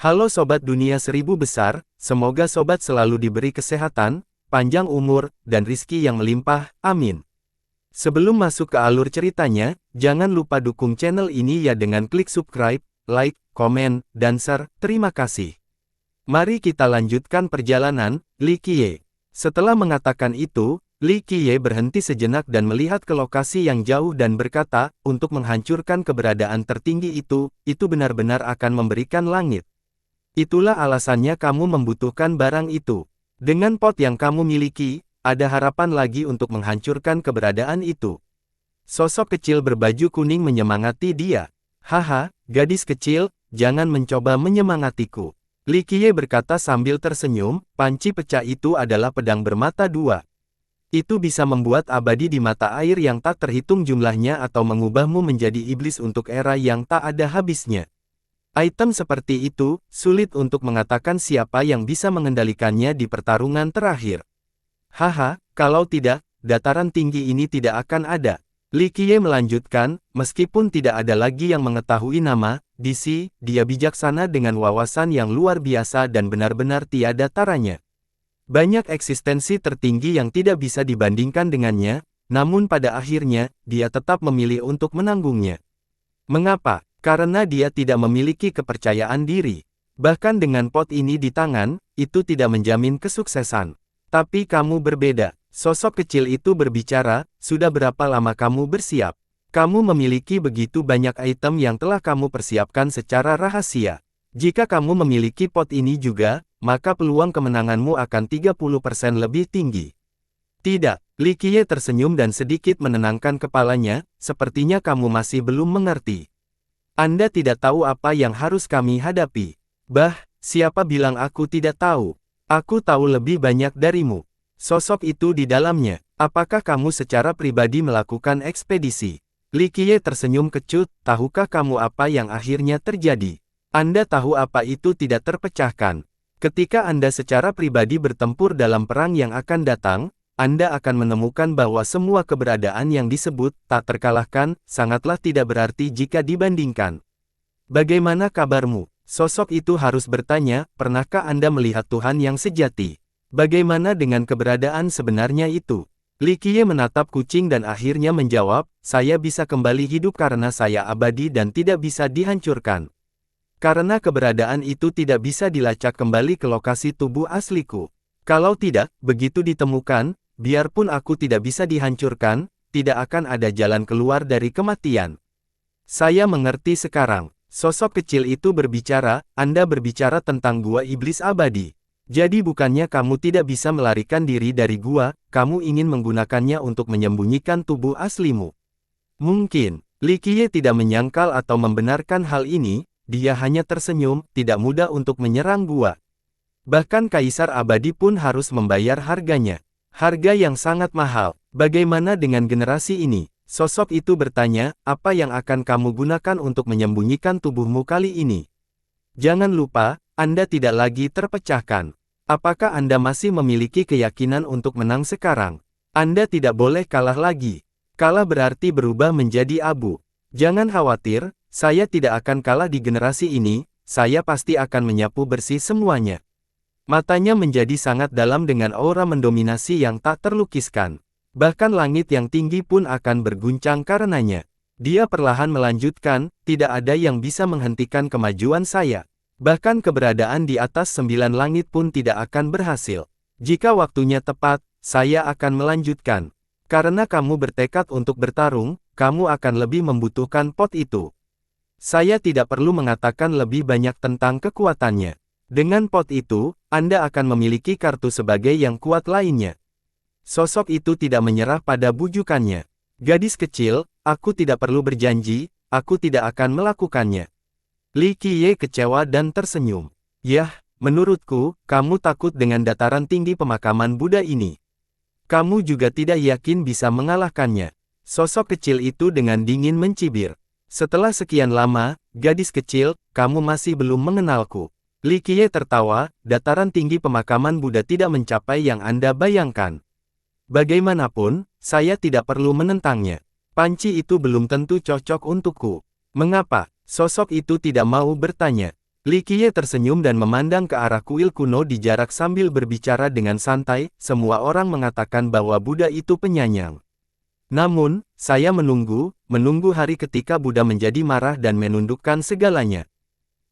Halo Sobat Dunia Seribu Besar, semoga Sobat selalu diberi kesehatan, panjang umur, dan rizki yang melimpah, amin. Sebelum masuk ke alur ceritanya, jangan lupa dukung channel ini ya dengan klik subscribe, like, komen, dan share, terima kasih. Mari kita lanjutkan perjalanan, Li Qiye. Setelah mengatakan itu, Li Qiye berhenti sejenak dan melihat ke lokasi yang jauh dan berkata, untuk menghancurkan keberadaan tertinggi itu benar-benar akan memberikan langit. Itulah alasannya kamu membutuhkan barang itu. Dengan pot yang kamu miliki, ada harapan lagi untuk menghancurkan keberadaan itu. Sosok kecil berbaju kuning menyemangati dia. Haha, gadis kecil, jangan mencoba menyemangatiku. Li Qiye berkata sambil tersenyum, panci pecah itu adalah pedang bermata dua. Itu bisa membuat abadi di mata air yang tak terhitung jumlahnya atau mengubahmu menjadi iblis untuk era yang tak ada habisnya. Item seperti itu, sulit untuk mengatakan siapa yang bisa mengendalikannya di pertarungan terakhir. Haha, kalau tidak, dataran tinggi ini tidak akan ada. Li Qiye melanjutkan, meskipun tidak ada lagi yang mengetahui nama, DC, dia bijaksana dengan wawasan yang luar biasa dan benar-benar tiada taranya. Banyak eksistensi tertinggi yang tidak bisa dibandingkan dengannya, namun pada akhirnya, dia tetap memilih untuk menanggungnya. Mengapa? Karena dia tidak memiliki kepercayaan diri. Bahkan dengan pot ini di tangan, itu tidak menjamin kesuksesan. Tapi kamu berbeda. Sosok kecil itu berbicara, sudah berapa lama kamu bersiap? Kamu memiliki begitu banyak item yang telah kamu persiapkan secara rahasia. Jika kamu memiliki pot ini juga, maka peluang kemenanganmu akan 30% lebih tinggi. Tidak, Li Qiye tersenyum dan sedikit menenangkan kepalanya, sepertinya kamu masih belum mengerti. Anda tidak tahu apa yang harus kami hadapi. Bah, siapa bilang aku tidak tahu? Aku tahu lebih banyak darimu. Sosok itu di dalamnya. Apakah kamu secara pribadi melakukan ekspedisi? Li Qiye tersenyum kecut, tahukah kamu apa yang akhirnya terjadi? Anda tahu apa itu tidak terpecahkan. Ketika Anda secara pribadi bertempur dalam perang yang akan datang, Anda akan menemukan bahwa semua keberadaan yang disebut tak terkalahkan, sangatlah tidak berarti jika dibandingkan. Bagaimana kabarmu? Sosok itu harus bertanya, pernahkah Anda melihat Tuhan yang sejati? Bagaimana dengan keberadaan sebenarnya itu? Li Qiye menatap kucing dan akhirnya menjawab, saya bisa kembali hidup karena saya abadi dan tidak bisa dihancurkan. Karena keberadaan itu tidak bisa dilacak kembali ke lokasi tubuh asliku. Kalau tidak, begitu ditemukan, biarpun aku tidak bisa dihancurkan, tidak akan ada jalan keluar dari kematian. Saya mengerti sekarang. Sosok kecil itu berbicara, Anda berbicara tentang gua iblis abadi. Jadi bukannya kamu tidak bisa melarikan diri dari gua, kamu ingin menggunakannya untuk menyembunyikan tubuh aslimu. Mungkin, Li Qiye tidak menyangkal atau membenarkan hal ini, dia hanya tersenyum, tidak mudah untuk menyerang gua. Bahkan Kaisar Abadi pun harus membayar harganya. Harga yang sangat mahal. Bagaimana dengan generasi ini? Sosok itu bertanya, apa yang akan kamu gunakan untuk menyembunyikan tubuhmu kali ini? Jangan lupa, Anda tidak lagi terpecahkan. Apakah Anda masih memiliki keyakinan untuk menang sekarang? Anda tidak boleh kalah lagi. Kalah berarti berubah menjadi abu. Jangan khawatir, saya tidak akan kalah di generasi ini, saya pasti akan menyapu bersih semuanya. Matanya menjadi sangat dalam dengan aura mendominasi yang tak terlukiskan. Bahkan langit yang tinggi pun akan berguncang karenanya. Dia perlahan melanjutkan, tidak ada yang bisa menghentikan kemajuan saya. Bahkan keberadaan di atas 9 langit pun tidak akan berhasil. Jika waktunya tepat, saya akan melanjutkan. Karena kamu bertekad untuk bertarung, kamu akan lebih membutuhkan pot itu. Saya tidak perlu mengatakan lebih banyak tentang kekuatannya. Dengan pot itu, Anda akan memiliki kartu sebagai yang kuat lainnya. Sosok itu tidak menyerah pada bujukannya. Gadis kecil, aku tidak perlu berjanji, aku tidak akan melakukannya. Li Qiye kecewa dan tersenyum. Yah, menurutku, kamu takut dengan dataran tinggi pemakaman Buddha ini. Kamu juga tidak yakin bisa mengalahkannya. Sosok kecil itu dengan dingin mencibir. Setelah sekian lama, gadis kecil, kamu masih belum mengenalku. Li Qiye tertawa, dataran tinggi pemakaman Buddha tidak mencapai yang Anda bayangkan. Bagaimanapun, saya tidak perlu menentangnya. Panci itu belum tentu cocok untukku. Mengapa? Sosok itu tidak mau bertanya. Li Qiye tersenyum dan memandang ke arah kuil kuno di jarak sambil berbicara dengan santai. Semua orang mengatakan bahwa Buddha itu penyayang. Namun, saya menunggu hari ketika Buddha menjadi marah dan menundukkan segalanya.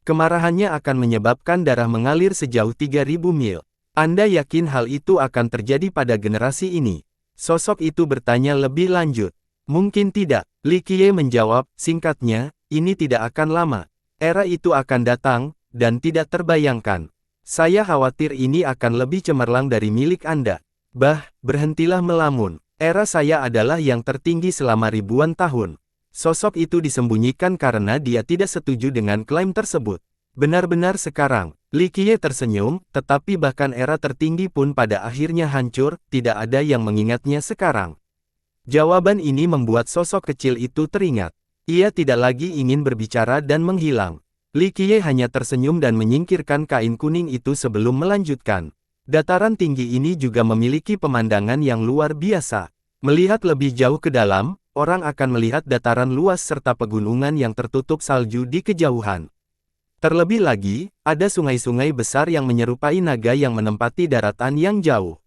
Kemarahannya akan menyebabkan darah mengalir sejauh 3000 mil. Anda yakin hal itu akan terjadi pada generasi ini? Sosok itu bertanya lebih lanjut. Mungkin tidak, Li Qiye menjawab, singkatnya, ini tidak akan lama. Era itu akan datang, dan tidak terbayangkan. Saya khawatir ini akan lebih cemerlang dari milik Anda. Berhentilah melamun. Era saya adalah yang tertinggi selama ribuan tahun. Sosok itu disembunyikan karena dia tidak setuju dengan klaim tersebut. Benar-benar sekarang, Li Qiye tersenyum, tetapi bahkan era tertinggi pun pada akhirnya hancur, tidak ada yang mengingatnya sekarang. Jawaban ini membuat sosok kecil itu teringat. Ia tidak lagi ingin berbicara dan menghilang. Li Qiye hanya tersenyum dan menyingkirkan kain kuning itu sebelum melanjutkan. Dataran tinggi ini juga memiliki pemandangan yang luar biasa. Melihat lebih jauh ke dalam, orang akan melihat dataran luas serta pegunungan yang tertutup salju di kejauhan. Terlebih lagi, ada sungai-sungai besar yang menyerupai naga yang menempati daratan yang jauh.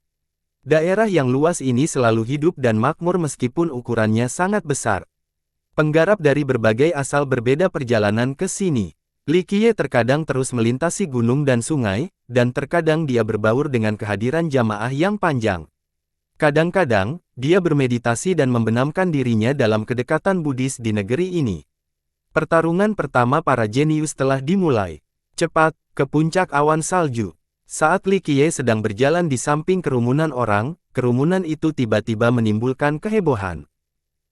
Daerah yang luas ini selalu hidup dan makmur meskipun ukurannya sangat besar. Penggarap dari berbagai asal berbeda perjalanan ke sini. Li Qiye terkadang terus melintasi gunung dan sungai, dan terkadang dia berbaur dengan kehadiran jamaah yang panjang. Kadang-kadang, dia bermeditasi dan membenamkan dirinya dalam kedekatan Buddhis di negeri ini. Pertarungan pertama para jenius telah dimulai. Cepat, ke puncak awan salju. Saat Li Qiye sedang berjalan di samping kerumunan orang, kerumunan itu tiba-tiba menimbulkan kehebohan.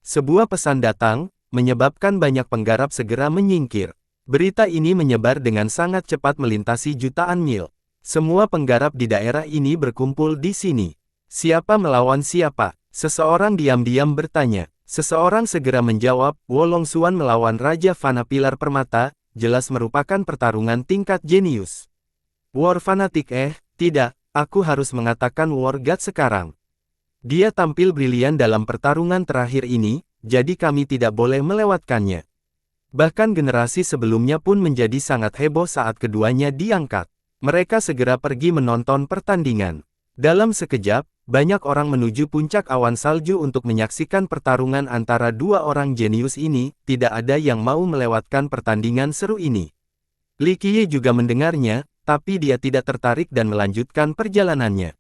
Sebuah pesan datang, menyebabkan banyak penggarap segera menyingkir. Berita ini menyebar dengan sangat cepat melintasi jutaan mil. Semua penggarap di daerah ini berkumpul di sini. Siapa melawan siapa? Seseorang diam-diam bertanya. Seseorang segera menjawab, Wolong Xuan melawan Raja Fana Pilar Permata, jelas merupakan pertarungan tingkat jenius. War fanatik tidak, aku harus mengatakan War God sekarang. Dia tampil brilian dalam pertarungan terakhir ini, jadi kami tidak boleh melewatkannya. Bahkan generasi sebelumnya pun menjadi sangat heboh saat keduanya diangkat. Mereka segera pergi menonton pertandingan. Dalam sekejap, banyak orang menuju puncak awan salju untuk menyaksikan pertarungan antara dua orang jenius ini, tidak ada yang mau melewatkan pertandingan seru ini. Li Qiye juga mendengarnya, tapi dia tidak tertarik dan melanjutkan perjalanannya.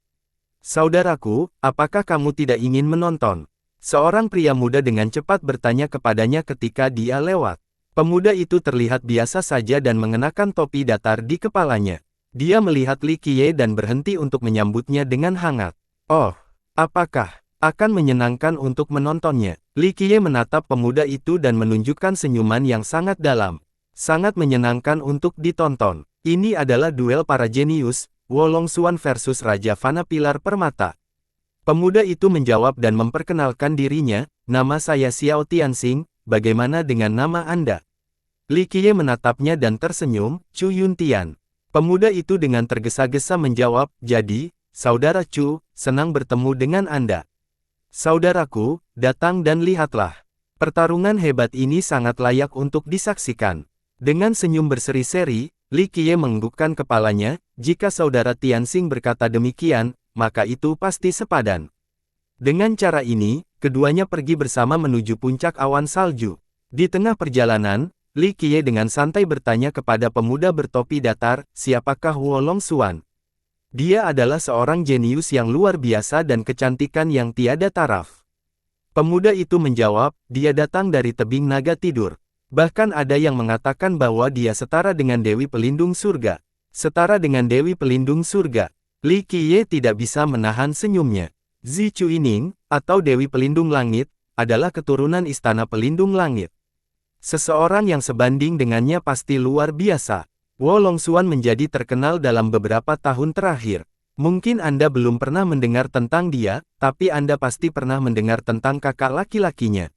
Saudaraku, apakah kamu tidak ingin menonton? Seorang pria muda dengan cepat bertanya kepadanya ketika dia lewat. Pemuda itu terlihat biasa saja dan mengenakan topi datar di kepalanya. Dia melihat Li Qiye dan berhenti untuk menyambutnya dengan hangat. Oh, apakah akan menyenangkan untuk menontonnya? Li Qiye menatap pemuda itu dan menunjukkan senyuman yang sangat dalam. Sangat menyenangkan untuk ditonton. Ini adalah duel para jenius, Wolong Xuan versus Raja Fana Pilar Permata. Pemuda itu menjawab dan memperkenalkan dirinya, nama saya Xiao Tianxing, bagaimana dengan nama Anda? Li Qiye menatapnya dan tersenyum, Chu Yuntian. Pemuda itu dengan tergesa-gesa menjawab, jadi, Saudara Chu, senang bertemu dengan Anda. Saudaraku, datang dan lihatlah. Pertarungan hebat ini sangat layak untuk disaksikan. Dengan senyum berseri-seri, Li Qiye menganggukkan kepalanya, jika Saudara Tianxing berkata demikian, maka itu pasti sepadan. Dengan cara ini, keduanya pergi bersama menuju puncak awan salju. Di tengah perjalanan, Li Qiye dengan santai bertanya kepada pemuda bertopi datar, siapakah Wolong Xuan? Dia adalah seorang jenius yang luar biasa dan kecantikan yang tiada taraf. Pemuda itu menjawab, dia datang dari tebing naga tidur. Bahkan ada yang mengatakan bahwa dia setara dengan Dewi Pelindung Surga. Setara dengan Dewi Pelindung Surga. Li Qiye tidak bisa menahan senyumnya. Zi Chuining, atau Dewi Pelindung Langit, adalah keturunan Istana Pelindung Langit. Seseorang yang sebanding dengannya pasti luar biasa. Wolong Xuan menjadi terkenal dalam beberapa tahun terakhir. Mungkin Anda belum pernah mendengar tentang dia, tapi Anda pasti pernah mendengar tentang kakak laki-lakinya.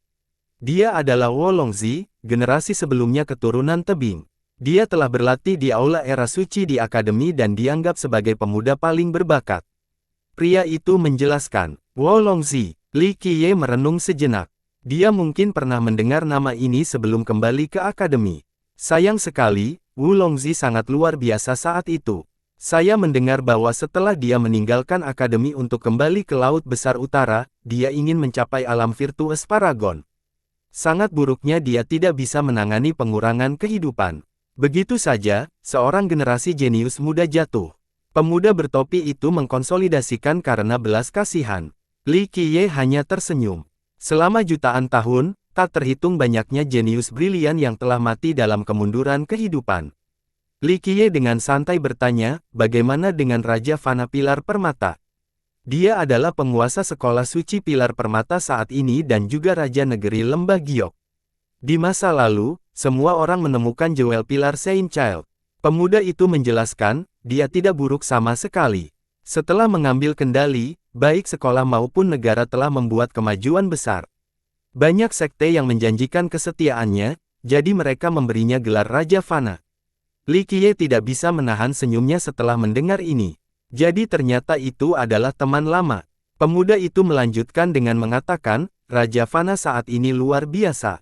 Dia adalah Wolong Zi, generasi sebelumnya keturunan tebing. Dia telah berlatih di aula era suci di akademi dan dianggap sebagai pemuda paling berbakat. Pria itu menjelaskan, Wolong Zi. Li Qiye merenung sejenak. Dia mungkin pernah mendengar nama ini sebelum kembali ke akademi. Sayang sekali, Wu Longzi sangat luar biasa saat itu. Saya mendengar bahwa setelah dia meninggalkan akademi untuk kembali ke Laut Besar Utara, dia ingin mencapai alam virtues Paragon. Sangat buruknya dia tidak bisa menangani pengurangan kehidupan. Begitu saja, seorang generasi jenius muda jatuh. Pemuda bertopi itu mengkonsolidasikan karena belas kasihan. Li Qiye hanya tersenyum. Selama jutaan tahun, tak terhitung banyaknya jenius brilian yang telah mati dalam kemunduran kehidupan. Li Qiye dengan santai bertanya, bagaimana dengan Raja Fana Pilar Permata? Dia adalah penguasa sekolah suci Pilar Permata saat ini dan juga Raja Negeri Lembah Giok. Di masa lalu, semua orang menemukan jewel Pilar Saint Child. Pemuda itu menjelaskan, dia tidak buruk sama sekali. Setelah mengambil kendali, baik sekolah maupun negara telah membuat kemajuan besar. Banyak sekte yang menjanjikan kesetiaannya, jadi mereka memberinya gelar Raja Fana. Li Qiye tidak bisa menahan senyumnya setelah mendengar ini. Jadi ternyata itu adalah teman lama. Pemuda itu melanjutkan dengan mengatakan, Raja Fana saat ini luar biasa.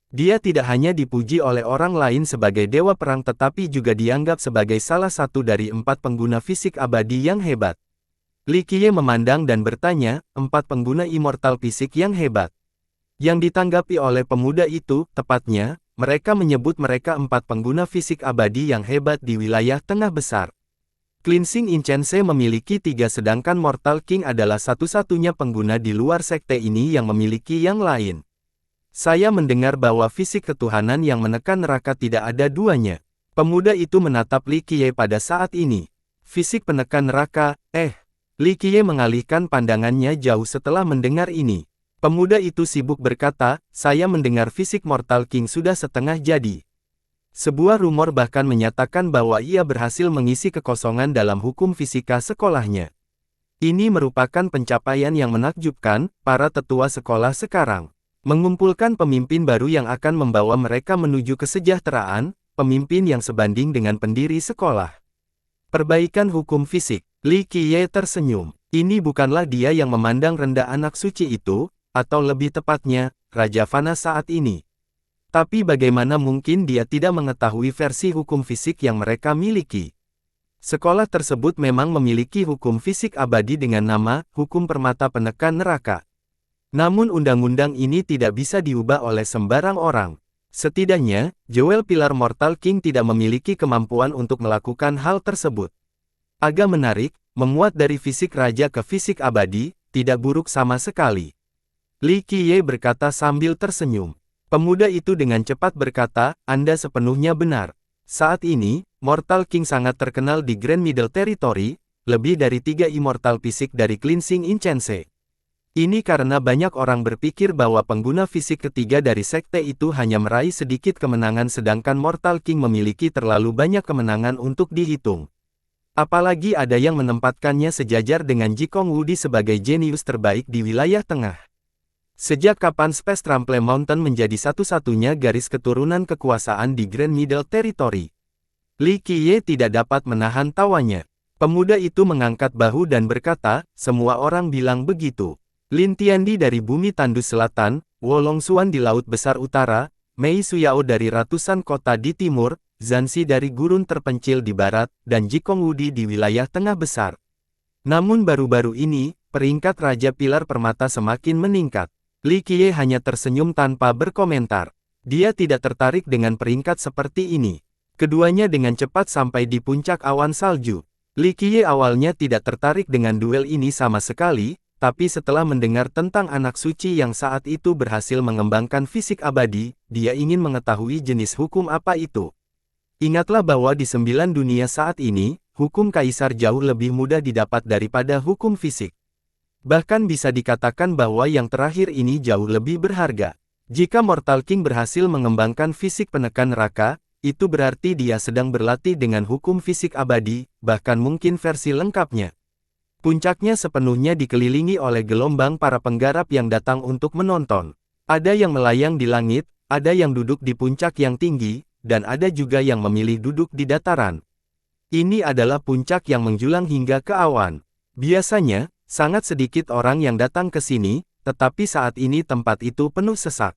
Dia tidak hanya dipuji oleh orang lain sebagai dewa perang tetapi juga dianggap sebagai salah satu dari 4 pengguna fisik abadi yang hebat. Li Qiye memandang dan bertanya, 4 pengguna immortal fisik yang hebat. Yang ditanggapi oleh pemuda itu, tepatnya, mereka menyebut mereka 4 pengguna fisik abadi yang hebat di wilayah tengah besar. Cleansing Incense memiliki 3 sedangkan Mortal King adalah satu-satunya pengguna di luar sekte ini yang memiliki yang lain. Saya mendengar bahwa fisik ketuhanan yang menekan neraka tidak ada duanya. Pemuda itu menatap Li Qiye pada saat ini. Fisik penekan neraka, Li Qiye mengalihkan pandangannya jauh setelah mendengar ini. Pemuda itu sibuk berkata, saya mendengar fisik Mortal King sudah setengah jadi. Sebuah rumor bahkan menyatakan bahwa ia berhasil mengisi kekosongan dalam hukum fisika sekolahnya. Ini merupakan pencapaian yang menakjubkan, para tetua sekolah sekarang. Mengumpulkan pemimpin baru yang akan membawa mereka menuju kesejahteraan, pemimpin yang sebanding dengan pendiri sekolah. Perbaikan hukum fisik, Li Qiye tersenyum. Ini bukanlah dia yang memandang rendah anak suci itu, atau lebih tepatnya, Raja Fana saat ini. Tapi bagaimana mungkin dia tidak mengetahui versi hukum fisik yang mereka miliki? Sekolah tersebut memang memiliki hukum fisik abadi dengan nama, Hukum Permata Penekan Neraka. Namun undang-undang ini tidak bisa diubah oleh sembarang orang. Setidaknya, Jewel Pilar Mortal King tidak memiliki kemampuan untuk melakukan hal tersebut. Agak menarik, menguat dari fisik raja ke fisik abadi, tidak buruk sama sekali. Li Qiye berkata sambil tersenyum. Pemuda itu dengan cepat berkata, Anda sepenuhnya benar. Saat ini, Mortal King sangat terkenal di Grand Middle Territory, lebih dari 3 immortal fisik dari Cleansing Incense. Ini karena banyak orang berpikir bahwa pengguna fisik ketiga dari sekte itu hanya meraih sedikit kemenangan sedangkan Mortal King memiliki terlalu banyak kemenangan untuk dihitung. Apalagi ada yang menempatkannya sejajar dengan Jikong Wudi sebagai jenius terbaik di wilayah tengah. Sejak kapan Space Trample Mountain menjadi satu-satunya garis keturunan kekuasaan di Grand Middle Territory? Li Qiye tidak dapat menahan tawanya. Pemuda itu mengangkat bahu dan berkata, semua orang bilang begitu. Lin Tiandi dari Bumi Tandus Selatan, Wolong Xuan di Laut Besar Utara, Mei Suyao dari ratusan kota di timur, Zanxi dari gurun terpencil di barat, dan Jikong Wudi di wilayah tengah besar. Namun baru-baru ini, peringkat Raja Pilar Permata semakin meningkat. Li Qiye hanya tersenyum tanpa berkomentar. Dia tidak tertarik dengan peringkat seperti ini. Keduanya dengan cepat sampai di puncak awan salju. Li Qiye awalnya tidak tertarik dengan duel ini sama sekali, tapi setelah mendengar tentang anak suci yang saat itu berhasil mengembangkan fisik abadi, dia ingin mengetahui jenis hukum apa itu. Ingatlah bahwa di 9 dunia saat ini, hukum kaisar jauh lebih mudah didapat daripada hukum fisik. Bahkan bisa dikatakan bahwa yang terakhir ini jauh lebih berharga. Jika Mortal King berhasil mengembangkan fisik penekan neraka, itu berarti dia sedang berlatih dengan hukum fisik abadi, bahkan mungkin versi lengkapnya. Puncaknya sepenuhnya dikelilingi oleh gelombang para penggarap yang datang untuk menonton. Ada yang melayang di langit, ada yang duduk di puncak yang tinggi, dan ada juga yang memilih duduk di dataran. Ini adalah puncak yang menjulang hingga ke awan. Biasanya, sangat sedikit orang yang datang ke sini, tetapi saat ini tempat itu penuh sesak.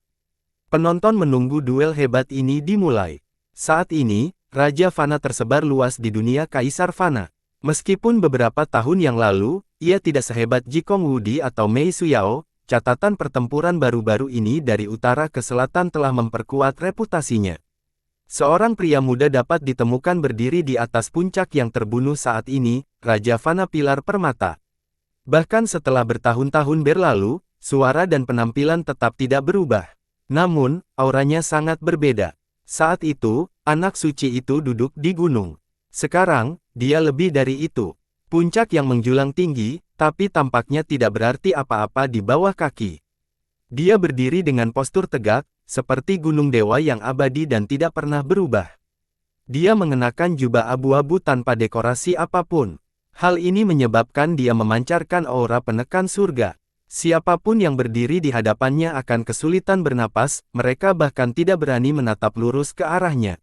Penonton menunggu duel hebat ini dimulai. Saat ini, Raja Fana tersebar luas di dunia Kaisar Fana. Meskipun beberapa tahun yang lalu, ia tidak sehebat Jikong Wudi atau Mei Suyao, catatan pertempuran baru-baru ini dari utara ke selatan telah memperkuat reputasinya. Seorang pria muda dapat ditemukan berdiri di atas puncak yang terbunuh saat ini, Raja Fana Pilar Permata. Bahkan setelah bertahun-tahun berlalu, suara dan penampilan tetap tidak berubah. Namun, auranya sangat berbeda. Saat itu, anak suci itu duduk di gunung. Sekarang, dia lebih dari itu. Puncak yang menjulang tinggi, tapi tampaknya tidak berarti apa-apa di bawah kaki. Dia berdiri dengan postur tegak, seperti gunung dewa yang abadi dan tidak pernah berubah. Dia mengenakan jubah abu-abu tanpa dekorasi apapun. Hal ini menyebabkan dia memancarkan aura penekan surga. Siapapun yang berdiri di hadapannya akan kesulitan bernapas, mereka bahkan tidak berani menatap lurus ke arahnya.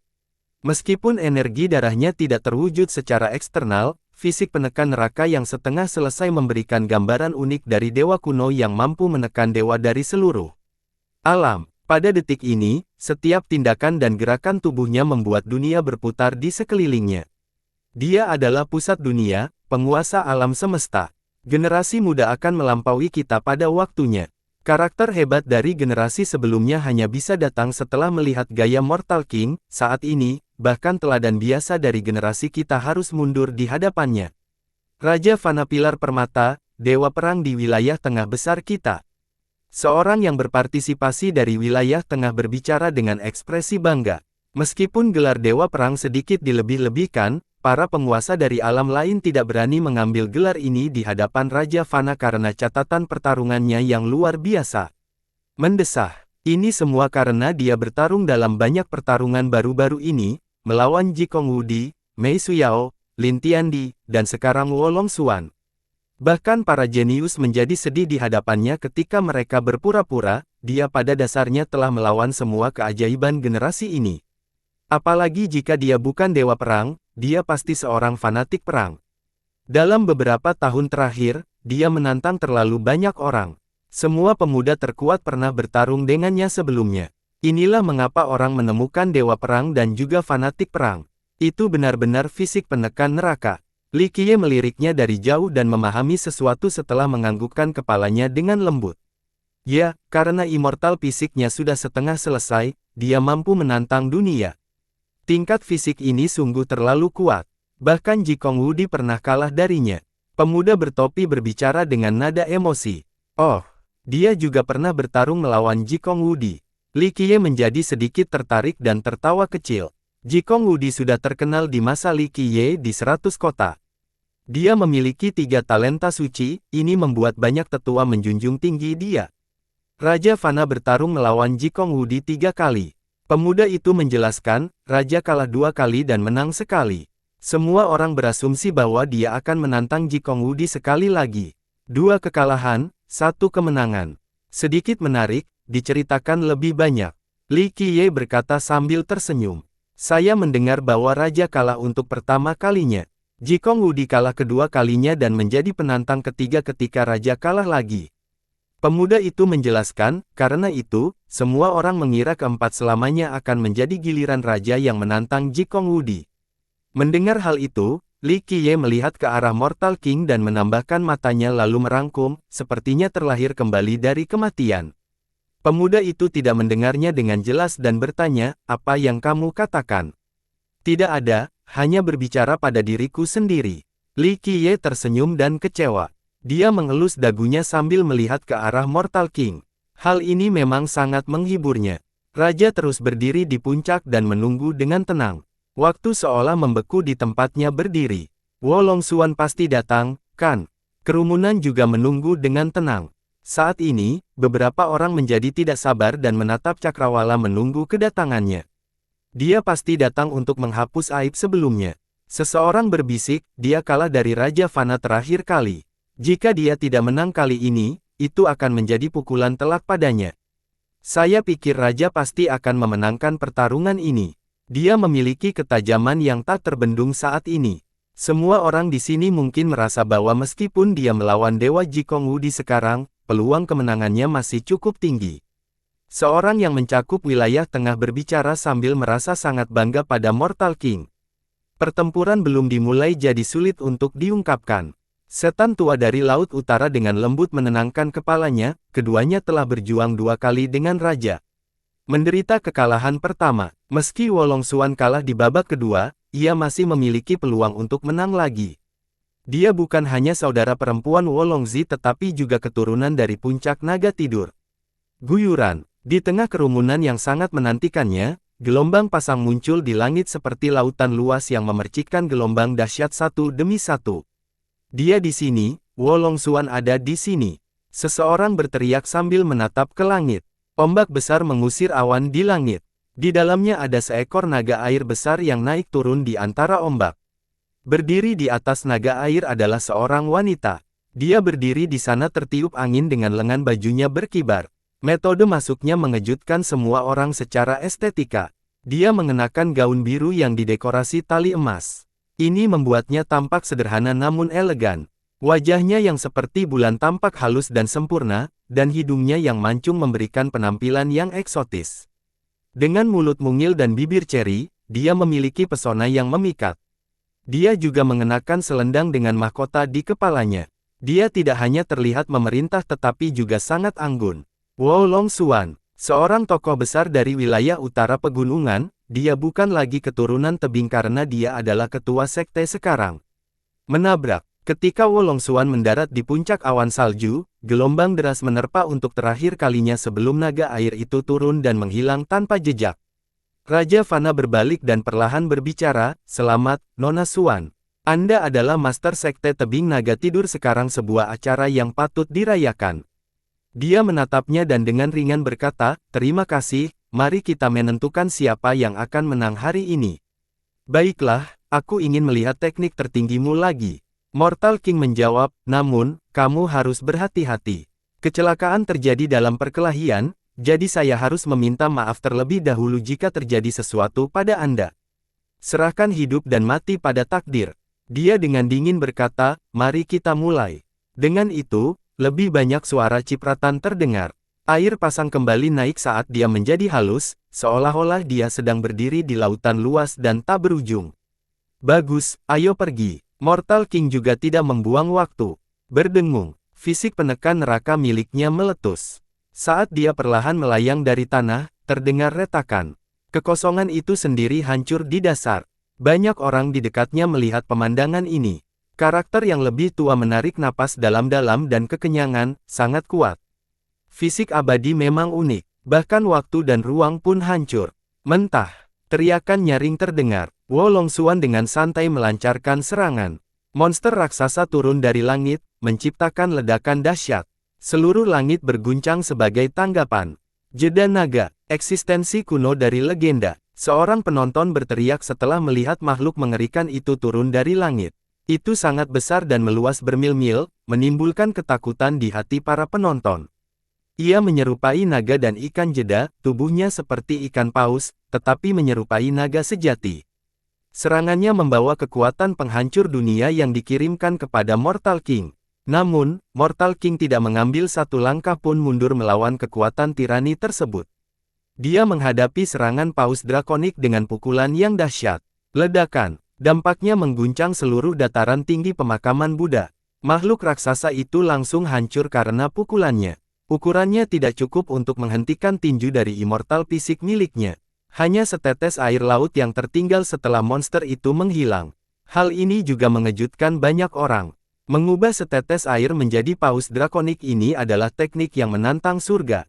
Meskipun energi darahnya tidak terwujud secara eksternal, fisik penekan neraka yang setengah selesai memberikan gambaran unik dari dewa kuno yang mampu menekan dewa dari seluruh alam. Pada detik ini, setiap tindakan dan gerakan tubuhnya membuat dunia berputar di sekelilingnya. Dia adalah pusat dunia, penguasa alam semesta. Generasi muda akan melampaui kita pada waktunya. Karakter hebat dari generasi sebelumnya hanya bisa datang setelah melihat gaya Mortal King. Saat ini, bahkan teladan biasa dari generasi kita harus mundur di hadapannya. Raja Fana Pilar Permata, Dewa Perang di wilayah tengah besar kita. Seorang yang berpartisipasi dari wilayah tengah berbicara dengan ekspresi bangga. Meskipun gelar Dewa Perang sedikit dilebih-lebihkan, para penguasa dari alam lain tidak berani mengambil gelar ini di hadapan Raja Fana karena catatan pertarungannya yang luar biasa. Mendesah. Ini semua karena dia bertarung dalam banyak pertarungan baru-baru ini, melawan Jikong Wudi, Mei Suyao, Lin Tiandi, dan sekarang Wolong Xuan. Bahkan para jenius menjadi sedih di hadapannya ketika mereka berpura-pura, dia pada dasarnya telah melawan semua keajaiban generasi ini. Apalagi jika dia bukan dewa perang, dia pasti seorang fanatik perang. Dalam beberapa tahun terakhir, dia menantang terlalu banyak orang. Semua pemuda terkuat pernah bertarung dengannya sebelumnya. Inilah mengapa orang menemukan dewa perang dan juga fanatik perang. Itu benar-benar fisik penekan neraka. Li Qiye meliriknya dari jauh dan memahami sesuatu setelah menganggukkan kepalanya dengan lembut. Ya, karena immortal fisiknya sudah setengah selesai, dia mampu menantang dunia. Tingkat fisik ini sungguh terlalu kuat. Bahkan Jikong Wudi pernah kalah darinya. Pemuda bertopi berbicara dengan nada emosi. Oh, dia juga pernah bertarung melawan Jikong Wudi. Li Qiye menjadi sedikit tertarik dan tertawa kecil. Jikong Wudi sudah terkenal di masa Li Qiye di 100 kota. Dia memiliki 3 talenta suci, ini membuat banyak tetua menjunjung tinggi dia. Raja Fana bertarung melawan Jikong Wudi 3 kali. Pemuda itu menjelaskan, Raja kalah 2 kali dan menang sekali. Semua orang berasumsi bahwa dia akan menantang Jikong Wudi sekali lagi. 2 kekalahan, 1 kemenangan. Sedikit menarik, diceritakan lebih banyak. Li Qiye berkata sambil tersenyum. Saya mendengar bahwa Raja kalah untuk pertama kalinya. Jikong Wudi kalah kedua kalinya dan menjadi penantang ketiga ketika Raja kalah lagi. Pemuda itu menjelaskan, karena itu, semua orang mengira keempat selamanya akan menjadi giliran Raja yang menantang Jikong Wudi. Mendengar hal itu, Li Qiye melihat ke arah Mortal King dan menambahkan matanya lalu merangkum, sepertinya terlahir kembali dari kematian. Pemuda itu tidak mendengarnya dengan jelas dan bertanya, apa yang kamu katakan? Tidak ada. Hanya berbicara pada diriku sendiri. Li Qiye tersenyum dan kecewa. Dia mengelus dagunya sambil melihat ke arah Mortal King. Hal ini memang sangat menghiburnya. Raja terus berdiri di puncak dan menunggu dengan tenang. Waktu seolah membeku di tempatnya berdiri. Wolong Xuan pasti datang, kan? Kerumunan juga menunggu dengan tenang. Saat ini, beberapa orang menjadi tidak sabar dan menatap cakrawala menunggu kedatangannya. Dia pasti datang untuk menghapus aib sebelumnya. Seseorang berbisik, dia kalah dari Raja Fana terakhir kali. Jika dia tidak menang kali ini, itu akan menjadi pukulan telak padanya. Saya pikir Raja pasti akan memenangkan pertarungan ini. Dia memiliki ketajaman yang tak terbendung saat ini. Semua orang di sini mungkin merasa bahwa meskipun dia melawan Dewa Jikong Wudi sekarang, peluang kemenangannya masih cukup tinggi. Seorang yang mencakup wilayah tengah berbicara sambil merasa sangat bangga pada Mortal King. Pertempuran belum dimulai jadi sulit untuk diungkapkan. Setan tua dari Laut Utara dengan lembut menenangkan kepalanya, keduanya telah berjuang 2 kali dengan Raja. Menderita kekalahan pertama, meski Wolong Xuan kalah di babak kedua, ia masih memiliki peluang untuk menang lagi. Dia bukan hanya saudara perempuan Wolongzi tetapi juga keturunan dari puncak naga tidur. Guyuran, di tengah kerumunan yang sangat menantikannya, gelombang pasang muncul di langit seperti lautan luas yang memercikkan gelombang dahsyat satu demi satu. Dia di sini, Wolong Xuan ada di sini. Seseorang berteriak sambil menatap ke langit. Ombak besar mengusir awan di langit. Di dalamnya ada seekor naga air besar yang naik turun di antara ombak. Berdiri di atas naga air adalah seorang wanita. Dia berdiri di sana tertiup angin dengan lengan bajunya berkibar. Metode masuknya mengejutkan semua orang secara estetika. Dia mengenakan gaun biru yang didekorasi tali emas. Ini membuatnya tampak sederhana namun elegan. Wajahnya yang seperti bulan tampak halus dan sempurna, dan hidungnya yang mancung memberikan penampilan yang eksotis. Dengan mulut mungil dan bibir ceri, dia memiliki pesona yang memikat. Dia juga mengenakan selendang dengan mahkota di kepalanya. Dia tidak hanya terlihat memerintah tetapi juga sangat anggun. Wolong Xuan, seorang tokoh besar dari wilayah utara pegunungan, dia bukan lagi keturunan tebing karena dia adalah ketua sekte sekarang. Menabrak, ketika Wolong Xuan mendarat di puncak awan salju, gelombang deras menerpa untuk terakhir kalinya sebelum naga air itu turun dan menghilang tanpa jejak. Raja Fana berbalik dan perlahan berbicara, "Selamat, Nona Xuan. Anda adalah master sekte tebing naga tidur sekarang sebuah acara yang patut dirayakan." Dia menatapnya dan dengan ringan berkata, "Terima kasih, mari kita menentukan siapa yang akan menang hari ini." "Baiklah, aku ingin melihat teknik tertinggimu lagi." Mortal King menjawab, "Namun, kamu harus berhati-hati. Kecelakaan terjadi dalam perkelahian, jadi saya harus meminta maaf terlebih dahulu jika terjadi sesuatu pada Anda. Serahkan hidup dan mati pada takdir." Dia dengan dingin berkata, "Mari kita mulai." Dengan itu, lebih banyak suara cipratan terdengar. Air pasang kembali naik saat dia menjadi halus, seolah-olah dia sedang berdiri di lautan luas dan tak berujung. "Bagus, ayo pergi." Mortal King juga tidak membuang waktu. Berdengung, fisik penekan neraka miliknya meletus. Saat dia perlahan melayang dari tanah, terdengar retakan. Kekosongan itu sendiri hancur di dasar. Banyak orang di dekatnya melihat pemandangan ini. Karakter yang lebih tua menarik napas dalam-dalam dan kekenyangan, sangat kuat. Fisik abadi memang unik, bahkan waktu dan ruang pun hancur. Mentah, teriakan nyaring terdengar. Wolong Xuan dengan santai melancarkan serangan. Monster raksasa turun dari langit, menciptakan ledakan dahsyat. Seluruh langit berguncang sebagai tanggapan. Jeda naga, eksistensi kuno dari legenda. Seorang penonton berteriak setelah melihat makhluk mengerikan itu turun dari langit. Itu sangat besar dan meluas bermil-mil, menimbulkan ketakutan di hati para penonton. Ia menyerupai naga dan ikan jeda, tubuhnya seperti ikan paus, tetapi menyerupai naga sejati. Serangannya membawa kekuatan penghancur dunia yang dikirimkan kepada Mortal King. Namun, Mortal King tidak mengambil satu langkah pun mundur melawan kekuatan tirani tersebut. Dia menghadapi serangan paus drakonik dengan pukulan yang dahsyat. Ledakan. Dampaknya mengguncang seluruh dataran tinggi pemakaman Buddha. Makhluk raksasa itu langsung hancur karena pukulannya. Ukurannya tidak cukup untuk menghentikan tinju dari immortal fisik miliknya. Hanya setetes air laut yang tertinggal setelah monster itu menghilang. Hal ini juga mengejutkan banyak orang. Mengubah setetes air menjadi paus drakonik ini adalah teknik yang menantang surga.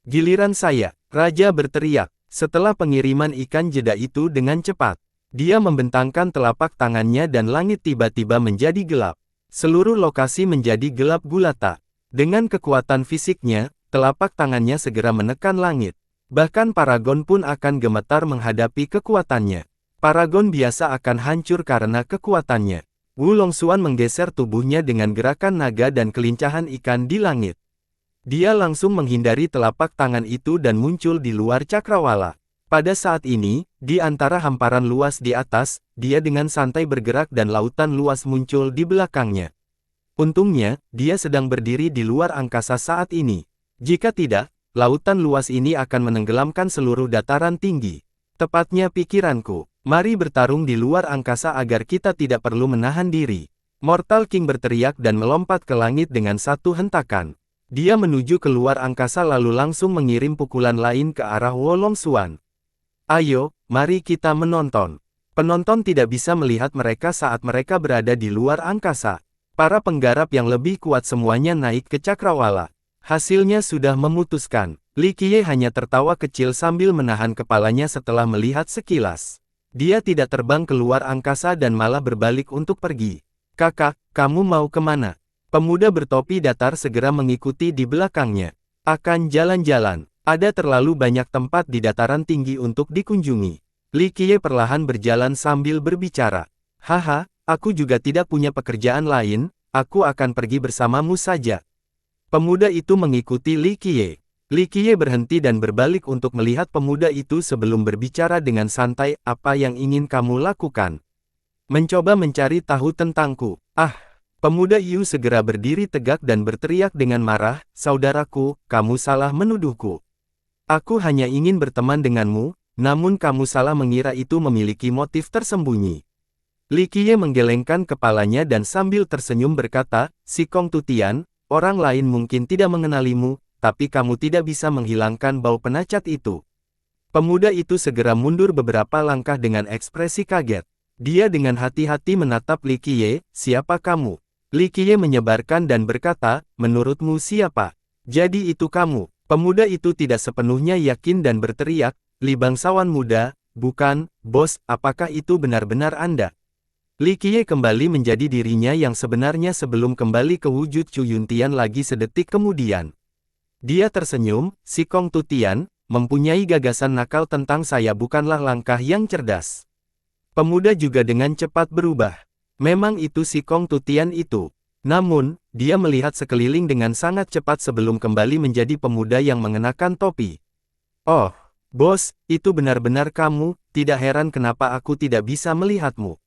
"Giliran saya," Raja berteriak, setelah pengiriman ikan jeda itu dengan cepat. Dia membentangkan telapak tangannya dan langit tiba-tiba menjadi gelap. Seluruh lokasi menjadi gelap gulata. Dengan kekuatan fisiknya, telapak tangannya segera menekan langit. Bahkan Paragon pun akan gemetar menghadapi kekuatannya. Paragon biasa akan hancur karena kekuatannya. Wolong Xuan menggeser tubuhnya dengan gerakan naga dan kelincahan ikan di langit. Dia langsung menghindari telapak tangan itu dan muncul di luar cakrawala. Pada saat ini, di antara hamparan luas di atas, dia dengan santai bergerak dan lautan luas muncul di belakangnya. Untungnya, dia sedang berdiri di luar angkasa saat ini. Jika tidak, lautan luas ini akan menenggelamkan seluruh dataran tinggi. Tepatnya pikiranku. Mari bertarung di luar angkasa agar kita tidak perlu menahan diri. Mortal King berteriak dan melompat ke langit dengan satu hentakan. Dia menuju ke luar angkasa lalu langsung mengirim pukulan lain ke arah Wolong Xuan. Ayo, mari kita menonton. Penonton tidak bisa melihat mereka saat mereka berada di luar angkasa. Para penggarap yang lebih kuat semuanya naik ke cakrawala. Hasilnya sudah memutuskan. Li Qiye hanya tertawa kecil sambil menahan kepalanya setelah melihat sekilas. Dia tidak terbang keluar angkasa dan malah berbalik untuk pergi. Kakak, kamu mau kemana? Pemuda bertopi datar segera mengikuti di belakangnya. Akan jalan-jalan. Ada terlalu banyak tempat di dataran tinggi untuk dikunjungi. Li Qiye perlahan berjalan sambil berbicara. Haha, aku juga tidak punya pekerjaan lain, aku akan pergi bersamamu saja. Pemuda itu mengikuti Li Qiye. Li Qiye berhenti dan berbalik untuk melihat pemuda itu sebelum berbicara dengan santai, apa yang ingin kamu lakukan? Mencoba mencari tahu tentangku. Ah, pemuda itu segera berdiri tegak dan berteriak dengan marah, saudaraku, kamu salah menuduhku. Aku hanya ingin berteman denganmu, namun kamu salah mengira itu memiliki motif tersembunyi. Li Qiye menggelengkan kepalanya dan sambil tersenyum berkata, Si Kong Tutian, orang lain mungkin tidak mengenalimu, tapi kamu tidak bisa menghilangkan bau penacat itu. Pemuda itu segera mundur beberapa langkah dengan ekspresi kaget. Dia dengan hati-hati menatap Li Qiye, siapa kamu? Li Qiye menyebarkan dan berkata, menurutmu siapa? Jadi itu kamu. Pemuda itu tidak sepenuhnya yakin dan berteriak, Li bangsawan muda, bukan, bos, apakah itu benar-benar Anda? Li Qiye kembali menjadi dirinya yang sebenarnya sebelum kembali ke wujud Chu Yuntian lagi sedetik kemudian. Dia tersenyum, Si Kong Tutian, mempunyai gagasan nakal tentang saya bukanlah langkah yang cerdas. Pemuda juga dengan cepat berubah. Memang itu Si Kong Tutian itu. Namun, dia melihat sekeliling dengan sangat cepat sebelum kembali menjadi pemuda yang mengenakan topi. Oh, bos, itu benar-benar kamu, tidak heran kenapa aku tidak bisa melihatmu.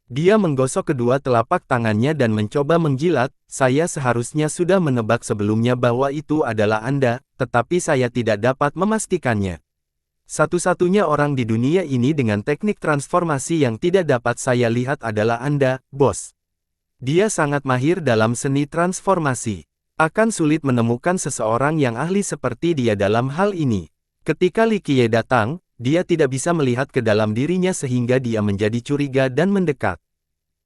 Dia menggosok kedua telapak tangannya dan mencoba menjilat, saya seharusnya sudah menebak sebelumnya bahwa itu adalah Anda, tetapi saya tidak dapat memastikannya. Satu-satunya orang di dunia ini dengan teknik transformasi yang tidak dapat saya lihat adalah Anda, bos. Dia sangat mahir dalam seni transformasi. Akan sulit menemukan seseorang yang ahli seperti dia dalam hal ini. Ketika Li Qiye datang, dia tidak bisa melihat ke dalam dirinya sehingga dia menjadi curiga dan mendekat.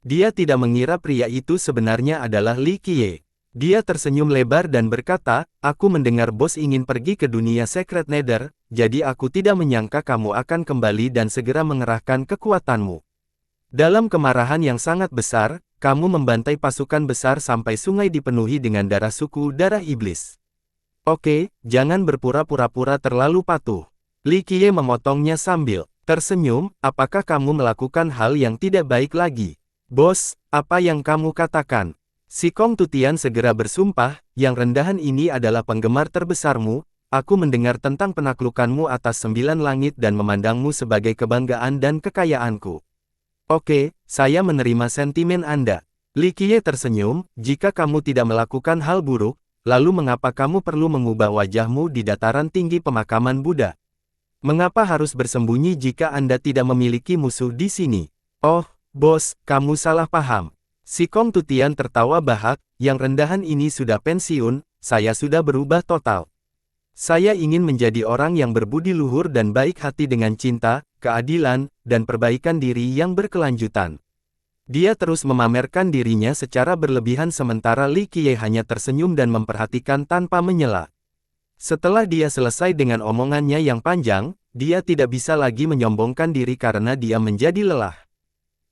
Dia tidak mengira pria itu sebenarnya adalah Li Qiye. Dia tersenyum lebar dan berkata, aku mendengar bos ingin pergi ke dunia Secret Nether, jadi aku tidak menyangka kamu akan kembali dan segera mengerahkan kekuatanmu. Dalam kemarahan yang sangat besar, kamu membantai pasukan besar sampai sungai dipenuhi dengan darah suku darah iblis. Oke, jangan berpura-pura terlalu patuh. Li Qiye memotongnya sambil tersenyum, apakah kamu melakukan hal yang tidak baik lagi? Bos, apa yang kamu katakan? Si Kong Tutian segera bersumpah, yang rendahan ini adalah penggemar terbesarmu, aku mendengar tentang penaklukanmu atas 9 langit dan memandangmu sebagai kebanggaan dan kekayaanku. Oke, saya menerima sentimen Anda. Li Qiye tersenyum, jika kamu tidak melakukan hal buruk, lalu mengapa kamu perlu mengubah wajahmu di dataran tinggi pemakaman Buddha? Mengapa harus bersembunyi jika Anda tidak memiliki musuh di sini? Oh, bos, kamu salah paham. Si Kong Tutian tertawa bahak, yang rendahan ini sudah pensiun, saya sudah berubah total. Saya ingin menjadi orang yang berbudi luhur dan baik hati dengan cinta, keadilan, dan perbaikan diri yang berkelanjutan. Dia terus memamerkan dirinya secara berlebihan sementara Li Qiye hanya tersenyum dan memperhatikan tanpa menyela. Setelah dia selesai dengan omongannya yang panjang, dia tidak bisa lagi menyombongkan diri karena dia menjadi lelah.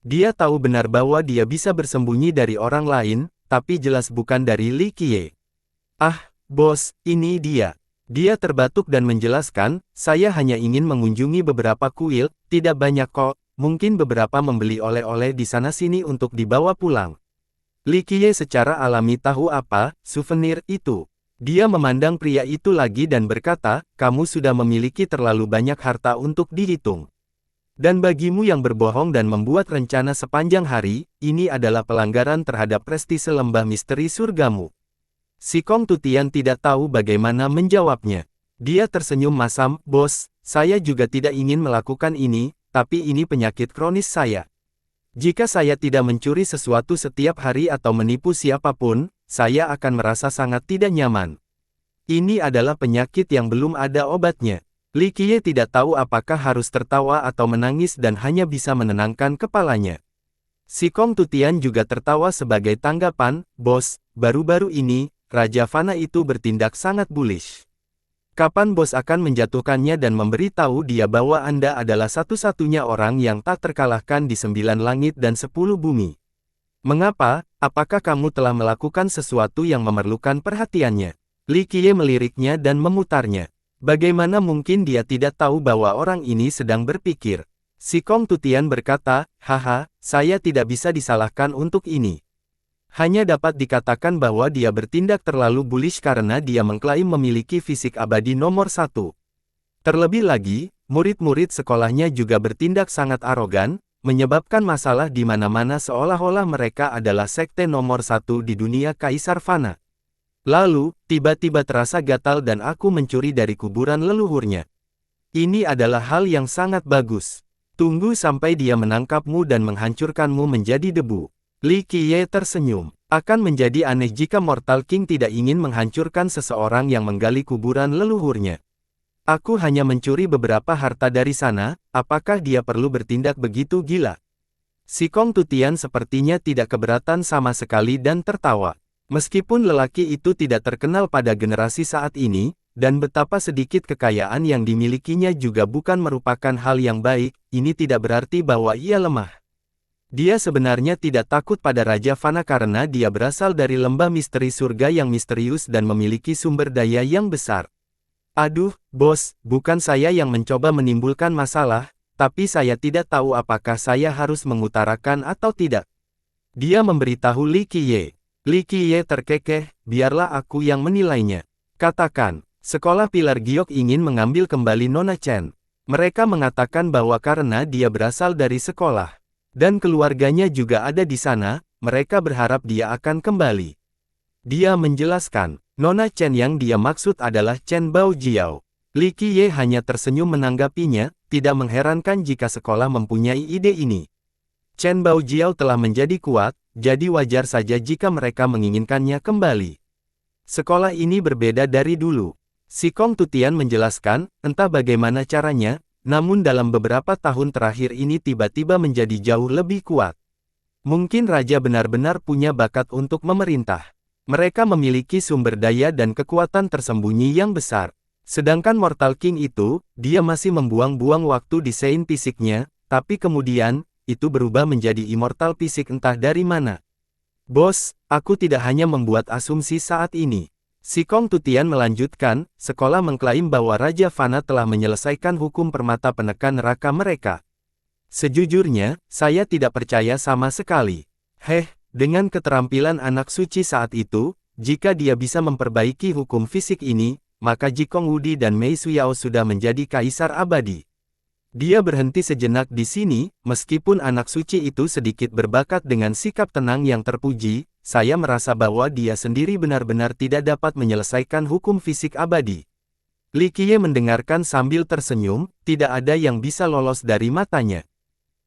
Dia tahu benar bahwa dia bisa bersembunyi dari orang lain, tapi jelas bukan dari Li Qiye. Ah, bos, ini dia. Dia terbatuk dan menjelaskan, saya hanya ingin mengunjungi beberapa kuil, tidak banyak kok, mungkin beberapa membeli oleh-oleh di sana-sini untuk dibawa pulang. Li Qiye secara alami tahu apa, souvenir itu. Dia memandang pria itu lagi dan berkata, kamu sudah memiliki terlalu banyak harta untuk dihitung. Dan bagimu yang berbohong dan membuat rencana sepanjang hari, ini adalah pelanggaran terhadap prestise lembah misteri surgamu. Si Kong Tutian tidak tahu bagaimana menjawabnya. Dia tersenyum masam, "Bos, saya juga tidak ingin melakukan ini, tapi ini penyakit kronis saya. Jika saya tidak mencuri sesuatu setiap hari atau menipu siapapun, saya akan merasa sangat tidak nyaman. Ini adalah penyakit yang belum ada obatnya." Li Qiye tidak tahu apakah harus tertawa atau menangis dan hanya bisa menenangkan kepalanya. Si Kong Tutian juga tertawa sebagai tanggapan, "Bos, baru-baru ini, Raja Fana itu bertindak sangat bullish. Kapan bos akan menjatuhkannya dan memberitahu dia bahwa Anda adalah satu-satunya orang yang tak terkalahkan di 9 langit dan 10 bumi? Mengapa? Apakah kamu telah melakukan sesuatu yang memerlukan perhatiannya?" Li Qiye meliriknya dan memutarnya. Bagaimana mungkin dia tidak tahu bahwa orang ini sedang berpikir? Si Kong Tutian berkata, "Haha, saya tidak bisa disalahkan untuk ini. Hanya dapat dikatakan bahwa dia bertindak terlalu bullish karena dia mengklaim memiliki fisik abadi nomor 1. Terlebih lagi, murid-murid sekolahnya juga bertindak sangat arogan, menyebabkan masalah di mana-mana seolah-olah mereka adalah sekte nomor 1 di dunia Kaisar Fana. Lalu, tiba-tiba terasa gatal dan aku mencuri dari kuburan leluhurnya. Ini adalah hal yang sangat bagus. Tunggu sampai dia menangkapmu dan menghancurkanmu menjadi debu." Li Qiye tersenyum. Akan menjadi aneh jika Mortal King tidak ingin menghancurkan seseorang yang menggali kuburan leluhurnya. "Aku hanya mencuri beberapa harta dari sana, apakah dia perlu bertindak begitu gila?" Si Kong Tutian sepertinya tidak keberatan sama sekali dan tertawa. Meskipun lelaki itu tidak terkenal pada generasi saat ini, dan betapa sedikit kekayaan yang dimilikinya juga bukan merupakan hal yang baik, ini tidak berarti bahwa ia lemah. Dia sebenarnya tidak takut pada Raja Fana karena dia berasal dari lembah misteri surga yang misterius dan memiliki sumber daya yang besar. "Aduh, bos, bukan saya yang mencoba menimbulkan masalah, tapi saya tidak tahu apakah saya harus mengutarakan atau tidak." Dia memberitahu Li Qiye. Li Qiye terkekeh, "Biarlah aku yang menilainya. Katakan, sekolah Pilar Giok ingin mengambil kembali Nona Chen. Mereka mengatakan bahwa karena dia berasal dari sekolah dan keluarganya juga ada di sana, mereka berharap dia akan kembali." Dia menjelaskan, Nona Chen yang dia maksud adalah Chen Bao Jiao. Li Qiye hanya tersenyum menanggapinya, tidak mengherankan jika sekolah mempunyai ide ini. Chen Bao Jiao telah menjadi kuat, jadi wajar saja jika mereka menginginkannya kembali. Sekolah ini berbeda dari dulu. Si Kong Tutian menjelaskan, entah bagaimana caranya, namun dalam beberapa tahun terakhir ini tiba-tiba menjadi jauh lebih kuat. Mungkin Raja benar-benar punya bakat untuk memerintah. Mereka memiliki sumber daya dan kekuatan tersembunyi yang besar. Sedangkan Mortal King itu, dia masih membuang-buang waktu di Sein fisiknya, tapi kemudian, itu berubah menjadi immortal fisik entah dari mana. "Bos, aku tidak hanya membuat asumsi saat ini." Si Kong Tutian melanjutkan, sekolah mengklaim bahwa Raja Fana telah menyelesaikan hukum permata penekan neraka mereka. Sejujurnya, saya tidak percaya sama sekali. Dengan keterampilan anak suci saat itu, jika dia bisa memperbaiki hukum fisik ini, maka Jikong Wudi dan Mei Suyao sudah menjadi kaisar abadi. Dia berhenti sejenak di sini, meskipun anak suci itu sedikit berbakat dengan sikap tenang yang terpuji, saya merasa bahwa dia sendiri benar-benar tidak dapat menyelesaikan hukum fisik abadi. Li Qiye mendengarkan sambil tersenyum, tidak ada yang bisa lolos dari matanya.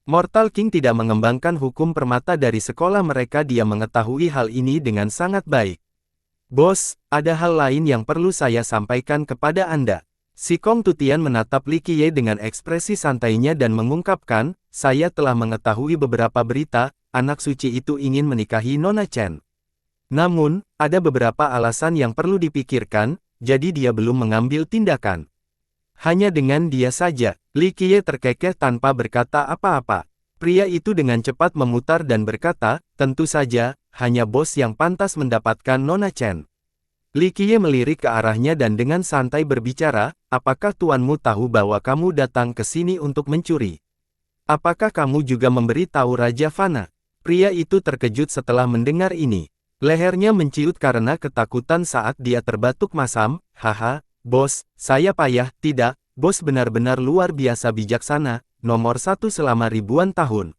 Mortal King tidak mengembangkan hukum permata dari sekolah mereka. Dia mengetahui hal ini dengan sangat baik. "Bos, ada hal lain yang perlu saya sampaikan kepada Anda." Si Kong Tutian menatap Li Qiye dengan ekspresi santainya dan mengungkapkan, "Saya telah mengetahui beberapa berita, anak suci itu ingin menikahi Nona Chen. Namun, ada beberapa alasan yang perlu dipikirkan, jadi dia belum mengambil tindakan." Hanya dengan dia saja, Li Qiye terkekeh tanpa berkata apa-apa. Pria itu dengan cepat memutar dan berkata, "Tentu saja, hanya bos yang pantas mendapatkan Nona Chen." Li Qiye melirik ke arahnya dan dengan santai berbicara, "Apakah tuanmu tahu bahwa kamu datang ke sini untuk mencuri? Apakah kamu juga memberitahu Raja Fana?" Pria itu terkejut setelah mendengar ini. Lehernya menciut karena ketakutan saat dia terbatuk masam. "Haha, bos, saya payah." "Tidak, bos benar-benar luar biasa bijaksana, nomor 1 selama ribuan tahun.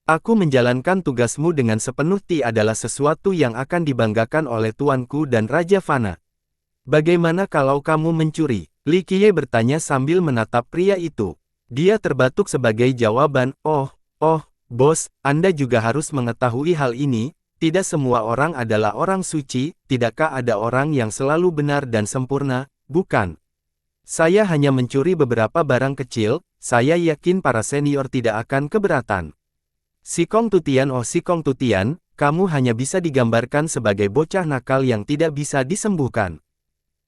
Aku menjalankan tugasmu dengan sepenuh hati adalah sesuatu yang akan dibanggakan oleh tuanku dan Raja Fana. Bagaimana kalau kamu mencuri?" Li Qiye bertanya sambil menatap pria itu. Dia terbatuk sebagai jawaban, oh, bos, Anda juga harus mengetahui hal ini, tidak semua orang adalah orang suci, tidakkah ada orang yang selalu benar dan sempurna, bukan? Saya hanya mencuri beberapa barang kecil, saya yakin para senior tidak akan keberatan. Sikong Tutian, oh Sikong Tutian, kamu hanya bisa digambarkan sebagai bocah nakal yang tidak bisa disembuhkan.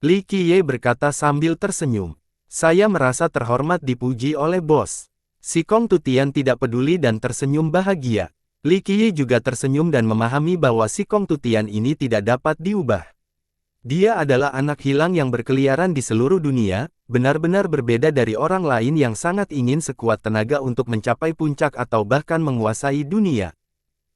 Li Qiye berkata sambil tersenyum. Saya merasa terhormat dipuji oleh bos. Sikong Tutian tidak peduli dan tersenyum bahagia. Li Qiye juga tersenyum dan memahami bahwa Sikong Tutian ini tidak dapat diubah. Dia adalah anak hilang yang berkeliaran di seluruh dunia, benar-benar berbeda dari orang lain yang sangat ingin sekuat tenaga untuk mencapai puncak atau bahkan menguasai dunia.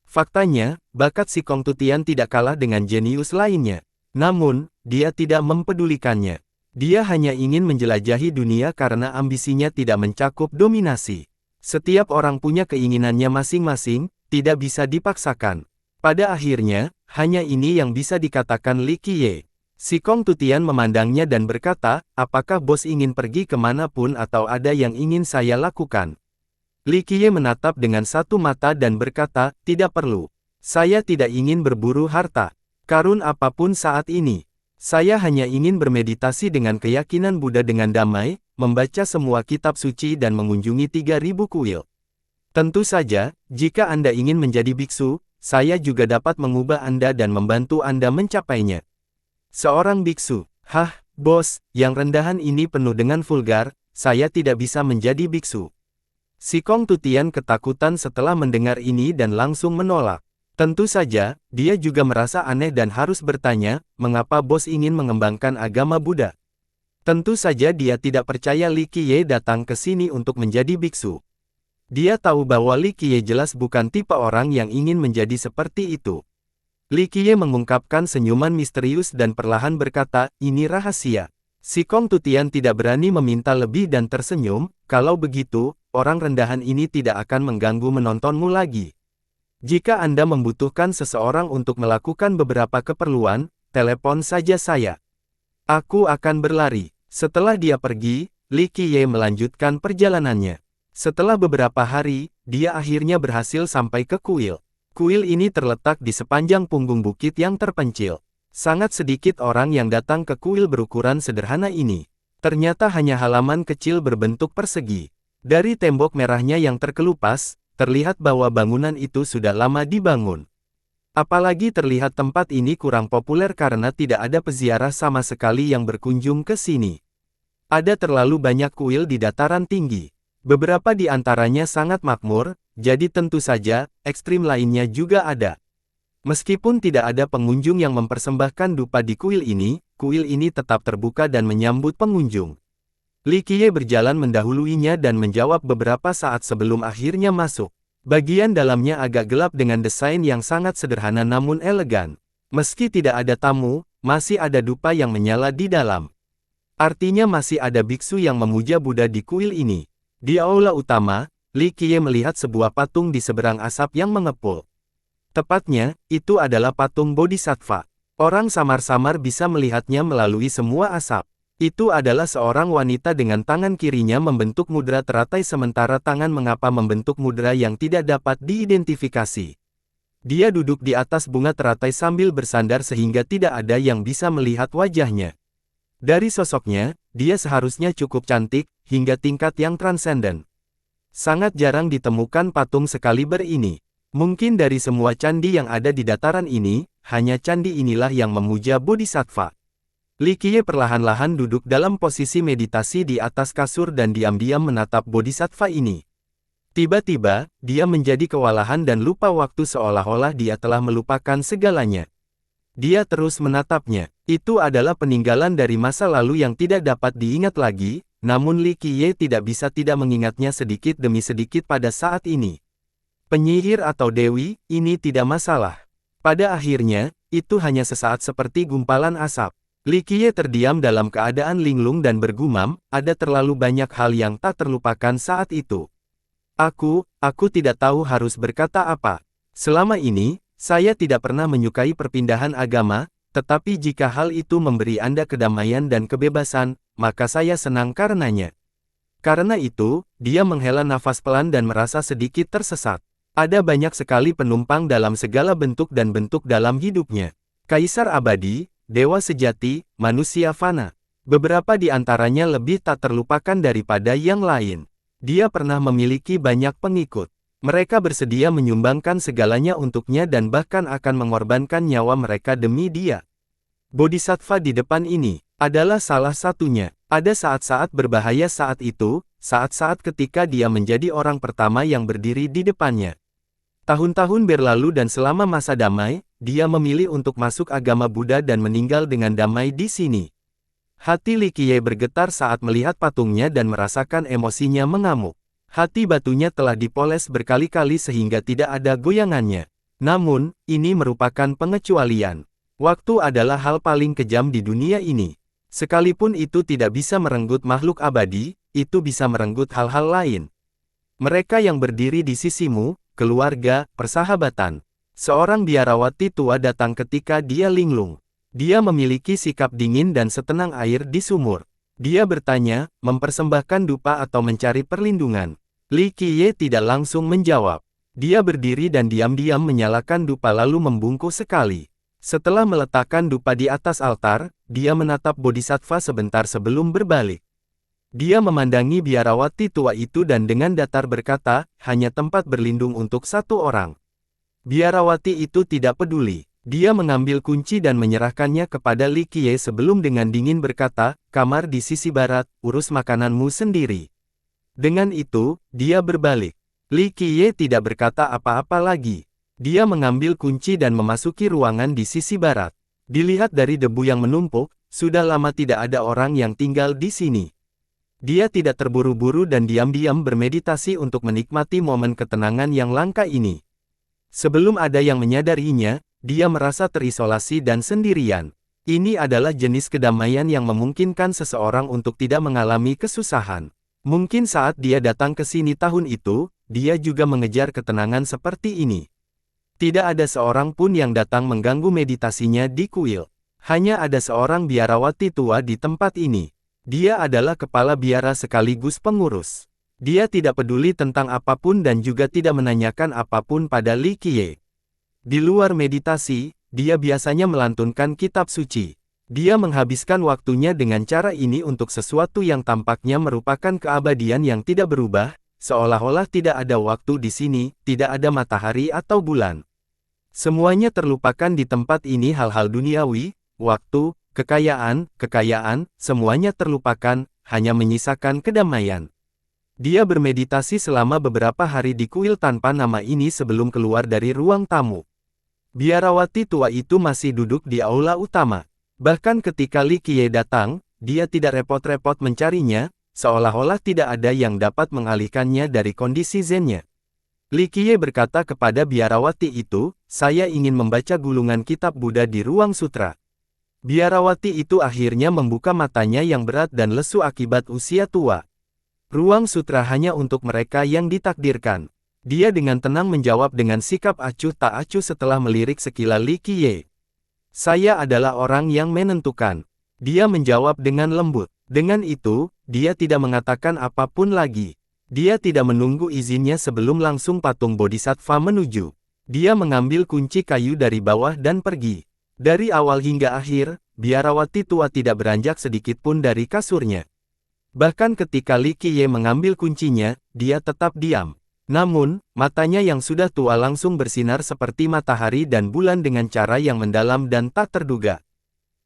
Faktanya, bakat Sikong Tutian tidak kalah dengan jenius lainnya. Namun, dia tidak mempedulikannya. Dia hanya ingin menjelajahi dunia karena ambisinya tidak mencakup dominasi. Setiap orang punya keinginannya masing-masing, tidak bisa dipaksakan. Pada akhirnya, hanya ini yang bisa dikatakan Li Qiye. Sikong Tutian memandangnya dan berkata, apakah bos ingin pergi kemanapun atau ada yang ingin saya lakukan? Li Qiye menatap dengan satu mata dan berkata, tidak perlu. Saya tidak ingin berburu harta karun apapun saat ini. Saya hanya ingin bermeditasi dengan keyakinan Buddha dengan damai, membaca semua kitab suci dan mengunjungi 3.000 kuil. Tentu saja, jika Anda ingin menjadi biksu, saya juga dapat mengubah Anda dan membantu Anda mencapainya. Seorang biksu, hah, bos, yang rendahan ini penuh dengan vulgar, saya tidak bisa menjadi biksu. Sikong Tutian ketakutan setelah mendengar ini dan langsung menolak. Tentu saja, dia juga merasa aneh dan harus bertanya, mengapa bos ingin mengembangkan agama Buddha. Tentu saja dia tidak percaya Li Qiye datang ke sini untuk menjadi biksu. Dia tahu bahwa Li Qiye jelas bukan tipe orang yang ingin menjadi seperti itu. Li Qiye mengungkapkan senyuman misterius dan perlahan berkata, ini rahasia. Sikong Tutian tidak berani meminta lebih dan tersenyum, kalau begitu, orang rendahan ini tidak akan mengganggu menontonmu lagi. Jika Anda membutuhkan seseorang untuk melakukan beberapa keperluan, telepon saja saya. Aku akan berlari. Setelah dia pergi, Li Qiye melanjutkan perjalanannya. Setelah beberapa hari, dia akhirnya berhasil sampai ke kuil. Kuil ini terletak di sepanjang punggung bukit yang terpencil. Sangat sedikit orang yang datang ke kuil berukuran sederhana ini. Ternyata hanya halaman kecil berbentuk persegi. Dari tembok merahnya yang terkelupas, terlihat bahwa bangunan itu sudah lama dibangun. Apalagi terlihat tempat ini kurang populer karena tidak ada peziarah sama sekali yang berkunjung ke sini. Ada terlalu banyak kuil di dataran tinggi. Beberapa di antaranya sangat makmur, jadi tentu saja, ekstrim lainnya juga ada. Meskipun tidak ada pengunjung yang mempersembahkan dupa di kuil ini tetap terbuka dan menyambut pengunjung. Li Qiye berjalan mendahuluinya dan menjawab beberapa saat sebelum akhirnya masuk. Bagian dalamnya agak gelap dengan desain yang sangat sederhana namun elegan. Meski tidak ada tamu, masih ada dupa yang menyala di dalam. Artinya masih ada biksu yang memuja Buddha di kuil ini. Di aula utama, Li Qiye melihat sebuah patung di seberang asap yang mengepul. Tepatnya, itu adalah patung Bodhisattva. Orang samar-samar bisa melihatnya melalui semua asap. Itu adalah seorang wanita dengan tangan kirinya membentuk mudra teratai sementara tangan mengapa membentuk mudra yang tidak dapat diidentifikasi. Dia duduk di atas bunga teratai sambil bersandar sehingga tidak ada yang bisa melihat wajahnya. Dari sosoknya, dia seharusnya cukup cantik, hingga tingkat yang transenden. Sangat jarang ditemukan patung sekaliber ini. Mungkin dari semua candi yang ada di dataran ini, hanya candi inilah yang memuja Bodhisattva. Li Qiye perlahan-lahan duduk dalam posisi meditasi di atas kasur dan diam-diam menatap Bodhisattva ini. Tiba-tiba, dia menjadi kewalahan dan lupa waktu seolah-olah dia telah melupakan segalanya. Dia terus menatapnya. Itu adalah peninggalan dari masa lalu yang tidak dapat diingat lagi, namun Li Qiye tidak bisa tidak mengingatnya sedikit demi sedikit pada saat ini. Penyihir atau dewi, ini tidak masalah. Pada akhirnya, itu hanya sesaat seperti gumpalan asap. Li Qiye terdiam dalam keadaan linglung dan bergumam, ada terlalu banyak hal yang tak terlupakan saat itu. Aku tidak tahu harus berkata apa. Selama ini, saya tidak pernah menyukai perpindahan agama, Tetapi jika hal itu memberi Anda kedamaian dan kebebasan, maka saya senang karenanya. Karena itu, dia menghela nafas pelan dan merasa sedikit tersesat. Ada banyak sekali penumpang dalam segala bentuk dan bentuk dalam hidupnya. Kaisar abadi, dewa sejati, manusia fana. Beberapa di antaranya lebih tak terlupakan daripada yang lain. Dia pernah memiliki banyak pengikut. Mereka bersedia menyumbangkan segalanya untuknya dan bahkan akan mengorbankan nyawa mereka demi dia. Bodhisattva di depan ini adalah salah satunya. Ada saat-saat berbahaya saat itu, saat-saat ketika dia menjadi orang pertama yang berdiri di depannya. Tahun-tahun berlalu dan selama masa damai, dia memilih untuk masuk agama Buddha dan meninggal dengan damai di sini. Hati Li Qiye bergetar saat melihat patungnya dan merasakan emosinya mengamuk. Hati batunya telah dipoles berkali-kali sehingga tidak ada goyangannya. Namun, ini merupakan pengecualian. Waktu adalah hal paling kejam di dunia ini. Sekalipun itu tidak bisa merenggut makhluk abadi, itu bisa merenggut hal-hal lain. Mereka yang berdiri di sisimu, keluarga, persahabatan. Seorang biarawati tua datang ketika dia linglung. Dia memiliki sikap dingin dan setenang air di sumur. Dia bertanya, mempersembahkan dupa atau mencari perlindungan. Li Qiye tidak langsung menjawab. Dia berdiri dan diam-diam menyalakan dupa lalu membungkuk sekali. Setelah meletakkan dupa di atas altar, dia menatap bodhisattva sebentar sebelum berbalik. Dia memandangi biarawati tua itu dan dengan datar berkata, hanya tempat berlindung untuk satu orang. Biarawati itu tidak peduli. Dia mengambil kunci dan menyerahkannya kepada Li Qiye sebelum dengan dingin berkata, kamar di sisi barat, urus makananmu sendiri. Dengan itu, dia berbalik. Li Qiye tidak berkata apa-apa lagi. Dia mengambil kunci dan memasuki ruangan di sisi barat. Dilihat dari debu yang menumpuk, sudah lama tidak ada orang yang tinggal di sini. Dia tidak terburu-buru dan diam-diam bermeditasi untuk menikmati momen ketenangan yang langka ini. Sebelum ada yang menyadarinya, dia merasa terisolasi dan sendirian. Ini adalah jenis kedamaian yang memungkinkan seseorang untuk tidak mengalami kesusahan. Mungkin saat dia datang ke sini tahun itu, dia juga mengejar ketenangan seperti ini. Tidak ada seorang pun yang datang mengganggu meditasinya di kuil. Hanya ada seorang biarawati tua di tempat ini. Dia adalah kepala biara sekaligus pengurus. Dia tidak peduli tentang apapun dan juga tidak menanyakan apapun pada Li Qiye. Di luar meditasi, dia biasanya melantunkan kitab suci. Dia menghabiskan waktunya dengan cara ini untuk sesuatu yang tampaknya merupakan keabadian yang tidak berubah, seolah-olah tidak ada waktu di sini, tidak ada matahari atau bulan. Semuanya terlupakan di tempat ini, hal-hal duniawi, waktu, kekayaan, semuanya terlupakan, hanya menyisakan kedamaian. Dia bermeditasi selama beberapa hari di kuil tanpa nama ini sebelum keluar dari ruang tamu. Biarawati tua itu masih duduk di aula utama. Bahkan ketika Li Qiye datang, dia tidak repot-repot mencarinya, seolah-olah tidak ada yang dapat mengalihkannya dari kondisi zennya. Li Qiye berkata kepada biarawati itu, saya ingin membaca gulungan kitab Buddha di ruang sutra. Biarawati itu akhirnya membuka matanya yang berat dan lesu akibat usia tua. Ruang sutra hanya untuk mereka yang ditakdirkan. Dia dengan tenang menjawab dengan sikap acuh tak acuh setelah melirik sekilas Li Qiye. Saya adalah orang yang menentukan. Dia menjawab dengan lembut. Dengan itu, dia tidak mengatakan apapun lagi. Dia tidak menunggu izinnya sebelum langsung patung bodhisattva menuju. Dia mengambil kunci kayu dari bawah dan pergi. Dari awal hingga akhir, biarawati tua tidak beranjak sedikit pun dari kasurnya. Bahkan ketika Li Qiye mengambil kuncinya, dia tetap diam. Namun, matanya yang sudah tua langsung bersinar seperti matahari dan bulan dengan cara yang mendalam dan tak terduga.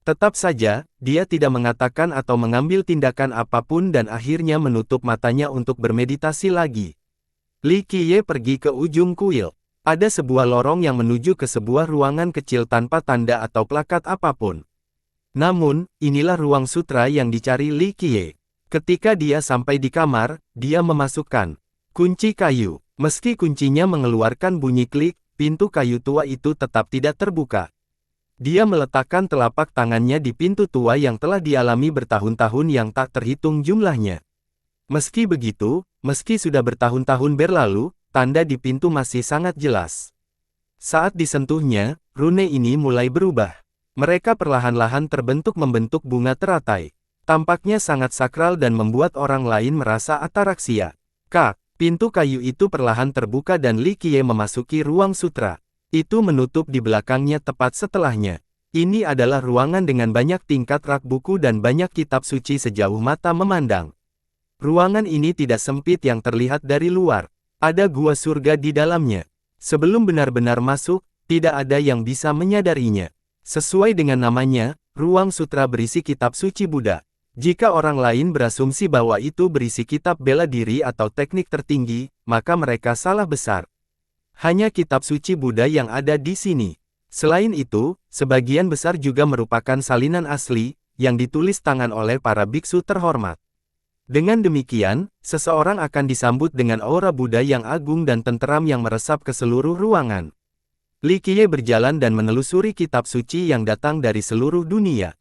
Tetap saja, dia tidak mengatakan atau mengambil tindakan apapun dan akhirnya menutup matanya untuk bermeditasi lagi. Li Qiye pergi ke ujung kuil. Ada sebuah lorong yang menuju ke sebuah ruangan kecil tanpa tanda atau plakat apapun. Namun, inilah ruang sutra yang dicari Li Qiye. Ketika dia sampai di kamar, dia memasukkan kunci kayu. Meski kuncinya mengeluarkan bunyi klik, pintu kayu tua itu tetap tidak terbuka. Dia meletakkan telapak tangannya di pintu tua yang telah dialami bertahun-tahun yang tak terhitung jumlahnya. Meski begitu, meski sudah bertahun-tahun berlalu, tanda di pintu masih sangat jelas. Saat disentuhnya, rune ini mulai berubah. Mereka perlahan-lahan terbentuk membentuk bunga teratai. Tampaknya sangat sakral dan membuat orang lain merasa ataraksia. Kak, pintu kayu itu perlahan terbuka dan Li Qiye memasuki ruang sutra. Itu menutup di belakangnya tepat setelahnya. Ini adalah ruangan dengan banyak tingkat rak buku dan banyak kitab suci sejauh mata memandang. Ruangan ini tidak sempit yang terlihat dari luar. Ada gua surga di dalamnya. Sebelum benar-benar masuk, tidak ada yang bisa menyadarinya. Sesuai dengan namanya, ruang sutra berisi kitab suci Buddha. Jika orang lain berasumsi bahwa itu berisi kitab bela diri atau teknik tertinggi, maka mereka salah besar. Hanya kitab suci Buddha yang ada di sini. Selain itu, sebagian besar juga merupakan salinan asli, yang ditulis tangan oleh para biksu terhormat. Dengan demikian, seseorang akan disambut dengan aura Buddha yang agung dan tenteram yang meresap ke seluruh ruangan. Li Qiye berjalan dan menelusuri kitab suci yang datang dari seluruh dunia.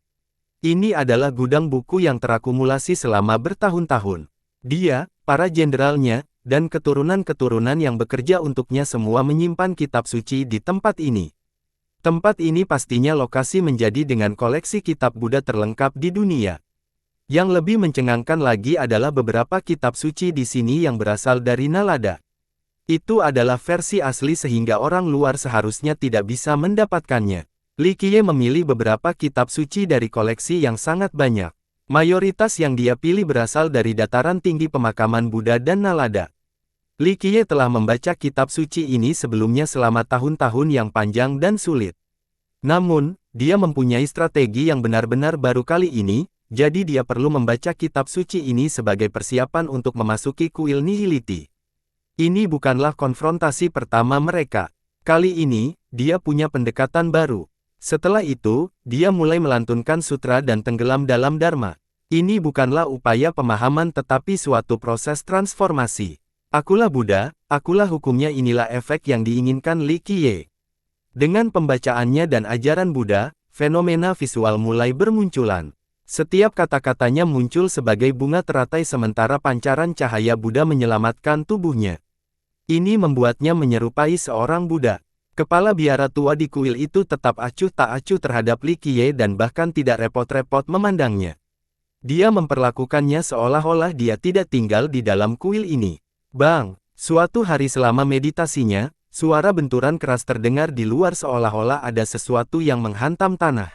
Ini adalah gudang buku yang terakumulasi selama bertahun-tahun. Dia, para jenderalnya, dan keturunan-keturunan yang bekerja untuknya semua menyimpan kitab suci di tempat ini. Tempat ini pastinya lokasi menjadi dengan koleksi kitab Buddha terlengkap di dunia. Yang lebih mencengangkan lagi adalah beberapa kitab suci di sini yang berasal dari Nalada. Itu adalah versi asli sehingga orang luar seharusnya tidak bisa mendapatkannya. Li Qiye memilih beberapa kitab suci dari koleksi yang sangat banyak. Mayoritas yang dia pilih berasal dari dataran tinggi pemakaman Buddha dan Nalada. Li Qiye telah membaca kitab suci ini sebelumnya selama tahun-tahun yang panjang dan sulit. Namun, dia mempunyai strategi yang benar-benar baru kali ini, jadi dia perlu membaca kitab suci ini sebagai persiapan untuk memasuki kuil nihility. Ini bukanlah konfrontasi pertama mereka. Kali ini, dia punya pendekatan baru. Setelah itu, dia mulai melantunkan sutra dan tenggelam dalam dharma. Ini bukanlah upaya pemahaman tetapi suatu proses transformasi. Akulah Buddha, akulah hukumnya inilah efek yang diinginkan Li Qiye. Dengan pembacaannya dan ajaran Buddha, fenomena visual mulai bermunculan. Setiap kata-katanya muncul sebagai bunga teratai sementara pancaran cahaya Buddha menyelamatkan tubuhnya. Ini membuatnya menyerupai seorang Buddha. Kepala biara tua di kuil itu tetap acuh tak acuh terhadap Li Qiye dan bahkan tidak repot-repot memandangnya. Dia memperlakukannya seolah-olah dia tidak tinggal di dalam kuil ini. Bang! Suatu hari selama meditasinya, suara benturan keras terdengar di luar seolah-olah ada sesuatu yang menghantam tanah.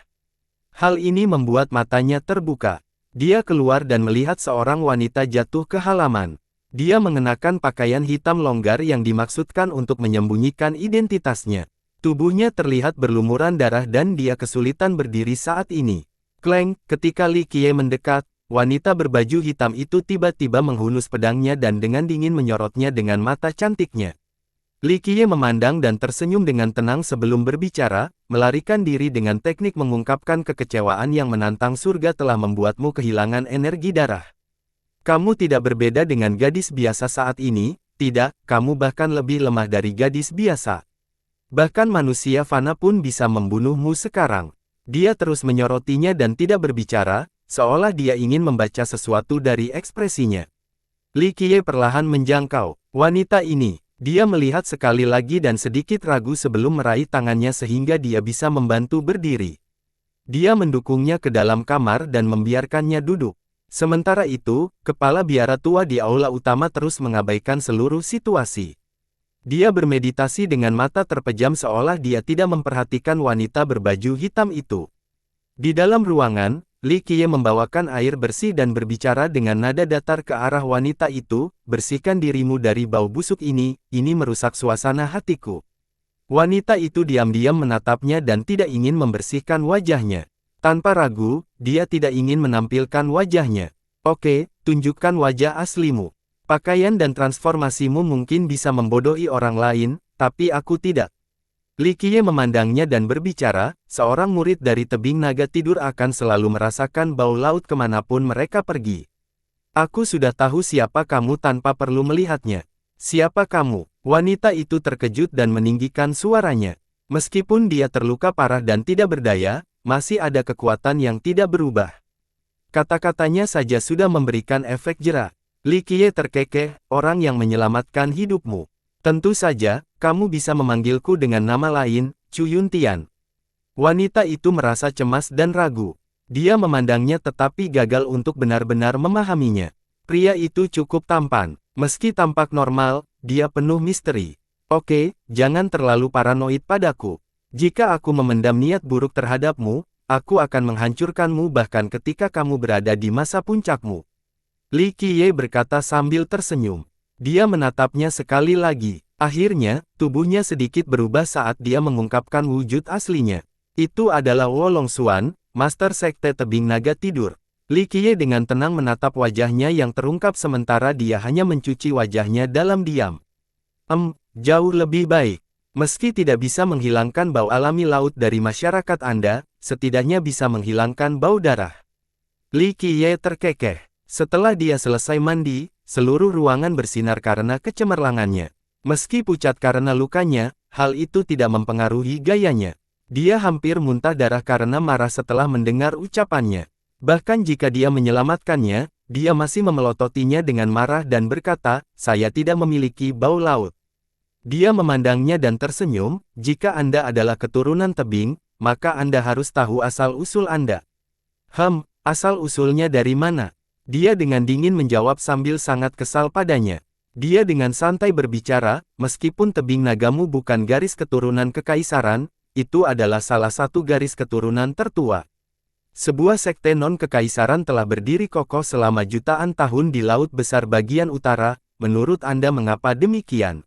Hal ini membuat matanya terbuka. Dia keluar dan melihat seorang wanita jatuh ke halaman. Dia mengenakan pakaian hitam longgar yang dimaksudkan untuk menyembunyikan identitasnya. Tubuhnya terlihat berlumuran darah dan dia kesulitan berdiri saat ini. Kleng, ketika Li Qiye mendekat, wanita berbaju hitam itu tiba-tiba menghunus pedangnya dan dengan dingin menyorotnya dengan mata cantiknya. Li Qiye memandang dan tersenyum dengan tenang sebelum berbicara, melarikan diri dengan teknik mengungkapkan kekecewaan yang menantang surga telah membuatmu kehilangan energi darah. Kamu tidak berbeda dengan gadis biasa saat ini, tidak, kamu bahkan lebih lemah dari gadis biasa. Bahkan manusia fana pun bisa membunuhmu sekarang. Dia terus menyorotinya dan tidak berbicara, seolah dia ingin membaca sesuatu dari ekspresinya. Li Qiye perlahan menjangkau wanita ini. Dia melihat sekali lagi dan sedikit ragu sebelum meraih tangannya sehingga dia bisa membantu berdiri. Dia mendukungnya ke dalam kamar dan membiarkannya duduk. Sementara itu, kepala biara tua di aula utama terus mengabaikan seluruh situasi. Dia bermeditasi dengan mata terpejam seolah dia tidak memperhatikan wanita berbaju hitam itu. Di dalam ruangan, Li Qiye membawakan air bersih dan berbicara dengan nada datar ke arah wanita itu, bersihkan dirimu dari bau busuk ini merusak suasana hatiku. Wanita itu diam-diam menatapnya dan tidak ingin membersihkan wajahnya. Tanpa ragu, dia tidak ingin menampilkan wajahnya. Oke, tunjukkan wajah aslimu. Pakaian dan transformasimu mungkin bisa membodohi orang lain, tapi aku tidak. Li Qiye memandangnya dan berbicara, seorang murid dari tebing naga tidur akan selalu merasakan bau laut kemanapun mereka pergi. Aku sudah tahu siapa kamu tanpa perlu melihatnya. Siapa kamu? Wanita itu terkejut dan meninggikan suaranya. Meskipun dia terluka parah dan tidak berdaya, masih ada kekuatan yang tidak berubah. Kata-katanya saja sudah memberikan efek jera. Li Qiye terkekeh, orang yang menyelamatkan hidupmu. Tentu saja, kamu bisa memanggilku dengan nama lain, Chu Yuntian. Wanita itu merasa cemas dan ragu. Dia memandangnya tetapi gagal untuk benar-benar memahaminya. Pria itu cukup tampan. Meski tampak normal, dia penuh misteri. Oke, jangan terlalu paranoid padaku. Jika aku memendam niat buruk terhadapmu, aku akan menghancurkanmu bahkan ketika kamu berada di masa puncakmu. Li Qiye berkata sambil tersenyum. Dia menatapnya sekali lagi. Akhirnya, tubuhnya sedikit berubah saat dia mengungkapkan wujud aslinya. Itu adalah Wolong Xuan, Master Sekte Tebing Naga Tidur. Li Qiye dengan tenang menatap wajahnya yang terungkap sementara dia hanya mencuci wajahnya dalam diam. Jauh lebih baik. Meski tidak bisa menghilangkan bau alami laut dari masyarakat Anda, setidaknya bisa menghilangkan bau darah. Li Qiye terkekeh. Setelah dia selesai mandi, seluruh ruangan bersinar karena kecemerlangannya. Meski pucat karena lukanya, hal itu tidak mempengaruhi gayanya. Dia hampir muntah darah karena marah setelah mendengar ucapannya. Bahkan jika dia menyelamatkannya, dia masih memelototinya dengan marah dan berkata, "Saya tidak memiliki bau laut." Dia memandangnya dan tersenyum, "Jika Anda adalah keturunan tebing, maka Anda harus tahu asal-usul Anda." Asal-usulnya dari mana?" Dia dengan dingin menjawab sambil sangat kesal padanya. Dia dengan santai berbicara, "Meskipun tebing nagamu bukan garis keturunan kekaisaran, itu adalah salah satu garis keturunan tertua. Sebuah sekte non-kekaisaran telah berdiri kokoh selama jutaan tahun di Laut Besar bagian utara, menurut Anda mengapa demikian?"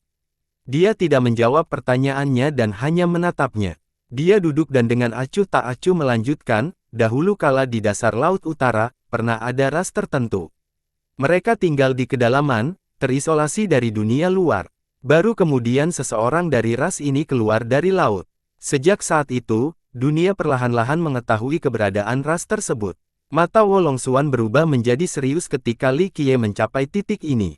Dia tidak menjawab pertanyaannya dan hanya menatapnya. Dia duduk dan dengan acuh tak acuh melanjutkan, "Dahulu kala di dasar Laut Utara, pernah ada ras tertentu. Mereka tinggal di kedalaman, terisolasi dari dunia luar. Baru kemudian seseorang dari ras ini keluar dari laut. Sejak saat itu, dunia perlahan-lahan mengetahui keberadaan ras tersebut." Mata Wolong Xuan berubah menjadi serius ketika Li Qiye mencapai titik ini.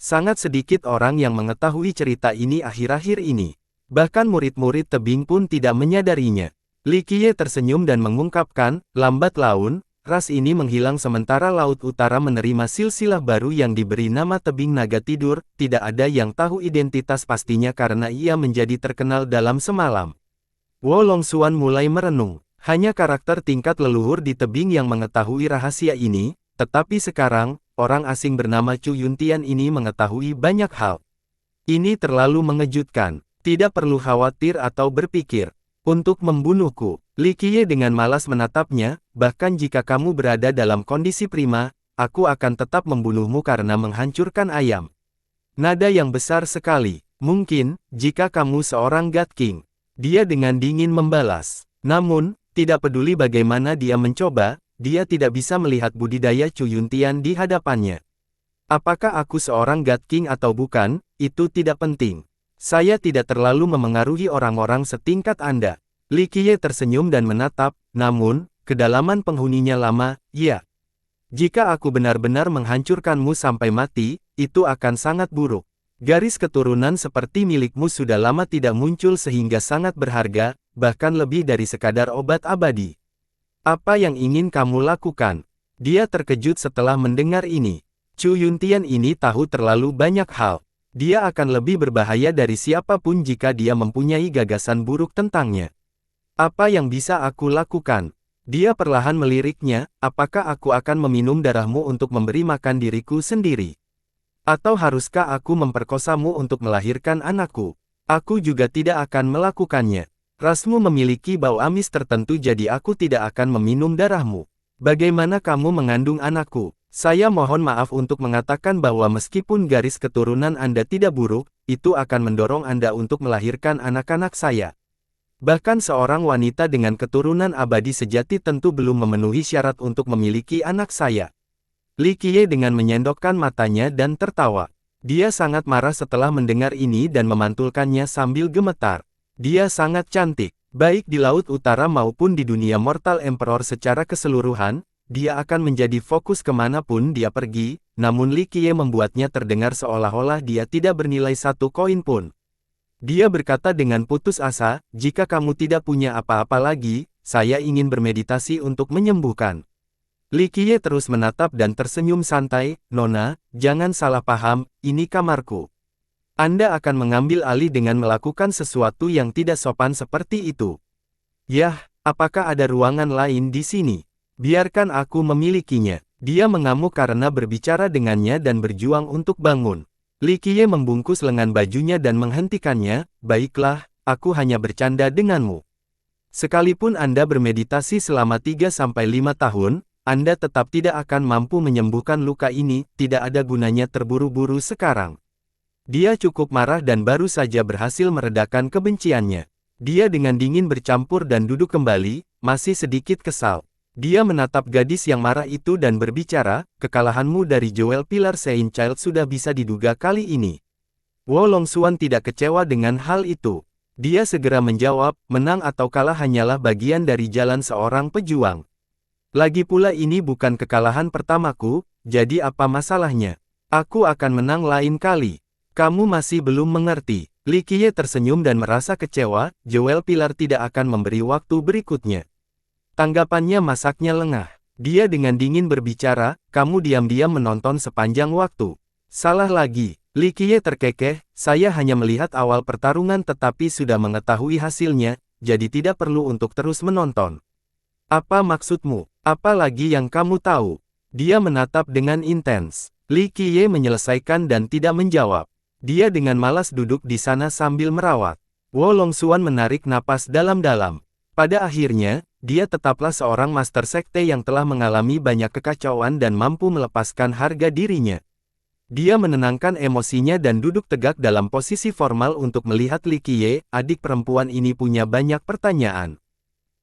Sangat sedikit orang yang mengetahui cerita ini akhir-akhir ini. Bahkan murid-murid tebing pun tidak menyadarinya. Li Qiye tersenyum dan mengungkapkan, "Lambat laun, ras ini menghilang sementara Laut Utara menerima silsilah baru yang diberi nama Tebing Naga Tidur. Tidak ada yang tahu identitas pastinya karena ia menjadi terkenal dalam semalam." Wolong Xuan mulai merenung. Hanya karakter tingkat leluhur di tebing yang mengetahui rahasia ini, tetapi sekarang, orang asing bernama Chu Yuntian ini mengetahui banyak hal. Ini terlalu mengejutkan. Tidak perlu khawatir atau berpikir untuk membunuhku. Li Qiye dengan malas menatapnya, "Bahkan jika kamu berada dalam kondisi prima, aku akan tetap membunuhmu karena menghancurkan ayam." Nada yang besar sekali. "Mungkin, jika kamu seorang God King." Dia dengan dingin membalas. Namun, tidak peduli bagaimana dia mencoba, dia tidak bisa melihat budidaya Chu Yuntian di hadapannya. "Apakah aku seorang God King atau bukan, itu tidak penting. Saya tidak terlalu memengaruhi orang-orang setingkat Anda." Li Qiye tersenyum dan menatap, "Namun, kedalaman penghuninya lama, ya. Jika aku benar-benar menghancurkanmu sampai mati, itu akan sangat buruk. Garis keturunan seperti milikmu sudah lama tidak muncul sehingga sangat berharga, bahkan lebih dari sekadar obat abadi. Apa yang ingin kamu lakukan?" Dia terkejut setelah mendengar ini. Chu Yuntian ini tahu terlalu banyak hal. Dia akan lebih berbahaya dari siapapun jika dia mempunyai gagasan buruk tentangnya. "Apa yang bisa aku lakukan?" Dia perlahan meliriknya, "Apakah aku akan meminum darahmu untuk memberi makan diriku sendiri? Atau haruskah aku memperkosamu untuk melahirkan anakku? Aku juga tidak akan melakukannya. Rasmu memiliki bau amis tertentu jadi aku tidak akan meminum darahmu. Bagaimana kamu mengandung anakku? Saya mohon maaf untuk mengatakan bahwa meskipun garis keturunan Anda tidak buruk, itu akan mendorong Anda untuk melahirkan anak-anak saya. Bahkan seorang wanita dengan keturunan abadi sejati tentu belum memenuhi syarat untuk memiliki anak saya." Li Qiye dengan menyendokkan matanya dan tertawa. Dia sangat marah setelah mendengar ini dan memantulkannya sambil gemetar. Dia sangat cantik, baik di Laut Utara maupun di dunia Mortal Emperor secara keseluruhan, dia akan menjadi fokus kemanapun dia pergi, namun Li Qiye membuatnya terdengar seolah-olah dia tidak bernilai satu koin pun. Dia berkata dengan putus asa, "Jika kamu tidak punya apa-apa lagi, saya ingin bermeditasi untuk menyembuhkan." Li Qiye terus menatap dan tersenyum santai, "Nona, jangan salah paham, ini kamarku. Anda akan mengambil alih dengan melakukan sesuatu yang tidak sopan seperti itu." Yah, apakah ada ruangan lain di sini? Biarkan aku memilikinya. Dia mengamuk karena berbicara dengannya dan berjuang untuk bangun. Li Qiye membungkus lengan bajunya dan menghentikannya, baiklah, aku hanya bercanda denganmu. Sekalipun Anda bermeditasi selama 3-5 tahun, Anda tetap tidak akan mampu menyembuhkan luka ini, tidak ada gunanya terburu-buru sekarang. Dia cukup marah dan baru saja berhasil meredakan kebenciannya. Dia dengan dingin bercampur dan duduk kembali, masih sedikit kesal. Dia menatap gadis yang marah itu dan berbicara, kekalahanmu dari Jewel Pilar Saint Child sudah bisa diduga kali ini. Wo Longxuan tidak kecewa dengan hal itu. Dia segera menjawab, menang atau kalah hanyalah bagian dari jalan seorang pejuang. Lagi pula ini bukan kekalahan pertamaku, jadi apa masalahnya? Aku akan menang lain kali. Kamu masih belum mengerti. Li Qiye tersenyum dan merasa kecewa, Jewel Pilar tidak akan memberi waktu berikutnya. Tanggapannya masaknya lengah. Dia dengan dingin berbicara, kamu diam-diam menonton sepanjang waktu. Salah lagi. Li Qiye terkekeh, saya hanya melihat awal pertarungan tetapi sudah mengetahui hasilnya, jadi tidak perlu untuk terus menonton. Apa maksudmu? Apa lagi yang kamu tahu? Dia menatap dengan intens. Li Qiye menyelesaikan dan tidak menjawab. Dia dengan malas duduk di sana sambil merawat. Wo Longxuan menarik napas dalam-dalam. Pada akhirnya, dia tetaplah seorang master sekte yang telah mengalami banyak kekacauan dan mampu melepaskan harga dirinya. Dia menenangkan emosinya dan duduk tegak dalam posisi formal untuk melihat Li Qiye, adik perempuan ini punya banyak pertanyaan.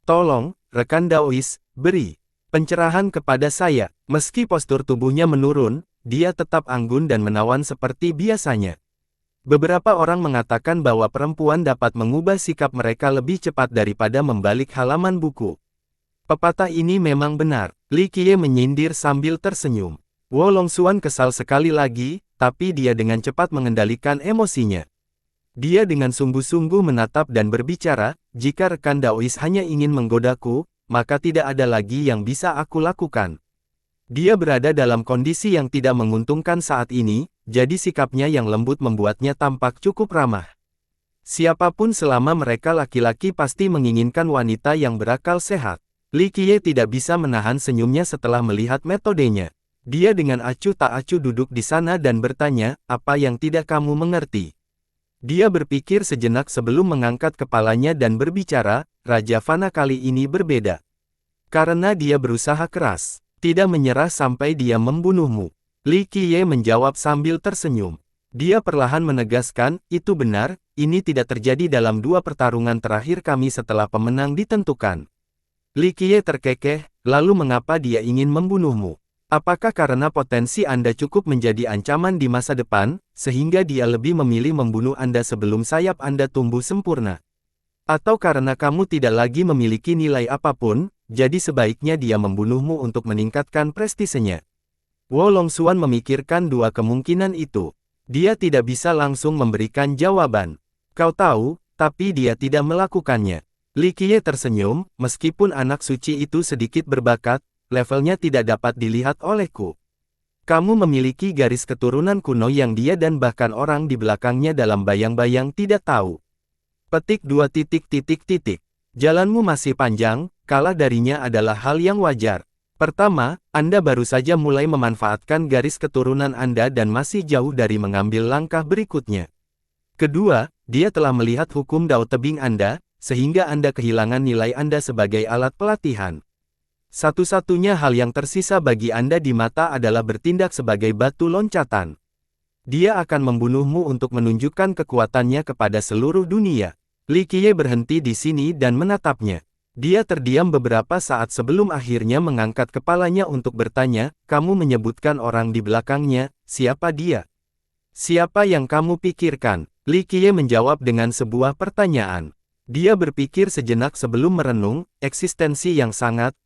Tolong, rekan Daois, beri pencerahan kepada saya. Meski postur tubuhnya menurun, dia tetap anggun dan menawan seperti biasanya. Beberapa orang mengatakan bahwa perempuan dapat mengubah sikap mereka lebih cepat daripada membalik halaman buku. Pepatah ini memang benar. Li Qiye menyindir sambil tersenyum. Wo Longxuan kesal sekali lagi, tapi dia dengan cepat mengendalikan emosinya. Dia dengan sungguh-sungguh menatap dan berbicara, jika rekan Daois hanya ingin menggodaku, maka tidak ada lagi yang bisa aku lakukan. Dia berada dalam kondisi yang tidak menguntungkan saat ini, jadi sikapnya yang lembut membuatnya tampak cukup ramah. Siapapun selama mereka laki-laki pasti menginginkan wanita yang berakal sehat. Li Qiye tidak bisa menahan senyumnya setelah melihat metodenya. Dia dengan acuh tak acuh duduk di sana dan bertanya, apa yang tidak kamu mengerti? Dia berpikir sejenak sebelum mengangkat kepalanya dan berbicara, Raja Fana kali ini berbeda. Karena dia berusaha keras. Tidak menyerah sampai dia membunuhmu. Li Qiye menjawab sambil tersenyum. Dia perlahan menegaskan, itu benar, ini tidak terjadi dalam 2 pertarungan terakhir kami setelah pemenang ditentukan. Li Qiye terkekeh, lalu mengapa dia ingin membunuhmu? Apakah karena potensi Anda cukup menjadi ancaman di masa depan, sehingga dia lebih memilih membunuh Anda sebelum sayap Anda tumbuh sempurna? Atau karena kamu tidak lagi memiliki nilai apapun, jadi sebaiknya dia membunuhmu untuk meningkatkan prestisenya. Wo Longxuan memikirkan 2 kemungkinan itu. Dia tidak bisa langsung memberikan jawaban. Kau tahu, tapi dia tidak melakukannya. Li Qiye tersenyum, meskipun anak suci itu sedikit berbakat, levelnya tidak dapat dilihat olehku. Kamu memiliki garis keturunan kuno yang dia dan bahkan orang di belakangnya dalam bayang-bayang tidak tahu. Petik 2. Jalanmu masih panjang, kalah darinya adalah hal yang wajar. Pertama, Anda baru saja mulai memanfaatkan garis keturunan Anda dan masih jauh dari mengambil langkah berikutnya. Kedua, dia telah melihat hukum Dao tebing Anda, sehingga Anda kehilangan nilai Anda sebagai alat pelatihan. Satu-satunya hal yang tersisa bagi Anda di mata adalah bertindak sebagai batu loncatan. Dia akan membunuhmu untuk menunjukkan kekuatannya kepada seluruh dunia. Li Qiye berhenti di sini dan menatapnya. Dia terdiam beberapa saat sebelum akhirnya mengangkat kepalanya untuk bertanya, kamu menyebutkan orang di belakangnya, siapa dia? Siapa yang kamu pikirkan? Li Qiye menjawab dengan sebuah pertanyaan. Dia berpikir sejenak sebelum merenung, eksistensi yang sangat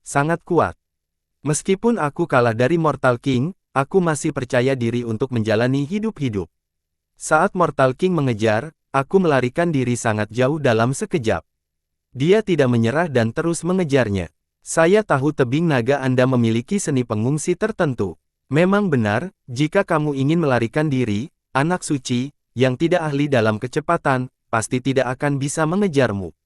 kuat. Meskipun aku kalah dari Mortal King, aku masih percaya diri untuk menjalani hidup-hidup. Saat Mortal King mengejar, aku melarikan diri sangat jauh dalam sekejap. Dia tidak menyerah dan terus mengejarnya. Saya tahu tebing naga Anda memiliki seni pengungsi tertentu. Memang benar, jika kamu ingin melarikan diri, anak suci, yang tidak ahli dalam kecepatan, pasti tidak akan bisa mengejarmu.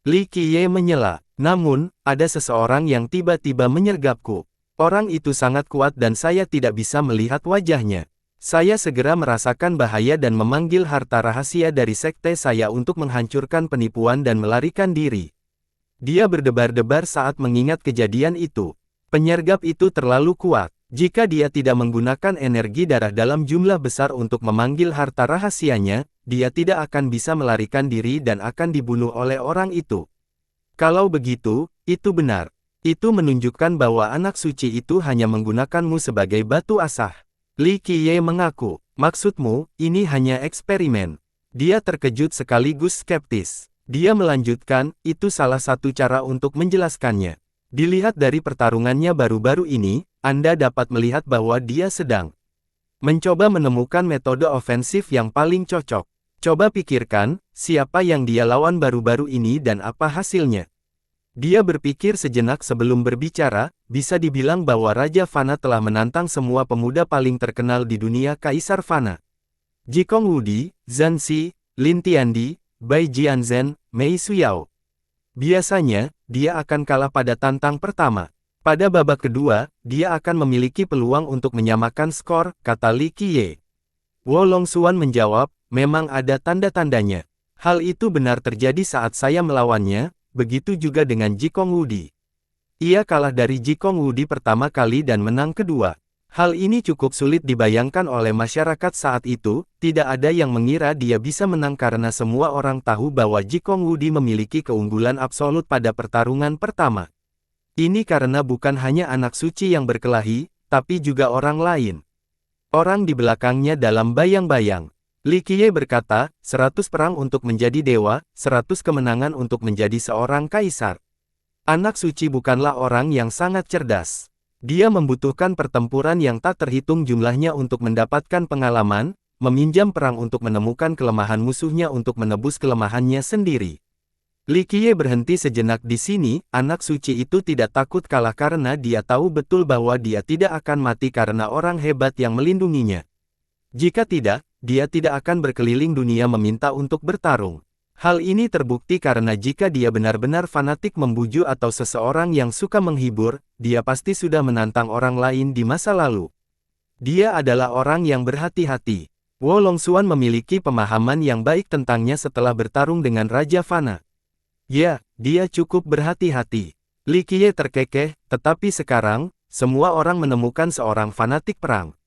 Li Qiye menyela. Namun, ada seseorang yang tiba-tiba menyergapku. Orang itu sangat kuat dan saya tidak bisa melihat wajahnya. Saya segera merasakan bahaya dan memanggil harta rahasia dari sekte saya untuk menghancurkan penipuan dan melarikan diri. Dia berdebar-debar saat mengingat kejadian itu. Penyergap itu terlalu kuat. Jika dia tidak menggunakan energi darah dalam jumlah besar untuk memanggil harta rahasianya, dia tidak akan bisa melarikan diri dan akan dibunuh oleh orang itu. Kalau begitu, itu benar. Itu menunjukkan bahwa anak suci itu hanya menggunakanmu sebagai batu asah. Li Qiye mengaku, maksudmu, ini hanya eksperimen. Dia terkejut sekaligus skeptis. Dia melanjutkan, itu salah satu cara untuk menjelaskannya. Dilihat dari pertarungannya baru-baru ini, Anda dapat melihat bahwa dia sedang mencoba menemukan metode ofensif yang paling cocok. Coba pikirkan, siapa yang dia lawan baru-baru ini dan apa hasilnya. Dia berpikir sejenak sebelum berbicara, bisa dibilang bahwa Raja Fana telah menantang semua pemuda paling terkenal di dunia Kaisar Fana. Jikong Wudi, Zhan Xi, Lin Tiandi, Bai Jianzhen, Mei Suyao. Biasanya, dia akan kalah pada tantang pertama. Pada babak kedua, dia akan memiliki peluang untuk menyamakan skor, kata Li Qiye. Wo Longxuan menjawab, memang ada tanda-tandanya. Hal itu benar terjadi saat saya melawannya, begitu juga dengan Jikong Wudi. Ia kalah dari Jikong Wudi pertama kali dan menang kedua. Hal ini cukup sulit dibayangkan oleh masyarakat saat itu, tidak ada yang mengira dia bisa menang karena semua orang tahu bahwa Jikong Wudi memiliki keunggulan absolut pada pertarungan pertama. Ini karena bukan hanya anak suci yang berkelahi, tapi juga orang lain. Orang di belakangnya dalam bayang-bayang. Li Qiye berkata, 100 perang untuk menjadi dewa, 100 kemenangan untuk menjadi seorang kaisar. Anak suci bukanlah orang yang sangat cerdas. Dia membutuhkan pertempuran yang tak terhitung jumlahnya untuk mendapatkan pengalaman, meminjam perang untuk menemukan kelemahan musuhnya untuk menebus kelemahannya sendiri. Li Qiye berhenti sejenak di sini, anak suci itu tidak takut kalah karena dia tahu betul bahwa dia tidak akan mati karena orang hebat yang melindunginya. Jika tidak, dia tidak akan berkeliling dunia meminta untuk bertarung. Hal ini terbukti karena jika dia benar-benar fanatik membujuk atau seseorang yang suka menghibur, dia pasti sudah menantang orang lain di masa lalu. Dia adalah orang yang berhati-hati. Wo Longxuan memiliki pemahaman yang baik tentangnya setelah bertarung dengan Raja Fana. Ya, dia cukup berhati-hati. Li Qiye terkekeh, tetapi sekarang, semua orang menemukan seorang fanatik perang.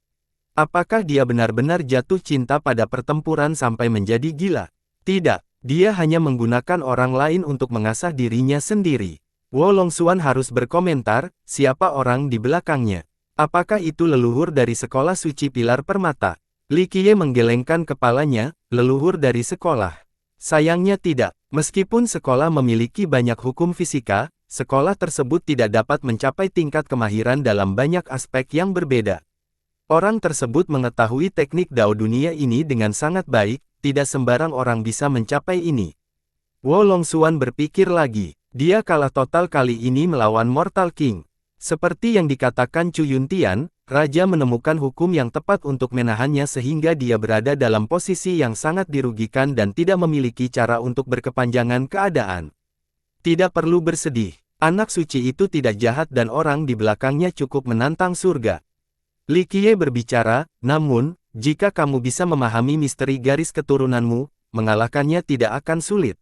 Apakah dia benar-benar jatuh cinta pada pertempuran sampai menjadi gila? Tidak. Dia hanya menggunakan orang lain untuk mengasah dirinya sendiri. Wo Longxuan harus berkomentar, siapa orang di belakangnya. Apakah itu leluhur dari sekolah suci pilar permata? Li Qiye menggelengkan kepalanya, leluhur dari sekolah. Sayangnya tidak. Meskipun sekolah memiliki banyak hukum fisika, sekolah tersebut tidak dapat mencapai tingkat kemahiran dalam banyak aspek yang berbeda. Orang tersebut mengetahui teknik Dao dunia ini dengan sangat baik, tidak sembarang orang bisa mencapai ini. Wo Longxuan berpikir lagi, dia kalah total kali ini melawan Mortal King. Seperti yang dikatakan Chu Yuntian, Raja menemukan hukum yang tepat untuk menahannya sehingga dia berada dalam posisi yang sangat dirugikan dan tidak memiliki cara untuk berkepanjangan keadaan. Tidak perlu bersedih, anak suci itu tidak jahat dan orang di belakangnya cukup menantang surga. Li Qiye berbicara, namun, jika kamu bisa memahami misteri garis keturunanmu, mengalahkannya tidak akan sulit.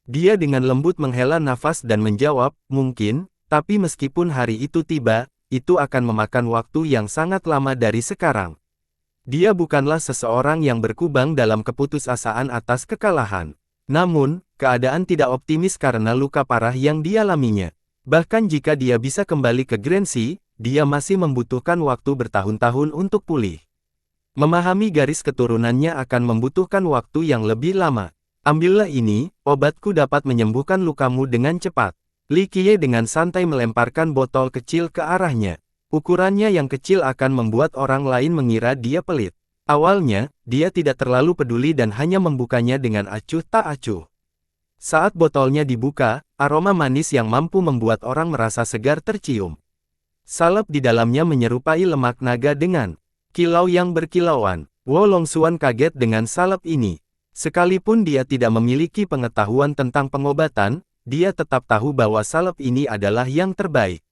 Dia dengan lembut menghela nafas dan menjawab, mungkin, tapi meskipun hari itu tiba, itu akan memakan waktu yang sangat lama dari sekarang. Dia bukanlah seseorang yang berkubang dalam keputusasaan atas kekalahan. Namun, keadaan tidak optimis karena luka parah yang dialaminya. Bahkan jika dia bisa kembali ke Grensi, dia masih membutuhkan waktu bertahun-tahun untuk pulih. Memahami garis keturunannya akan membutuhkan waktu yang lebih lama. Ambillah ini, obatku dapat menyembuhkan lukamu dengan cepat. Li Qiye dengan santai melemparkan botol kecil ke arahnya. Ukurannya yang kecil akan membuat orang lain mengira dia pelit. Awalnya, dia tidak terlalu peduli dan hanya membukanya dengan acuh tak acuh. Saat botolnya dibuka, aroma manis yang mampu membuat orang merasa segar tercium. Salep di dalamnya menyerupai lemak naga dengan kilau yang berkilauan. Wo Longxuan kaget dengan salep ini. Sekalipun dia tidak memiliki pengetahuan tentang pengobatan, dia tetap tahu bahwa salep ini adalah yang terbaik.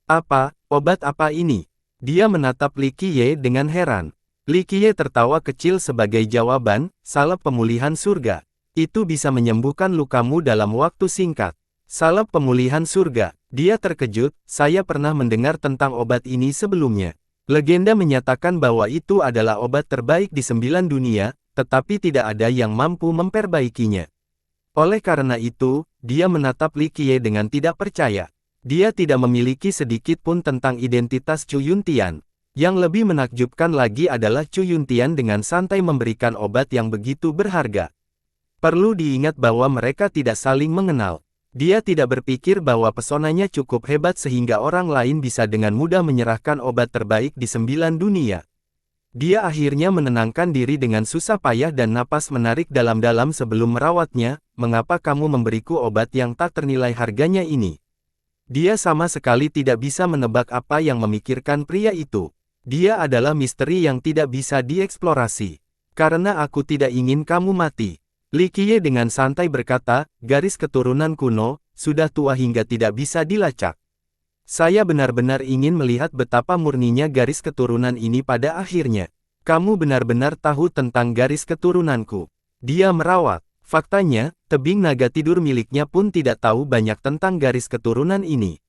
Apa, obat apa ini? Dia menatap Li Qiye dengan heran. Li Qiye tertawa kecil sebagai jawaban, salep pemulihan surga. Itu bisa menyembuhkan lukamu dalam waktu singkat. Salep pemulihan surga. Dia terkejut, saya pernah mendengar tentang obat ini sebelumnya. Legenda menyatakan bahwa itu adalah obat terbaik di 9 dunia, tetapi tidak ada yang mampu memperbaikinya. Oleh karena itu, dia menatap Li Qiye dengan tidak percaya. Dia tidak memiliki sedikit pun tentang identitas Chu Yuntian. Yang lebih menakjubkan lagi adalah Chu Yuntian dengan santai memberikan obat yang begitu berharga. Perlu diingat bahwa mereka tidak saling mengenal. Dia tidak berpikir bahwa pesonanya cukup hebat sehingga orang lain bisa dengan mudah menyerahkan obat terbaik di 9 dunia. Dia akhirnya menenangkan diri dengan susah payah dan napas menarik dalam-dalam sebelum merawatnya. Mengapa kamu memberiku obat yang tak ternilai harganya ini? Dia sama sekali tidak bisa menebak apa yang memikirkan pria itu. Dia adalah misteri yang tidak bisa dieksplorasi. Karena aku tidak ingin kamu mati. Li Qiye dengan santai berkata, garis keturunan kuno, sudah tua hingga tidak bisa dilacak. Saya benar-benar ingin melihat betapa murninya garis keturunan ini pada akhirnya. Kamu benar-benar tahu tentang garis keturunanku. Dia merawat. Faktanya, tebing naga tidur miliknya pun tidak tahu banyak tentang garis keturunan ini.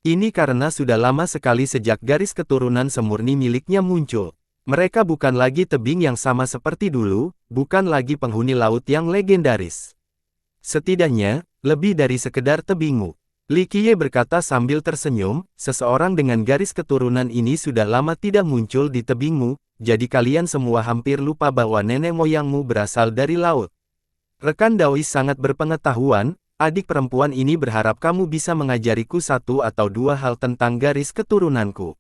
Ini karena sudah lama sekali sejak garis keturunan semurni miliknya muncul. Mereka bukan lagi tebing yang sama seperti dulu, bukan lagi penghuni laut yang legendaris. Setidaknya, lebih dari sekedar tebingmu. Li Qiye berkata sambil tersenyum, seseorang dengan garis keturunan ini sudah lama tidak muncul di tebingmu, jadi kalian semua hampir lupa bahwa nenek moyangmu berasal dari laut. Rekan Daois sangat berpengetahuan, adik perempuan ini berharap kamu bisa mengajariku satu atau dua hal tentang garis keturunanku.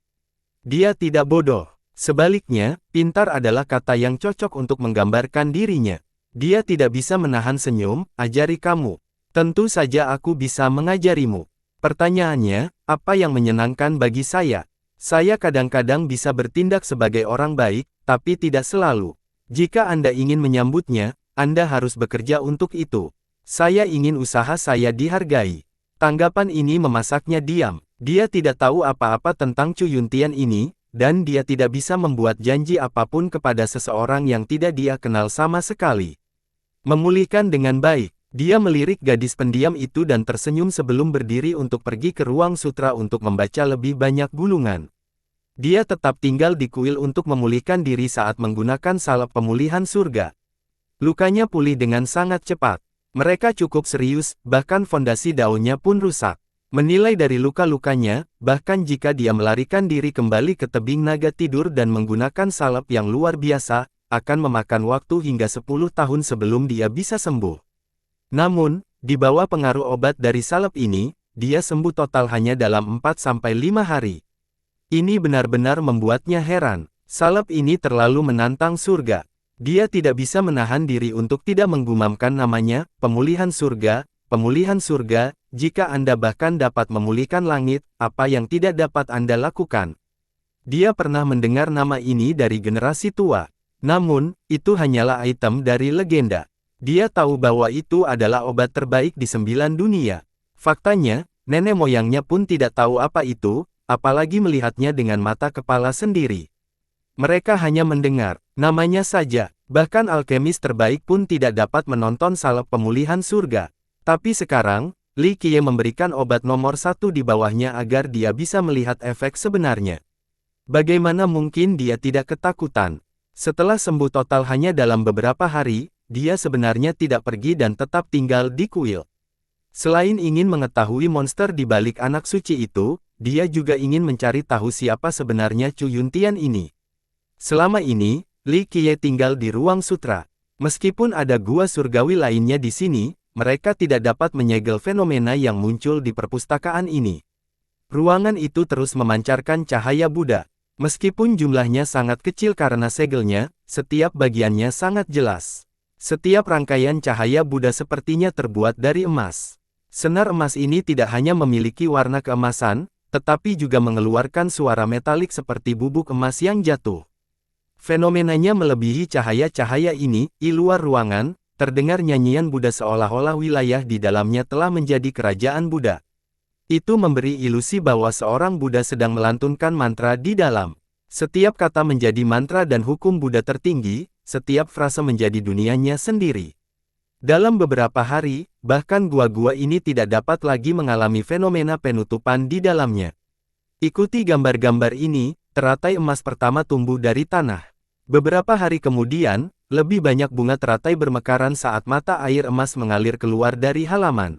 Dia tidak bodoh. Sebaliknya, pintar adalah kata yang cocok untuk menggambarkan dirinya. Dia tidak bisa menahan senyum, ajari kamu. Tentu saja aku bisa mengajarimu. Pertanyaannya, apa yang menyenangkan bagi saya? Saya kadang-kadang bisa bertindak sebagai orang baik, tapi tidak selalu. Jika Anda ingin menyambutnya, Anda harus bekerja untuk itu. Saya ingin usaha saya dihargai. Tanggapan ini memasaknya diam. Dia tidak tahu apa-apa tentang Chu Yuntian ini, dan dia tidak bisa membuat janji apapun kepada seseorang yang tidak dia kenal sama sekali. Memulihkan dengan baik. Dia melirik gadis pendiam itu dan tersenyum sebelum berdiri untuk pergi ke ruang sutra untuk membaca lebih banyak gulungan. Dia tetap tinggal di kuil untuk memulihkan diri saat menggunakan salep pemulihan surga. Lukanya pulih dengan sangat cepat. Mereka cukup serius, bahkan fondasi daunnya pun rusak. Menilai dari luka-lukanya, bahkan jika dia melarikan diri kembali ke tebing naga tidur dan menggunakan salep yang luar biasa, akan memakan waktu hingga 10 tahun sebelum dia bisa sembuh. Namun, di bawah pengaruh obat dari salep ini, dia sembuh total hanya dalam 4-5 hari. Ini benar-benar membuatnya heran. Salep ini terlalu menantang surga. Dia tidak bisa menahan diri untuk tidak menggumamkan namanya, pemulihan surga, jika Anda bahkan dapat memulihkan langit, apa yang tidak dapat Anda lakukan. Dia pernah mendengar nama ini dari generasi tua. Namun, itu hanyalah item dari legenda. Dia tahu bahwa itu adalah obat terbaik di 9 dunia. Faktanya, nenek moyangnya pun tidak tahu apa itu, apalagi melihatnya dengan mata kepala sendiri. Mereka hanya mendengar namanya saja. Bahkan alkemis terbaik pun tidak dapat menonton salep pemulihan surga. Tapi sekarang, Li Qiye memberikan obat nomor 1 di bawahnya agar dia bisa melihat efek sebenarnya. Bagaimana mungkin dia tidak ketakutan? Setelah sembuh total hanya dalam beberapa hari, dia sebenarnya tidak pergi dan tetap tinggal di kuil. Selain ingin mengetahui monster di balik anak suci itu, dia juga ingin mencari tahu siapa sebenarnya Chu Yuntian ini. Selama ini, Li Qiye tinggal di ruang sutra. Meskipun ada gua surgawi lainnya di sini, mereka tidak dapat menyegel fenomena yang muncul di perpustakaan ini. Ruangan itu terus memancarkan cahaya Buddha. Meskipun jumlahnya sangat kecil karena segelnya, setiap bagiannya sangat jelas. Setiap rangkaian cahaya Buddha sepertinya terbuat dari emas. Senar emas ini tidak hanya memiliki warna keemasan, tetapi juga mengeluarkan suara metalik seperti bubuk emas yang jatuh. Fenomenanya melebihi cahaya-cahaya ini, di luar ruangan, terdengar nyanyian Buddha seolah-olah wilayah di dalamnya telah menjadi kerajaan Buddha. Itu memberi ilusi bahwa seorang Buddha sedang melantunkan mantra di dalam. Setiap kata menjadi mantra dan hukum Buddha tertinggi, setiap frase menjadi dunianya sendiri. Dalam beberapa hari, bahkan gua-gua ini tidak dapat lagi mengalami fenomena penutupan di dalamnya. Ikuti gambar-gambar ini, teratai emas pertama tumbuh dari tanah. Beberapa hari kemudian, lebih banyak bunga teratai bermekaran saat mata air emas mengalir keluar dari halaman.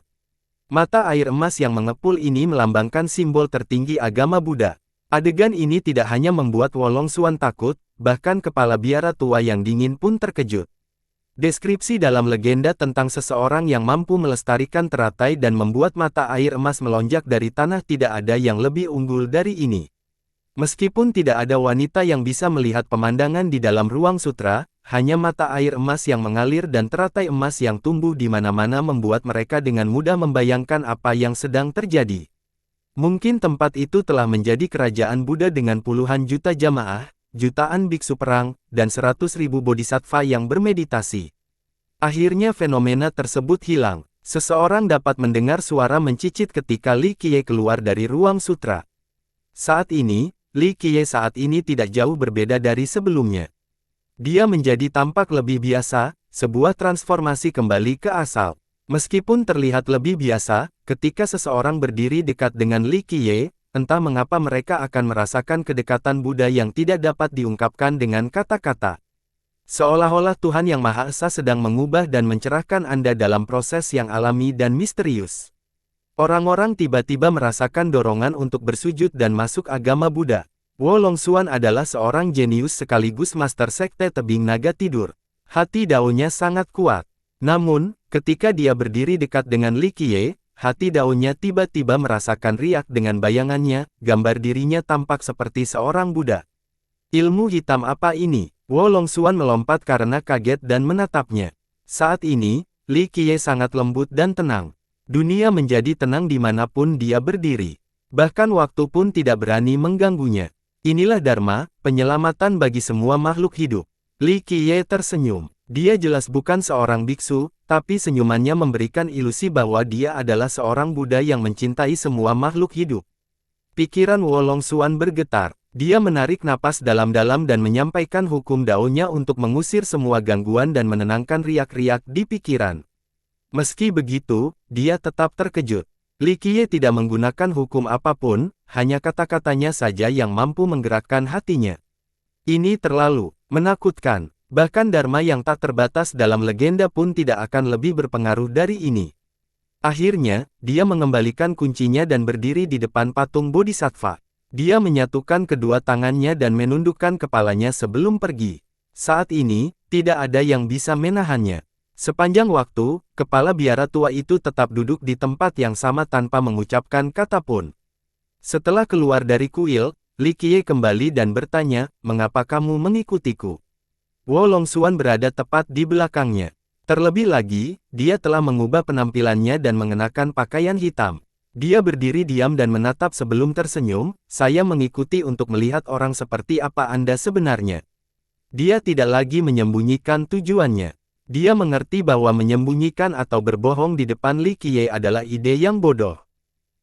Mata air emas yang mengepul ini melambangkan simbol tertinggi agama Buddha. Adegan ini tidak hanya membuat Wolong Xuan takut, bahkan kepala biara tua yang dingin pun terkejut. Deskripsi dalam legenda tentang seseorang yang mampu melestarikan teratai dan membuat mata air emas melonjak dari tanah tidak ada yang lebih unggul dari ini. Meskipun tidak ada wanita yang bisa melihat pemandangan di dalam ruang sutra, hanya mata air emas yang mengalir dan teratai emas yang tumbuh di mana-mana membuat mereka dengan mudah membayangkan apa yang sedang terjadi. Mungkin tempat itu telah menjadi kerajaan Buddha dengan puluhan juta jamaah, jutaan biksu perang, dan 100.000 bodhisattva yang bermeditasi. Akhirnya fenomena tersebut hilang. Seseorang dapat mendengar suara mencicit ketika Li Qiye keluar dari ruang sutra. Saat ini, Li Qiye saat ini tidak jauh berbeda dari sebelumnya. Dia menjadi tampak lebih biasa, sebuah transformasi kembali ke asal. Meskipun terlihat lebih biasa, ketika seseorang berdiri dekat dengan Li Qiye, entah mengapa mereka akan merasakan kedekatan Buddha yang tidak dapat diungkapkan dengan kata-kata. Seolah-olah Tuhan Yang Maha Esa sedang mengubah dan mencerahkan Anda dalam proses yang alami dan misterius. Orang-orang tiba-tiba merasakan dorongan untuk bersujud dan masuk agama Buddha. Wolong Xuan adalah seorang jenius sekaligus master sekte tebing naga tidur. Hati daunnya sangat kuat. Namun, ketika dia berdiri dekat dengan Li Qiye, hati daunnya tiba-tiba merasakan riak dengan bayangannya, gambar dirinya tampak seperti seorang Buddha. Ilmu hitam apa ini? Wolong Xuan melompat karena kaget dan menatapnya. Saat ini, Li Qiye sangat lembut dan tenang. Dunia menjadi tenang dimanapun dia berdiri. Bahkan waktu pun tidak berani mengganggunya. Inilah Dharma, penyelamatan bagi semua makhluk hidup. Li Qiye tersenyum. Dia jelas bukan seorang biksu, tapi senyumannya memberikan ilusi bahwa dia adalah seorang Buddha yang mencintai semua makhluk hidup. Pikiran Wolong Xuan bergetar. Dia menarik napas dalam-dalam dan menyampaikan hukum daunnya untuk mengusir semua gangguan dan menenangkan riak-riak di pikiran. Meski begitu, dia tetap terkejut. Li Qiye tidak menggunakan hukum apapun, hanya kata-katanya saja yang mampu menggerakkan hatinya. Ini terlalu menakutkan. Bahkan Dharma yang tak terbatas dalam legenda pun tidak akan lebih berpengaruh dari ini. Akhirnya, dia mengembalikan kuncinya dan berdiri di depan patung Bodhisattva. Dia menyatukan kedua tangannya dan menundukkan kepalanya sebelum pergi. Saat ini, tidak ada yang bisa menahannya. Sepanjang waktu, kepala biara tua itu tetap duduk di tempat yang sama tanpa mengucapkan kata pun. Setelah keluar dari kuil, Li Qiye kembali dan bertanya, "Mengapa kamu mengikutiku?" Wolong Xuan berada tepat di belakangnya. Terlebih lagi, dia telah mengubah penampilannya dan mengenakan pakaian hitam. Dia berdiri diam dan menatap sebelum tersenyum, "Saya mengikuti untuk melihat orang seperti apa Anda sebenarnya." Dia tidak lagi menyembunyikan tujuannya. Dia mengerti bahwa menyembunyikan atau berbohong di depan Li Qiye adalah ide yang bodoh.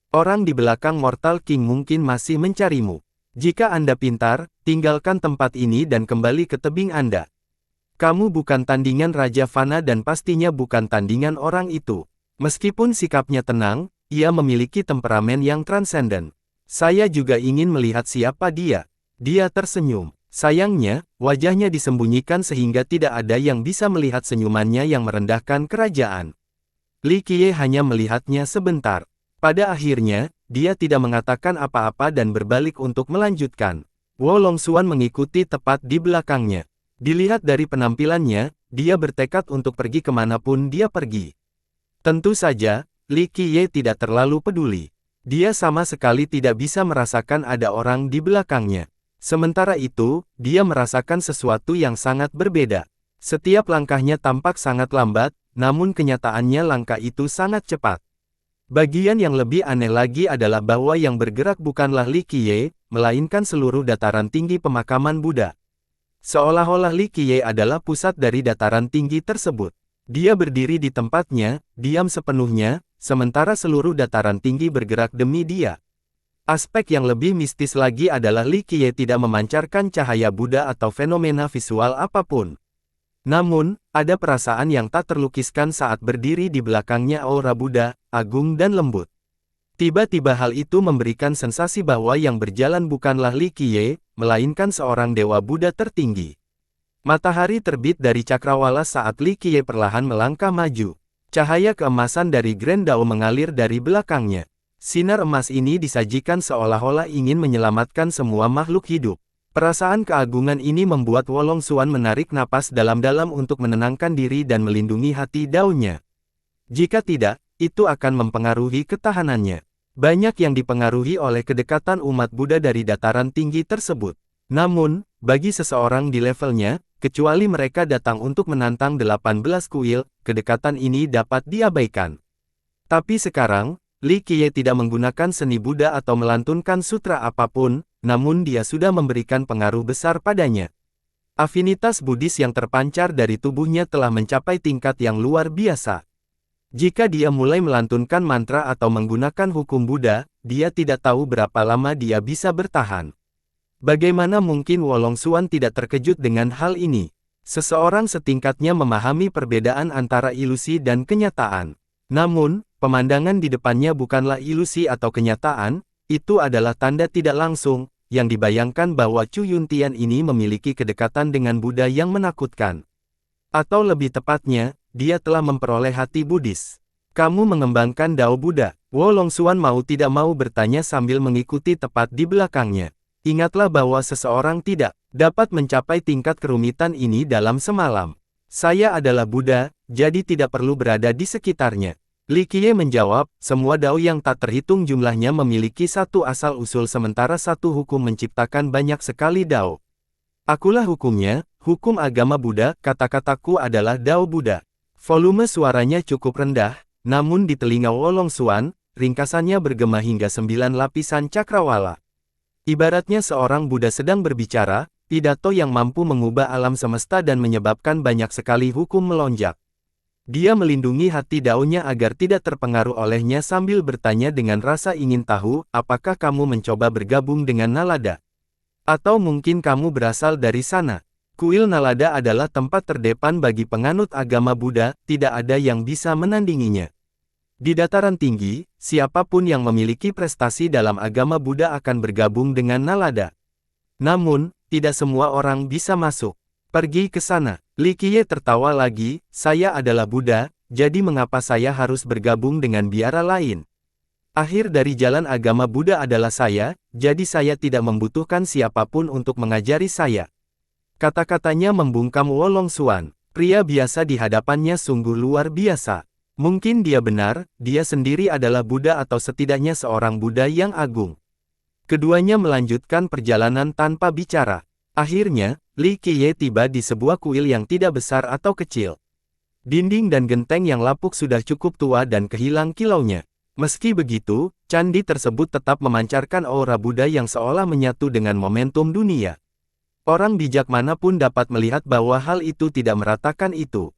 Orang di belakang Mortal King mungkin masih mencarimu. Jika Anda pintar, tinggalkan tempat ini dan kembali ke tebing Anda. Kamu bukan tandingan Raja Fana dan pastinya bukan tandingan orang itu. Meskipun sikapnya tenang, ia memiliki temperamen yang transenden. Saya juga ingin melihat siapa dia. Dia tersenyum. Sayangnya, wajahnya disembunyikan sehingga tidak ada yang bisa melihat senyumannya yang merendahkan kerajaan. Li Qiye hanya melihatnya sebentar. Pada akhirnya, dia tidak mengatakan apa-apa dan berbalik untuk melanjutkan. Wolong Xuan mengikuti tepat di belakangnya. Dilihat dari penampilannya, dia bertekad untuk pergi kemanapun dia pergi. Tentu saja, Li Qiye tidak terlalu peduli. Dia sama sekali tidak bisa merasakan ada orang di belakangnya. Sementara itu, dia merasakan sesuatu yang sangat berbeda. Setiap langkahnya tampak sangat lambat, namun kenyataannya langkah itu sangat cepat. Bagian yang lebih aneh lagi adalah bahwa yang bergerak bukanlah Li Qiye, melainkan seluruh dataran tinggi pemakaman Buddha. Seolah-olah Li Qiye adalah pusat dari dataran tinggi tersebut. Dia berdiri di tempatnya, diam sepenuhnya, sementara seluruh dataran tinggi bergerak demi dia. Aspek yang lebih mistis lagi adalah Li Qiye tidak memancarkan cahaya Buddha atau fenomena visual apapun. Namun, ada perasaan yang tak terlukiskan saat berdiri di belakangnya aura Buddha, agung dan lembut. Tiba-tiba hal itu memberikan sensasi bahwa yang berjalan bukanlah Li Qiye, melainkan seorang dewa Buddha tertinggi. Matahari terbit dari cakrawala saat Li Qiye perlahan melangkah maju. Cahaya keemasan dari Grand Dao mengalir dari belakangnya. Sinar emas ini disajikan seolah-olah ingin menyelamatkan semua makhluk hidup. Perasaan keagungan ini membuat Wolong Xuan menarik napas dalam-dalam untuk menenangkan diri dan melindungi hati Dao-nya. Jika tidak, itu akan mempengaruhi ketahanannya. Banyak yang dipengaruhi oleh kedekatan umat Buddha dari dataran tinggi tersebut. Namun, bagi seseorang di levelnya, kecuali mereka datang untuk menantang 18 kuil, kedekatan ini dapat diabaikan. Tapi sekarang, Li Qiye tidak menggunakan seni Buddha atau melantunkan sutra apapun, namun dia sudah memberikan pengaruh besar padanya. Afinitas Buddhis yang terpancar dari tubuhnya telah mencapai tingkat yang luar biasa. Jika dia mulai melantunkan mantra atau menggunakan hukum Buddha, dia tidak tahu berapa lama dia bisa bertahan. Bagaimana mungkin Wolong Xuan tidak terkejut dengan hal ini? Seseorang setingkatnya memahami perbedaan antara ilusi dan kenyataan. Namun, pemandangan di depannya bukanlah ilusi atau kenyataan, itu adalah tanda tidak langsung, yang dibayangkan bahwa Chu Yuntian ini memiliki kedekatan dengan Buddha yang menakutkan. Atau lebih tepatnya, dia telah memperoleh hati Buddhis. Kamu mengembangkan Dao Buddha. Wolong Xuan mau tidak mau bertanya sambil mengikuti tepat di belakangnya. Ingatlah bahwa seseorang tidak dapat mencapai tingkat kerumitan ini dalam semalam. Saya adalah Buddha, jadi tidak perlu berada di sekitarnya. Li Qiye menjawab, semua Dao yang tak terhitung jumlahnya memiliki satu asal-usul sementara satu hukum menciptakan banyak sekali Dao. Akulah hukumnya, hukum agama Buddha, kata-kataku adalah Dao Buddha. Volume suaranya cukup rendah, namun di telinga Wolong Xuan, ringkasannya bergema hingga 9 lapisan cakrawala. Ibaratnya seorang Buddha sedang berbicara, pidato yang mampu mengubah alam semesta dan menyebabkan banyak sekali hukum melonjak. Dia melindungi hati Dao-nya agar tidak terpengaruh olehnya sambil bertanya dengan rasa ingin tahu, apakah kamu mencoba bergabung dengan Nalada? Atau mungkin kamu berasal dari sana? Kuil Nalada adalah tempat terdepan bagi penganut agama Buddha, tidak ada yang bisa menandinginya. Di dataran tinggi, siapapun yang memiliki prestasi dalam agama Buddha akan bergabung dengan Nalada. Namun, tidak semua orang bisa masuk. Pergi ke sana. Li Qiye tertawa lagi, saya adalah Buddha, jadi mengapa saya harus bergabung dengan biara lain? Akhir dari jalan agama Buddha adalah saya, jadi saya tidak membutuhkan siapapun untuk mengajari saya. Kata-katanya membungkam Wolong Xuan. Pria biasa di hadapannya sungguh luar biasa. Mungkin dia benar, dia sendiri adalah Buddha atau setidaknya seorang Buddha yang agung. Keduanya melanjutkan perjalanan tanpa bicara. Akhirnya, Li Qiye tiba di sebuah kuil yang tidak besar atau kecil. Dinding dan genteng yang lapuk sudah cukup tua dan kehilang kilaunya. Meski begitu, candi tersebut tetap memancarkan aura Buddha yang seolah menyatu dengan momentum dunia. Orang bijak manapun dapat melihat bahwa hal itu tidak meratakan itu.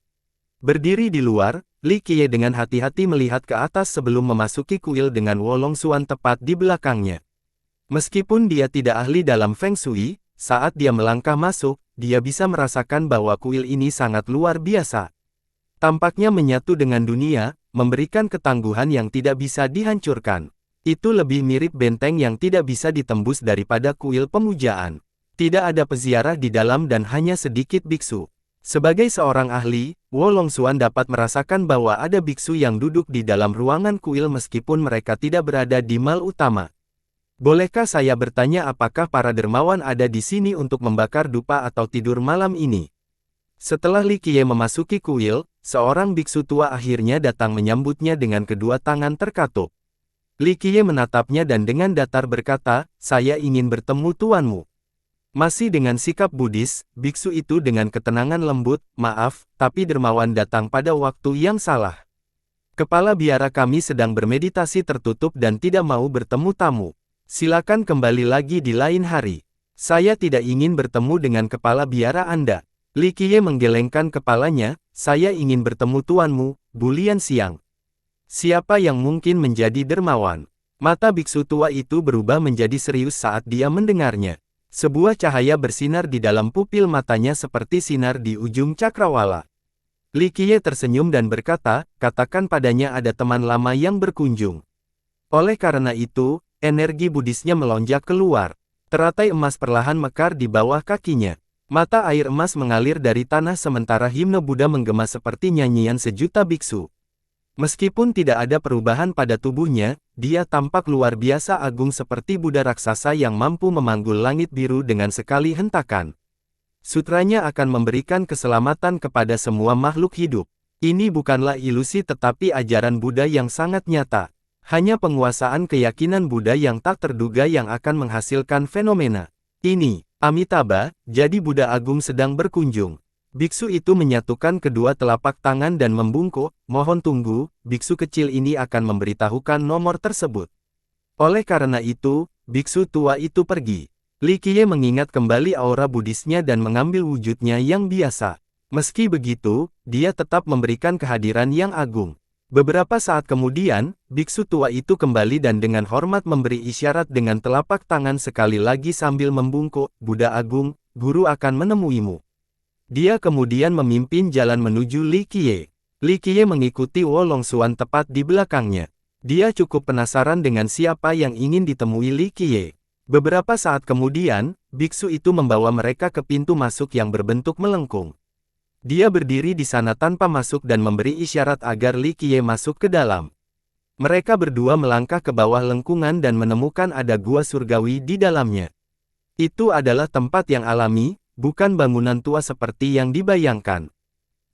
Berdiri di luar, Li Qiye dengan hati-hati melihat ke atas sebelum memasuki kuil dengan Wolong Xuan tepat di belakangnya. Meskipun dia tidak ahli dalam Feng Shui, saat dia melangkah masuk, dia bisa merasakan bahwa kuil ini sangat luar biasa. Tampaknya menyatu dengan dunia, memberikan ketangguhan yang tidak bisa dihancurkan. Itu lebih mirip benteng yang tidak bisa ditembus daripada kuil pemujaan. Tidak ada peziarah di dalam dan hanya sedikit biksu. Sebagai seorang ahli, Wolong Xuan dapat merasakan bahwa ada biksu yang duduk di dalam ruangan kuil meskipun mereka tidak berada di mal utama. Bolehkah saya bertanya apakah para dermawan ada di sini untuk membakar dupa atau tidur malam ini? Setelah Li Qiye memasuki kuil, seorang biksu tua akhirnya datang menyambutnya dengan kedua tangan terkatup. Li Qiye menatapnya dan dengan datar berkata, saya ingin bertemu tuanmu. Masih dengan sikap Buddhis, biksu itu dengan ketenangan lembut, maaf, tapi dermawan datang pada waktu yang salah. Kepala biara kami sedang bermeditasi tertutup dan tidak mau bertemu tamu. Silakan kembali lagi di lain hari. Saya tidak ingin bertemu dengan kepala biara Anda. Li Qiye menggelengkan kepalanya, saya ingin bertemu tuanmu, Bulian Siang. Siapa yang mungkin menjadi dermawan? Mata biksu tua itu berubah menjadi serius saat dia mendengarnya. Sebuah cahaya bersinar di dalam pupil matanya seperti sinar di ujung cakrawala. Li Qiye tersenyum dan berkata, katakan padanya ada teman lama yang berkunjung. Oleh karena itu, energi budisnya melonjak keluar. Teratai emas perlahan mekar di bawah kakinya. Mata air emas mengalir dari tanah sementara himne Buddha menggema seperti nyanyian sejuta biksu. Meskipun tidak ada perubahan pada tubuhnya, dia tampak luar biasa agung seperti Buddha raksasa yang mampu memanggul langit biru dengan sekali hentakan. Sutranya akan memberikan keselamatan kepada semua makhluk hidup. Ini bukanlah ilusi tetapi ajaran Buddha yang sangat nyata. Hanya penguasaan keyakinan Buddha yang tak terduga yang akan menghasilkan fenomena ini. Amitabha, jadi Buddha Agung sedang berkunjung. Biksu itu menyatukan kedua telapak tangan dan membungkuk, mohon tunggu, biksu kecil ini akan memberitahukan nomor tersebut. Oleh karena itu, biksu tua itu pergi. Li Qiye mengingat kembali aura budisnya dan mengambil wujudnya yang biasa. Meski begitu, dia tetap memberikan kehadiran yang agung. Beberapa saat kemudian, biksu tua itu kembali dan dengan hormat memberi isyarat dengan telapak tangan sekali lagi sambil membungkuk, Buddha Agung, guru akan menemuimu. Dia kemudian memimpin jalan menuju Li Qiye. Li Qiye mengikuti Wo Longxuan tepat di belakangnya. Dia cukup penasaran dengan siapa yang ingin ditemui Li Qiye. Beberapa saat kemudian, biksu itu membawa mereka ke pintu masuk yang berbentuk melengkung. Dia berdiri di sana tanpa masuk dan memberi isyarat agar Li Qiye masuk ke dalam. Mereka berdua melangkah ke bawah lengkungan dan menemukan ada gua surgawi di dalamnya. Itu adalah tempat yang alami, bukan bangunan tua seperti yang dibayangkan.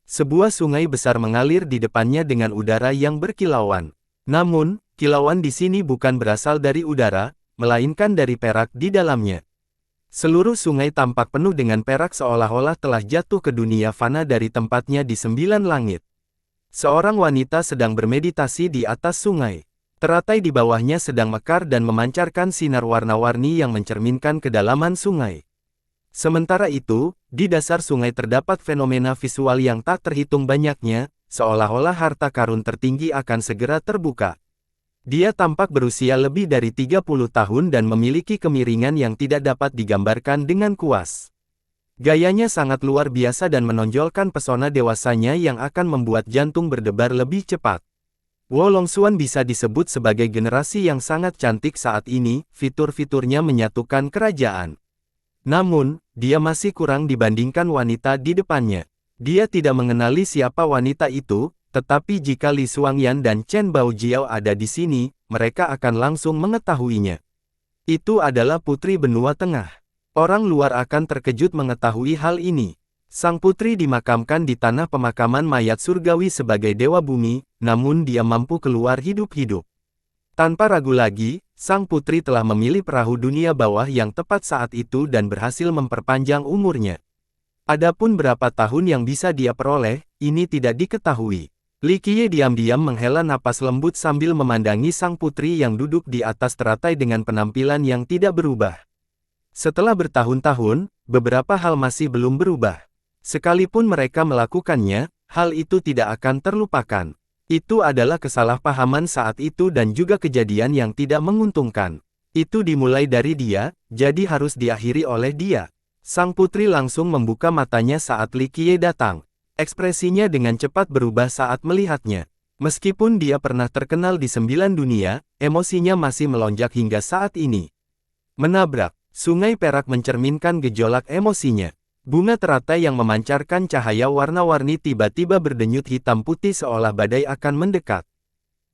Sebuah sungai besar mengalir di depannya dengan udara yang berkilauan. Namun, kilauan di sini bukan berasal dari udara, melainkan dari perak di dalamnya. Seluruh sungai tampak penuh dengan perak seolah-olah telah jatuh ke dunia fana dari tempatnya di 9 langit. Seorang wanita sedang bermeditasi di atas sungai. Teratai di bawahnya sedang mekar dan memancarkan sinar warna-warni yang mencerminkan kedalaman sungai. Sementara itu, di dasar sungai terdapat fenomena visual yang tak terhitung banyaknya, seolah-olah harta karun tertinggi akan segera terbuka. Dia tampak berusia lebih dari 30 tahun dan memiliki kemiringan yang tidak dapat digambarkan dengan kuas. Gayanya sangat luar biasa dan menonjolkan pesona dewasanya yang akan membuat jantung berdebar lebih cepat. Wo Longxuan bisa disebut sebagai generasi yang sangat cantik saat ini, fitur-fiturnya menyatukan kerajaan. Namun, dia masih kurang dibandingkan wanita di depannya. Dia tidak mengenali siapa wanita itu, tetapi jika Li Xuangyan dan Chen Baojiao ada di sini, mereka akan langsung mengetahuinya. Itu adalah Putri Benua Tengah. Orang luar akan terkejut mengetahui hal ini. Sang putri dimakamkan di tanah pemakaman mayat surgawi sebagai dewa bumi, namun dia mampu keluar hidup-hidup. Tanpa ragu lagi, sang putri telah memilih perahu dunia bawah yang tepat saat itu dan berhasil memperpanjang umurnya. Adapun berapa tahun yang bisa dia peroleh, ini tidak diketahui. Li Qiye diam-diam menghela napas lembut sambil memandangi sang putri yang duduk di atas teratai dengan penampilan yang tidak berubah. Setelah bertahun-tahun, beberapa hal masih belum berubah. Sekalipun mereka melakukannya, hal itu tidak akan terlupakan. Itu adalah kesalahpahaman saat itu dan juga kejadian yang tidak menguntungkan. Itu dimulai dari dia, jadi harus diakhiri oleh dia. Sang putri langsung membuka matanya saat Li Qiye datang. Ekspresinya dengan cepat berubah saat melihatnya. Meskipun dia pernah terkenal di 9 dunia, emosinya masih melonjak hingga saat ini. Menabrak, sungai perak mencerminkan gejolak emosinya. Bunga teratai yang memancarkan cahaya warna-warni tiba-tiba berdenyut hitam putih seolah badai akan mendekat.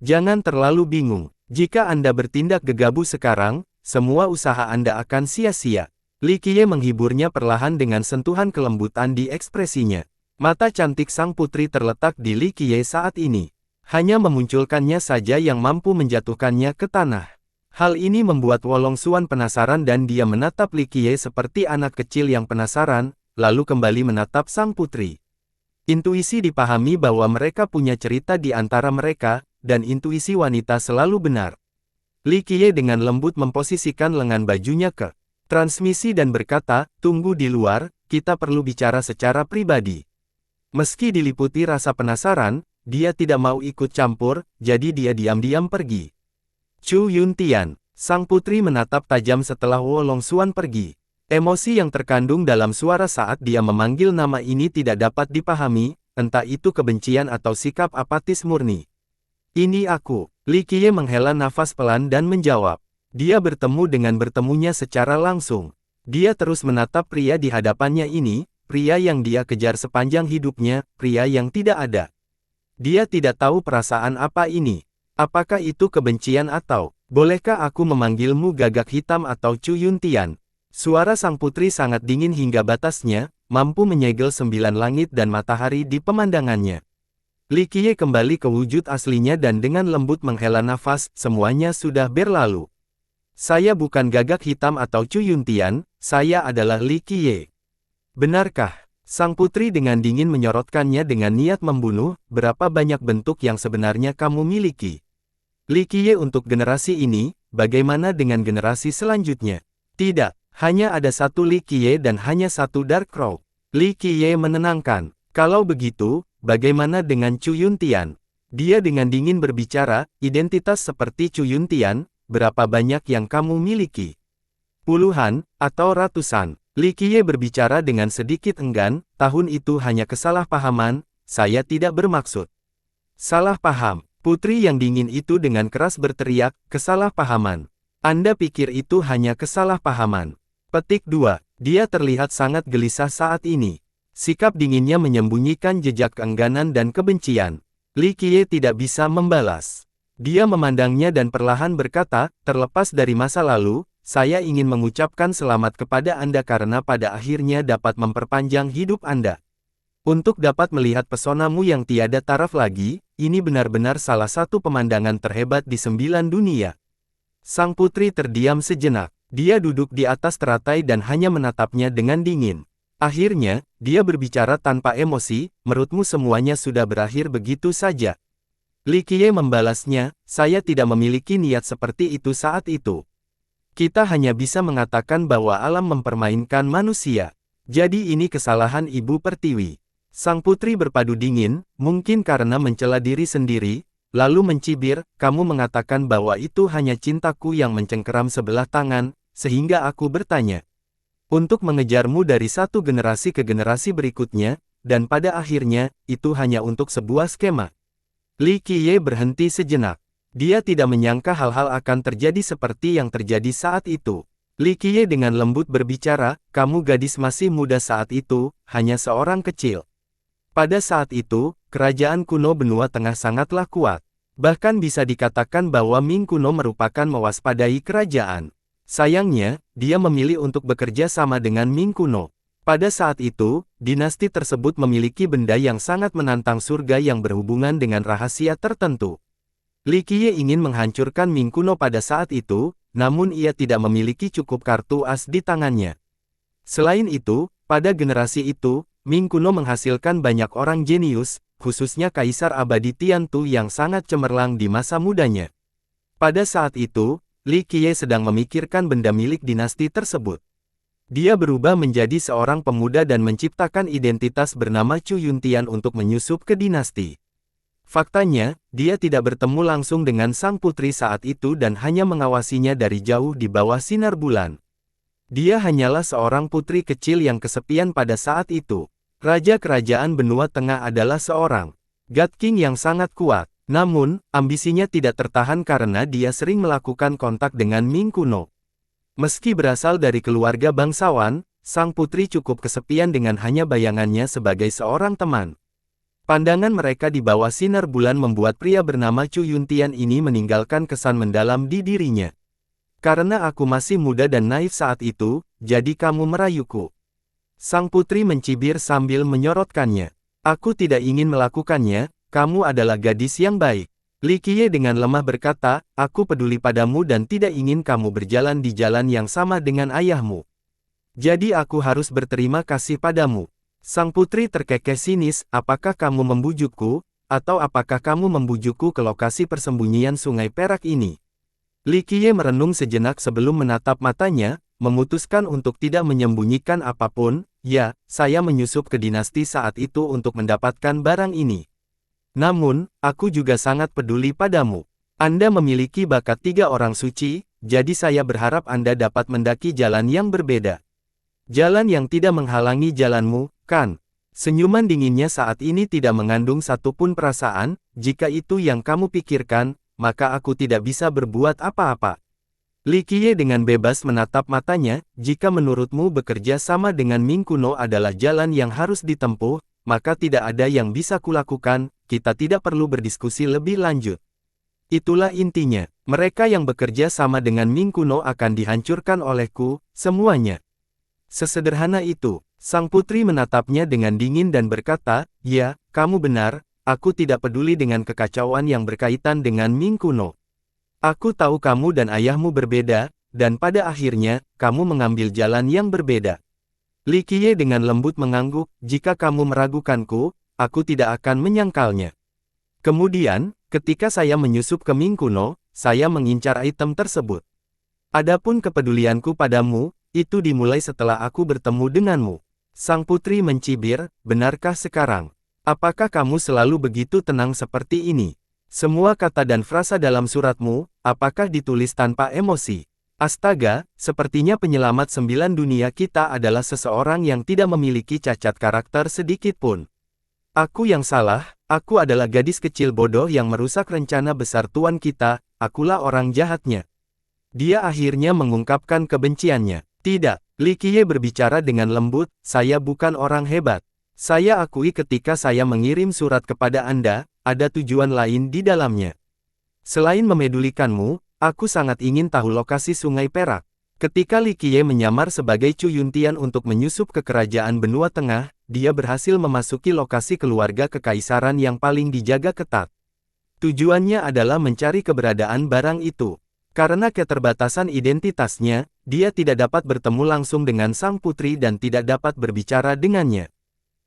Jangan terlalu bingung. Jika Anda bertindak gegabah sekarang, semua usaha Anda akan sia-sia. Li Qiye menghiburnya perlahan dengan sentuhan kelembutan di ekspresinya. Mata cantik sang putri terletak di Li Qiye saat ini. Hanya memunculkannya saja yang mampu menjatuhkannya ke tanah. Hal ini membuat Wo Longxuan penasaran dan dia menatap Li Qiye seperti anak kecil yang penasaran, lalu kembali menatap sang putri. Intuisi dipahami bahwa mereka punya cerita di antara mereka, dan intuisi wanita selalu benar. Li Qiye dengan lembut memposisikan lengan bajunya ke transmisi dan berkata, "Tunggu di luar, kita perlu bicara secara pribadi." Meski diliputi rasa penasaran, dia tidak mau ikut campur, jadi dia diam-diam pergi. Chu Yuntian, sang putri menatap tajam setelah Wo Longxuan pergi. Emosi yang terkandung dalam suara saat dia memanggil nama ini tidak dapat dipahami, entah itu kebencian atau sikap apatis murni. "Ini aku." Li Qiye menghela nafas pelan dan menjawab. Dia bertemu dengan bertemunya secara langsung. Dia terus menatap pria di hadapannya ini, pria yang dia kejar sepanjang hidupnya, pria yang tidak ada. Dia tidak tahu perasaan apa ini. Apakah itu kebencian atau, "Bolehkah aku memanggilmu Gagak Hitam atau Chu Yuntian?" Suara sang putri sangat dingin hingga batasnya, mampu menyegel 9 langit dan matahari di pemandangannya. Li Qiye kembali ke wujud aslinya dan dengan lembut menghela nafas, "Semuanya sudah berlalu. Saya bukan Gagak Hitam atau Chu Yuntian, saya adalah Li Qiye." "Benarkah?" Sang putri dengan dingin menyorotkannya dengan niat membunuh. "Berapa banyak bentuk yang sebenarnya kamu miliki?" Li Qiye, untuk generasi ini, bagaimana dengan generasi selanjutnya? Tidak. Hanya ada satu Li Qiye dan hanya satu Dark Crow. Li Qiye menenangkan. "Kalau begitu, bagaimana dengan Chu Yuntian?" Dia dengan dingin berbicara, "Identitas seperti Chu Yuntian, berapa banyak yang kamu miliki? Puluhan, atau ratusan?" Li Qiye berbicara dengan sedikit enggan, "Tahun itu hanya kesalahpahaman, saya tidak bermaksud." "Salah paham." Putri yang dingin itu dengan keras berteriak, "Kesalahpahaman. Anda pikir itu hanya kesalahpahaman?" Petik 2. Dia terlihat sangat gelisah saat ini. Sikap dinginnya menyembunyikan jejak keengganan dan kebencian. Li Qiye tidak bisa membalas. Dia memandangnya dan perlahan berkata, "Terlepas dari masa lalu, saya ingin mengucapkan selamat kepada Anda karena pada akhirnya dapat memperpanjang hidup Anda. Untuk dapat melihat pesonamu yang tiada taraf lagi, ini benar-benar salah satu pemandangan terhebat di 9 dunia." Sang putri terdiam sejenak. Dia duduk di atas teratai dan hanya menatapnya dengan dingin. Akhirnya, dia berbicara tanpa emosi, "Menurutmu semuanya sudah berakhir begitu saja?" Li Qiye membalasnya, "Saya tidak memiliki niat seperti itu saat itu. Kita hanya bisa mengatakan bahwa alam mempermainkan manusia. Jadi ini kesalahan Ibu Pertiwi." Sang putri berpadu dingin, mungkin karena mencela diri sendiri, lalu mencibir, "Kamu mengatakan bahwa itu hanya cintaku yang mencengkeram sebelah tangan, sehingga aku bertanya untuk mengejarmu dari satu generasi ke generasi berikutnya, dan pada akhirnya, itu hanya untuk sebuah skema." Li Qiye berhenti sejenak. Dia tidak menyangka hal-hal akan terjadi seperti yang terjadi saat itu. Li Qiye dengan lembut berbicara, "Kamu gadis masih muda saat itu, hanya seorang kecil. Pada saat itu, kerajaan kuno benua tengah sangatlah kuat. Bahkan bisa dikatakan bahwa Ming kuno merupakan mewaspadai kerajaan. Sayangnya, dia memilih untuk bekerja sama dengan Ming kuno. Pada saat itu, dinasti tersebut memiliki benda yang sangat menantang surga yang berhubungan dengan rahasia tertentu. Li Qiye ingin menghancurkan Ming kuno pada saat itu, namun ia tidak memiliki cukup kartu as di tangannya. Selain itu, pada generasi itu, Ming kuno menghasilkan banyak orang jenius, khususnya Kaisar Abadi Tiantu yang sangat cemerlang di masa mudanya. Pada saat itu, Li Qiye sedang memikirkan benda milik dinasti tersebut. Dia berubah menjadi seorang pemuda dan menciptakan identitas bernama Chu Yuntian untuk menyusup ke dinasti. Faktanya, dia tidak bertemu langsung dengan sang putri saat itu dan hanya mengawasinya dari jauh di bawah sinar bulan. Dia hanyalah seorang putri kecil yang kesepian pada saat itu. Raja Kerajaan Benua Tengah adalah seorang God King yang sangat kuat. Namun, ambisinya tidak tertahan karena dia sering melakukan kontak dengan Ming kuno. Meski berasal dari keluarga bangsawan, sang putri cukup kesepian dengan hanya bayangannya sebagai seorang teman. Pandangan mereka di bawah sinar bulan membuat pria bernama Chu Yuntian ini meninggalkan kesan mendalam di dirinya. "Karena aku masih muda dan naif saat itu, jadi kamu merayuku." Sang putri mencibir sambil menyorotkannya. "Aku tidak ingin melakukannya, kamu adalah gadis yang baik." Li Qiye dengan lemah berkata, "Aku peduli padamu dan tidak ingin kamu berjalan di jalan yang sama dengan ayahmu. Jadi aku harus berterima kasih padamu." Sang putri terkekeh sinis, "Apakah kamu membujukku, atau apakah kamu membujukku ke lokasi persembunyian sungai perak ini?" Li Qiye merenung sejenak sebelum menatap matanya, memutuskan untuk tidak menyembunyikan apapun. Ya, saya menyusup ke dinasti saat itu untuk mendapatkan barang ini. Namun, aku juga sangat peduli padamu. Anda memiliki bakat 3 orang suci, jadi saya berharap Anda dapat mendaki jalan yang berbeda. Jalan yang tidak menghalangi jalanmu, kan? Senyuman dinginnya saat ini tidak mengandung satupun perasaan. Jika itu yang kamu pikirkan, maka aku tidak bisa berbuat apa-apa. Li Qiye dengan bebas menatap matanya. Jika menurutmu bekerja sama dengan Ming Kuno adalah jalan yang harus ditempuh, maka tidak ada yang bisa kulakukan. Kita tidak perlu berdiskusi lebih lanjut. Itulah intinya. Mereka yang bekerja sama dengan Ming Kuno akan dihancurkan olehku, semuanya. Sesederhana itu. Sang putri menatapnya dengan dingin dan berkata, "Ya, kamu benar, aku tidak peduli dengan kekacauan yang berkaitan dengan Ming Kuno. Aku tahu kamu dan ayahmu berbeda, dan pada akhirnya, kamu mengambil jalan yang berbeda." Li Qiye dengan lembut mengangguk, "Jika kamu meragukanku, aku tidak akan menyangkalnya." Kemudian, ketika saya menyusup ke Ming Kuno, saya mengincar item tersebut. Adapun kepedulianku padamu, itu dimulai setelah aku bertemu denganmu. Sang putri mencibir, "Benarkah sekarang? Apakah kamu selalu begitu tenang seperti ini? Semua kata dan frasa dalam suratmu, apakah ditulis tanpa emosi? Astaga, sepertinya penyelamat 9 dunia kita adalah seseorang yang tidak memiliki cacat karakter sedikit pun. Aku yang salah, aku adalah gadis kecil bodoh yang merusak rencana besar tuan kita, akulah orang jahatnya." Dia akhirnya mengungkapkan kebenciannya. "Tidak," Li Qiye berbicara dengan lembut, "saya bukan orang hebat. Saya akui ketika saya mengirim surat kepada Anda, ada tujuan lain di dalamnya. Selain memedulikanmu, aku sangat ingin tahu lokasi Sungai Perak." Ketika Li Qiye menyamar sebagai Chu Yuntian untuk menyusup ke kerajaan benua tengah, dia berhasil memasuki lokasi keluarga kekaisaran yang paling dijaga ketat. Tujuannya adalah mencari keberadaan barang itu. Karena keterbatasan identitasnya, dia tidak dapat bertemu langsung dengan sang putri dan tidak dapat berbicara dengannya.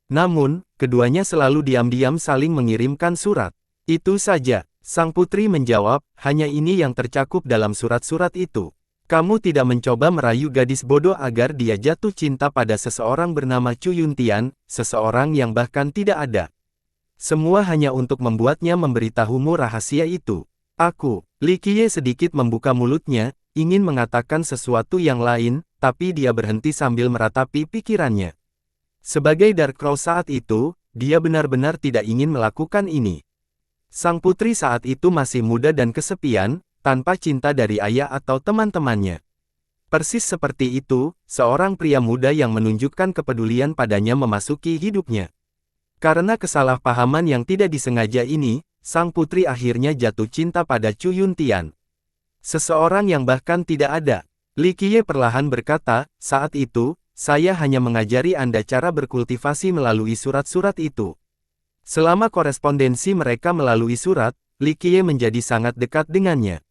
Namun, keduanya selalu diam-diam saling mengirimkan surat. "Itu saja," sang putri menjawab, "hanya ini yang tercakup dalam surat-surat itu. Kamu tidak mencoba merayu gadis bodoh agar dia jatuh cinta pada seseorang bernama Chu Yuntian, seseorang yang bahkan tidak ada. Semua hanya untuk membuatnya memberitahumu rahasia itu." Aku, Li Qiye sedikit membuka mulutnya, ingin mengatakan sesuatu yang lain, tapi dia berhenti sambil meratapi pikirannya. Sebagai Dark Crow saat itu, dia benar-benar tidak ingin melakukan ini. Sang putri saat itu masih muda dan kesepian, tanpa cinta dari ayah atau teman-temannya. Persis seperti itu, seorang pria muda yang menunjukkan kepedulian padanya memasuki hidupnya. Karena kesalahpahaman yang tidak disengaja ini, sang putri akhirnya jatuh cinta pada Chu Yuntian. Seseorang yang bahkan tidak ada. Li Qiye perlahan berkata, "Saat itu, saya hanya mengajari Anda cara berkultivasi melalui surat-surat itu." Selama korespondensi mereka melalui surat, Li Qiye menjadi sangat dekat dengannya.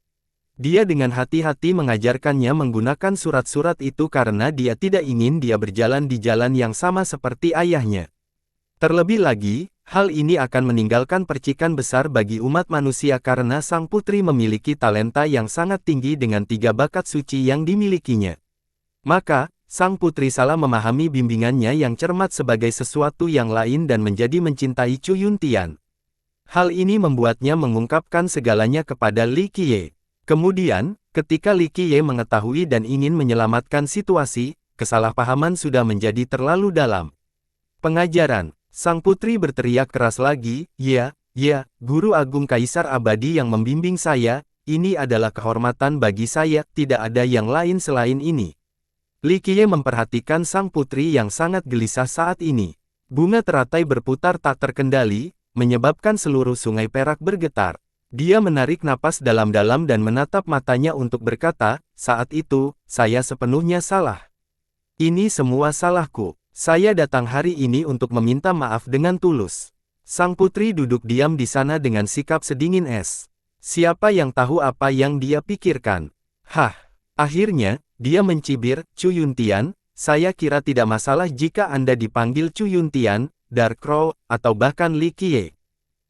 Dia dengan hati-hati mengajarkannya menggunakan surat-surat itu karena dia tidak ingin dia berjalan di jalan yang sama seperti ayahnya. Terlebih lagi, hal ini akan meninggalkan percikan besar bagi umat manusia karena sang putri memiliki talenta yang sangat tinggi dengan 3 bakat suci yang dimilikinya. Maka, sang putri salah memahami bimbingannya yang cermat sebagai sesuatu yang lain dan menjadi mencintai Chu Yuntian. Hal ini membuatnya mengungkapkan segalanya kepada Li Qiye. Kemudian, ketika Li Qiye mengetahui dan ingin menyelamatkan situasi, kesalahpahaman sudah menjadi terlalu dalam. "Pengajaran!" Sang putri berteriak keras lagi, "Ya, Guru Agung Kaisar Abadi yang membimbing saya, ini adalah kehormatan bagi saya, tidak ada yang lain selain ini." Li Qiye memperhatikan sang putri yang sangat gelisah saat ini. Bunga teratai berputar tak terkendali, menyebabkan seluruh Sungai Perak bergetar. Dia menarik napas dalam-dalam dan menatap matanya untuk berkata, "Saat itu, saya sepenuhnya salah. Ini semua salahku. Saya datang hari ini untuk meminta maaf dengan tulus." Sang putri duduk diam di sana dengan sikap sedingin es. Siapa yang tahu apa yang dia pikirkan? Akhirnya, dia mencibir, "Chu Yuntian, saya kira tidak masalah jika Anda dipanggil Chu Yuntian, Dark Crow, atau bahkan Li Qiye.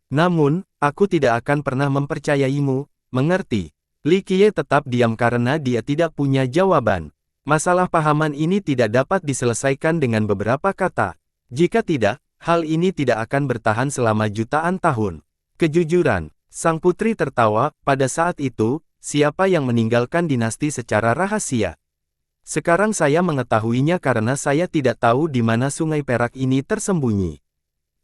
Namun, aku tidak akan pernah mempercayaimu, mengerti?" Li Qiye tetap diam karena dia tidak punya jawaban. Masalah pahaman ini tidak dapat diselesaikan dengan beberapa kata. Jika tidak, hal ini tidak akan bertahan selama jutaan tahun. Kejujuran. Sang putri tertawa. Pada saat itu, siapa yang meninggalkan dinasti secara rahasia? Sekarang saya mengetahuinya karena saya tidak tahu di mana sungai perak ini tersembunyi.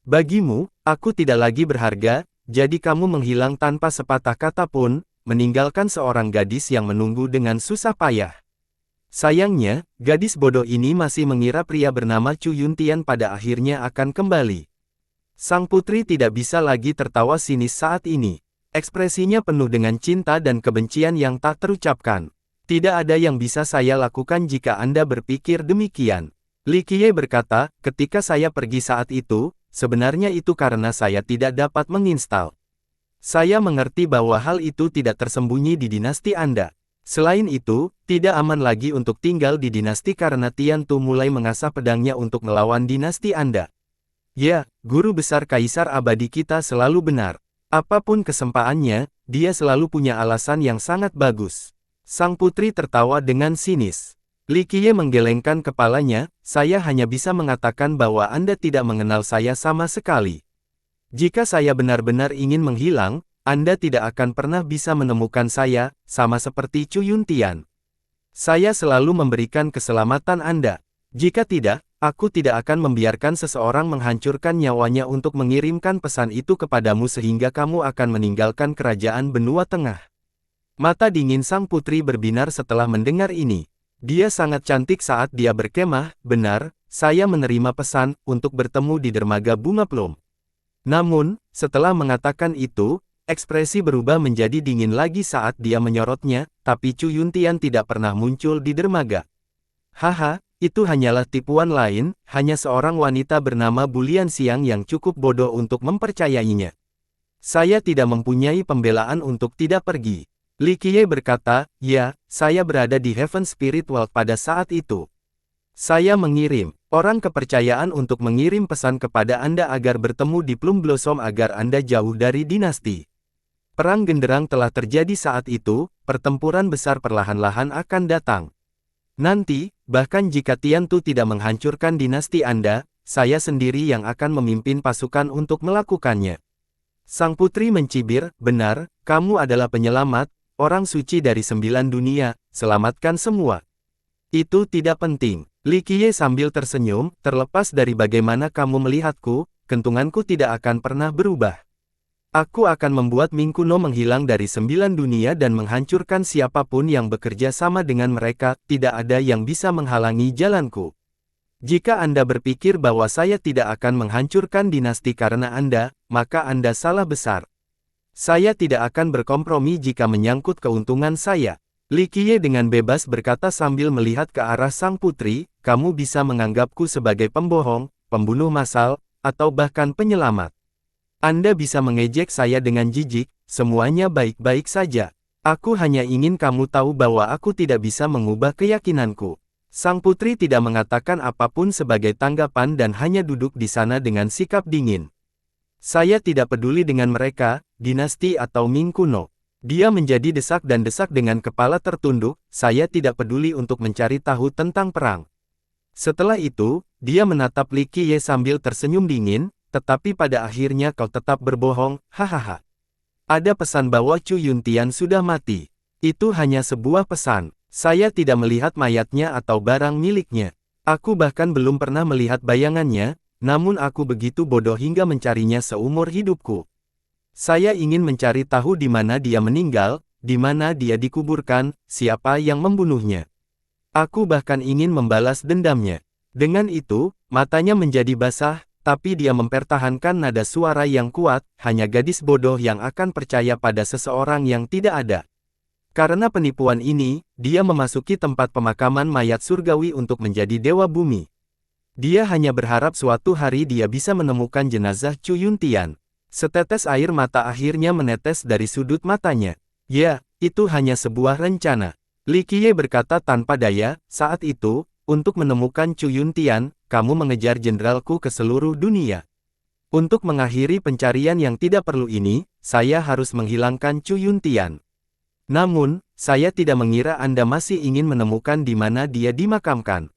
Bagimu, aku tidak lagi berharga, jadi kamu menghilang tanpa sepatah kata pun, meninggalkan seorang gadis yang menunggu dengan susah payah. Sayangnya, gadis bodoh ini masih mengira pria bernama Chu Yuntian pada akhirnya akan kembali. Sang putri tidak bisa lagi tertawa sinis saat ini. Ekspresinya penuh dengan cinta dan kebencian yang tak terucapkan. Tidak ada yang bisa saya lakukan jika Anda berpikir demikian. Li Qiye berkata, ketika saya pergi saat itu, sebenarnya itu karena saya tidak dapat menginstal. Saya mengerti bahwa hal itu tidak tersembunyi di dinasti Anda. Selain itu, tidak aman lagi untuk tinggal di dinasti karena Tian Tu mulai mengasah pedangnya untuk melawan dinasti Anda. Ya, guru besar kaisar abadi kita selalu benar. Apapun kesempatannya, dia selalu punya alasan yang sangat bagus. Sang putri tertawa dengan sinis. Li Qiye menggelengkan kepalanya, saya hanya bisa mengatakan bahwa Anda tidak mengenal saya sama sekali. Jika saya benar-benar ingin menghilang, Anda tidak akan pernah bisa menemukan saya, sama seperti Chu Yuntian. Saya selalu memberikan keselamatan Anda. Jika tidak, aku tidak akan membiarkan seseorang menghancurkan nyawanya untuk mengirimkan pesan itu kepadamu sehingga kamu akan meninggalkan kerajaan benua tengah. Mata dingin sang putri berbinar setelah mendengar ini. Dia sangat cantik saat dia berkemah, benar, saya menerima pesan untuk bertemu di dermaga bunga plum. Namun, setelah mengatakan itu, ekspresi berubah menjadi dingin lagi saat dia menyorotnya, tapi Chu Yuntian tidak pernah muncul di dermaga. Haha, itu hanyalah tipuan lain, hanya seorang wanita bernama Bulian Xiang yang cukup bodoh untuk mempercayainya. Saya tidak mempunyai pembelaan untuk tidak pergi. Li Qiye berkata, ya, saya berada di Heaven Spirit World pada saat itu. Saya mengirim orang kepercayaan untuk mengirim pesan kepada Anda agar bertemu di Plum Blossom agar Anda jauh dari dinasti. Perang genderang telah terjadi saat itu, pertempuran besar perlahan-lahan akan datang. Nanti, bahkan jika Tian Tu tidak menghancurkan dinasti Anda, saya sendiri yang akan memimpin pasukan untuk melakukannya. Sang putri mencibir, benar, kamu adalah penyelamat, orang suci dari 9 dunia, selamatkan semua. Itu tidak penting. Li Qiye sambil tersenyum, terlepas dari bagaimana kamu melihatku, kentunganku tidak akan pernah berubah. Aku akan membuat Ming Kuno menghilang dari 9 dunia dan menghancurkan siapapun yang bekerja sama dengan mereka, tidak ada yang bisa menghalangi jalanku. Jika Anda berpikir bahwa saya tidak akan menghancurkan dinasti karena Anda, maka Anda salah besar. Saya tidak akan berkompromi jika menyangkut keuntungan saya. Li Qiye dengan bebas berkata sambil melihat ke arah sang putri, kamu bisa menganggapku sebagai pembohong, pembunuh massal, atau bahkan penyelamat. Anda bisa mengejek saya dengan jijik, semuanya baik-baik saja. Aku hanya ingin kamu tahu bahwa aku tidak bisa mengubah keyakinanku. Sang putri tidak mengatakan apapun sebagai tanggapan dan hanya duduk di sana dengan sikap dingin. Saya tidak peduli dengan mereka, dinasti atau Ming Kuno. Dia menjadi desak dan desak dengan kepala tertunduk, saya tidak peduli untuk mencari tahu tentang perang. Setelah itu, dia menatap Li Qiye sambil tersenyum dingin, tetapi pada akhirnya kau tetap berbohong, hahaha. Ada pesan bahwa Chu Yuntian sudah mati. Itu hanya sebuah pesan. Saya tidak melihat mayatnya atau barang miliknya. Aku bahkan belum pernah melihat bayangannya, namun aku begitu bodoh hingga mencarinya seumur hidupku. Saya ingin mencari tahu di mana dia meninggal, di mana dia dikuburkan, siapa yang membunuhnya. Aku bahkan ingin membalas dendamnya. Dengan itu, matanya menjadi basah, tapi dia mempertahankan nada suara yang kuat, hanya gadis bodoh yang akan percaya pada seseorang yang tidak ada. Karena penipuan ini, dia memasuki tempat pemakaman mayat surgawi untuk menjadi dewa bumi. Dia hanya berharap suatu hari dia bisa menemukan jenazah Chu Yuntian. Setetes air mata akhirnya menetes dari sudut matanya. Ya, itu hanya sebuah rencana. Li Qiye berkata tanpa daya, saat itu, untuk menemukan Chu Yuntian, kamu mengejar jenderalku ke seluruh dunia. Untuk mengakhiri pencarian yang tidak perlu ini, saya harus menghilangkan Chu Yuntian. Namun, saya tidak mengira Anda masih ingin menemukan di mana dia dimakamkan.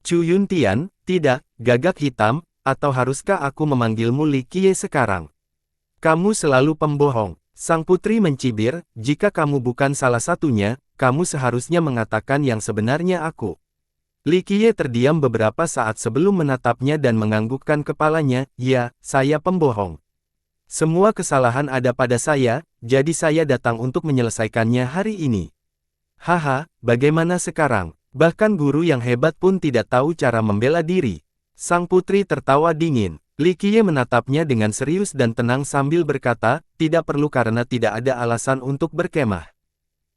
Chu Yuntian, tidak, gagak hitam, atau haruskah aku memanggilmu Li Qiye sekarang? Kamu selalu pembohong. Sang putri mencibir, jika kamu bukan salah satunya, kamu seharusnya mengatakan yang sebenarnya aku. Li Qiye terdiam beberapa saat sebelum menatapnya dan menganggukkan kepalanya, ya, saya pembohong. Semua kesalahan ada pada saya, jadi saya datang untuk menyelesaikannya hari ini. Haha, bagaimana sekarang? Bahkan guru yang hebat pun tidak tahu cara membela diri. Sang putri tertawa dingin. Li Qiye menatapnya dengan serius dan tenang sambil berkata, tidak perlu karena tidak ada alasan untuk berkemah.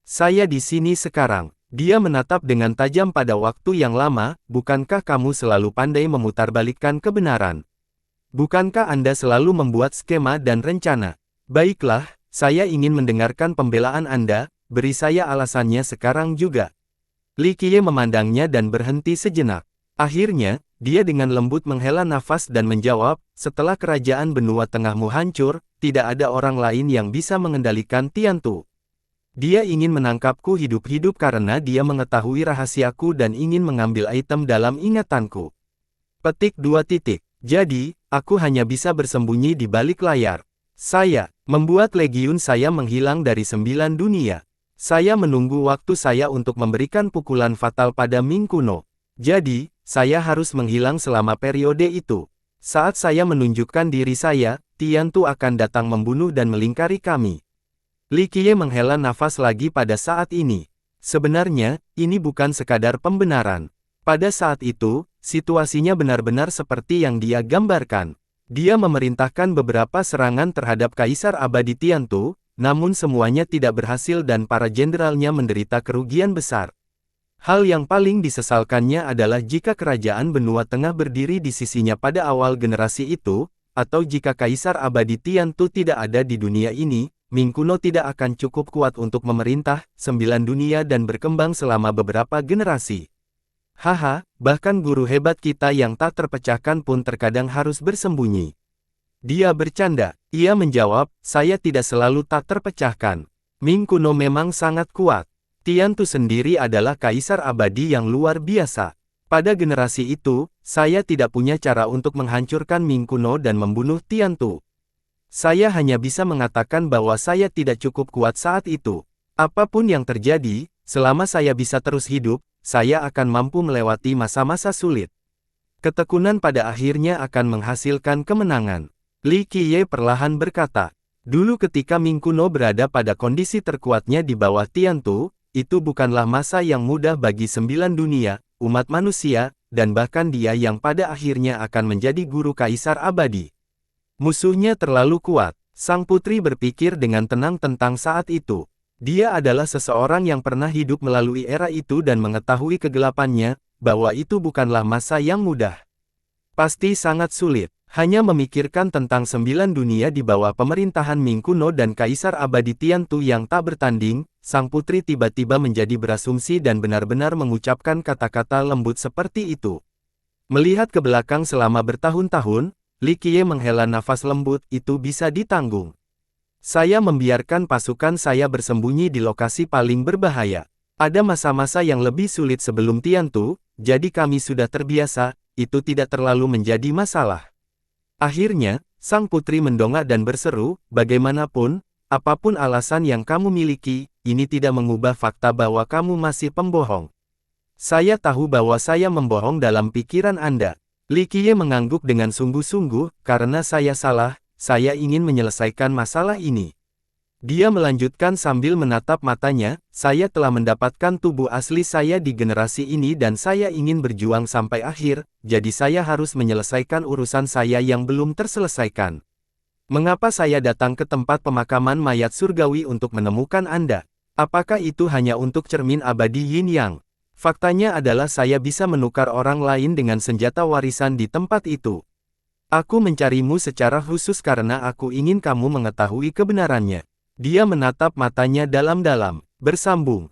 Saya di sini sekarang. Dia menatap dengan tajam pada waktu yang lama, bukankah kamu selalu pandai memutarbalikkan kebenaran? Bukankah Anda selalu membuat skema dan rencana? Baiklah, saya ingin mendengarkan pembelaan Anda, beri saya alasannya sekarang juga. Li Qiye memandangnya dan berhenti sejenak. Akhirnya, dia dengan lembut menghela nafas dan menjawab, setelah kerajaan benua tengahmu hancur, tidak ada orang lain yang bisa mengendalikan Tiantu. Dia ingin menangkapku hidup-hidup karena dia mengetahui rahasiaku dan ingin mengambil item dalam ingatanku. Petik 2. Jadi, aku hanya bisa bersembunyi di balik layar. Saya membuat legiun saya menghilang dari 9 dunia. Saya menunggu waktu saya untuk memberikan pukulan fatal pada Ming kuno. Jadi, saya harus menghilang selama periode itu. Saat saya menunjukkan diri saya, Tiantu akan datang membunuh dan melingkari kami. Li Qiye menghela nafas lagi pada saat ini. Sebenarnya, ini bukan sekadar pembenaran. Pada saat itu, situasinya benar-benar seperti yang dia gambarkan. Dia memerintahkan beberapa serangan terhadap Kaisar Abadi Tiantu, namun semuanya tidak berhasil dan para jenderalnya menderita kerugian besar. Hal yang paling disesalkannya adalah jika kerajaan benua tengah berdiri di sisinya pada awal generasi itu, atau jika Kaisar Abadi Tiantu tidak ada di dunia ini, Ming kuno tidak akan cukup kuat untuk memerintah 9 dunia dan berkembang selama beberapa generasi. Haha, bahkan guru hebat kita yang tak terpecahkan pun terkadang harus bersembunyi. Dia bercanda. Ia menjawab, saya tidak selalu tak terpecahkan. Ming kuno memang sangat kuat. Tiantu sendiri adalah kaisar abadi yang luar biasa. Pada generasi itu, saya tidak punya cara untuk menghancurkan Ming kuno dan membunuh Tiantu. Saya hanya bisa mengatakan bahwa saya tidak cukup kuat saat itu. Apapun yang terjadi, selama saya bisa terus hidup, saya akan mampu melewati masa-masa sulit. Ketekunan pada akhirnya akan menghasilkan kemenangan. Li Qiye perlahan berkata, dulu ketika Ming kuno berada pada kondisi terkuatnya di bawah Tiantu, itu bukanlah masa yang mudah bagi 9 dunia, umat manusia, dan bahkan dia yang pada akhirnya akan menjadi guru kaisar abadi. Musuhnya terlalu kuat. Sang putri berpikir dengan tenang tentang saat itu. Dia adalah seseorang yang pernah hidup melalui era itu dan mengetahui kegelapannya, bahwa itu bukanlah masa yang mudah. Pasti sangat sulit. Hanya memikirkan tentang 9 dunia di bawah pemerintahan Ming kuno dan Kaisar Abadi Tiantu yang tak bertanding, sang putri tiba-tiba menjadi berasumsi dan benar-benar mengucapkan kata-kata lembut seperti itu. Melihat ke belakang selama bertahun-tahun, Li Qiye menghela nafas lembut, itu bisa ditanggung. Saya membiarkan pasukan saya bersembunyi di lokasi paling berbahaya. Ada masa-masa yang lebih sulit sebelum Tiantu, jadi kami sudah terbiasa, itu tidak terlalu menjadi masalah. Akhirnya, sang putri mendongak dan berseru, bagaimanapun, apapun alasan yang kamu miliki, ini tidak mengubah fakta bahwa kamu masih pembohong. Saya tahu bahwa saya membohong dalam pikiran Anda. Li Qiye mengangguk dengan sungguh-sungguh, karena saya salah, saya ingin menyelesaikan masalah ini. Dia melanjutkan sambil menatap matanya, saya telah mendapatkan tubuh asli saya di generasi ini dan saya ingin berjuang sampai akhir, jadi saya harus menyelesaikan urusan saya yang belum terselesaikan. Mengapa saya datang ke tempat pemakaman mayat surgawi untuk menemukan Anda? Apakah itu hanya untuk cermin abadi Yin Yang? Faktanya adalah saya bisa menukar orang lain dengan senjata warisan di tempat itu. Aku mencarimu secara khusus karena aku ingin kamu mengetahui kebenarannya. Dia menatap matanya dalam-dalam, bersambung.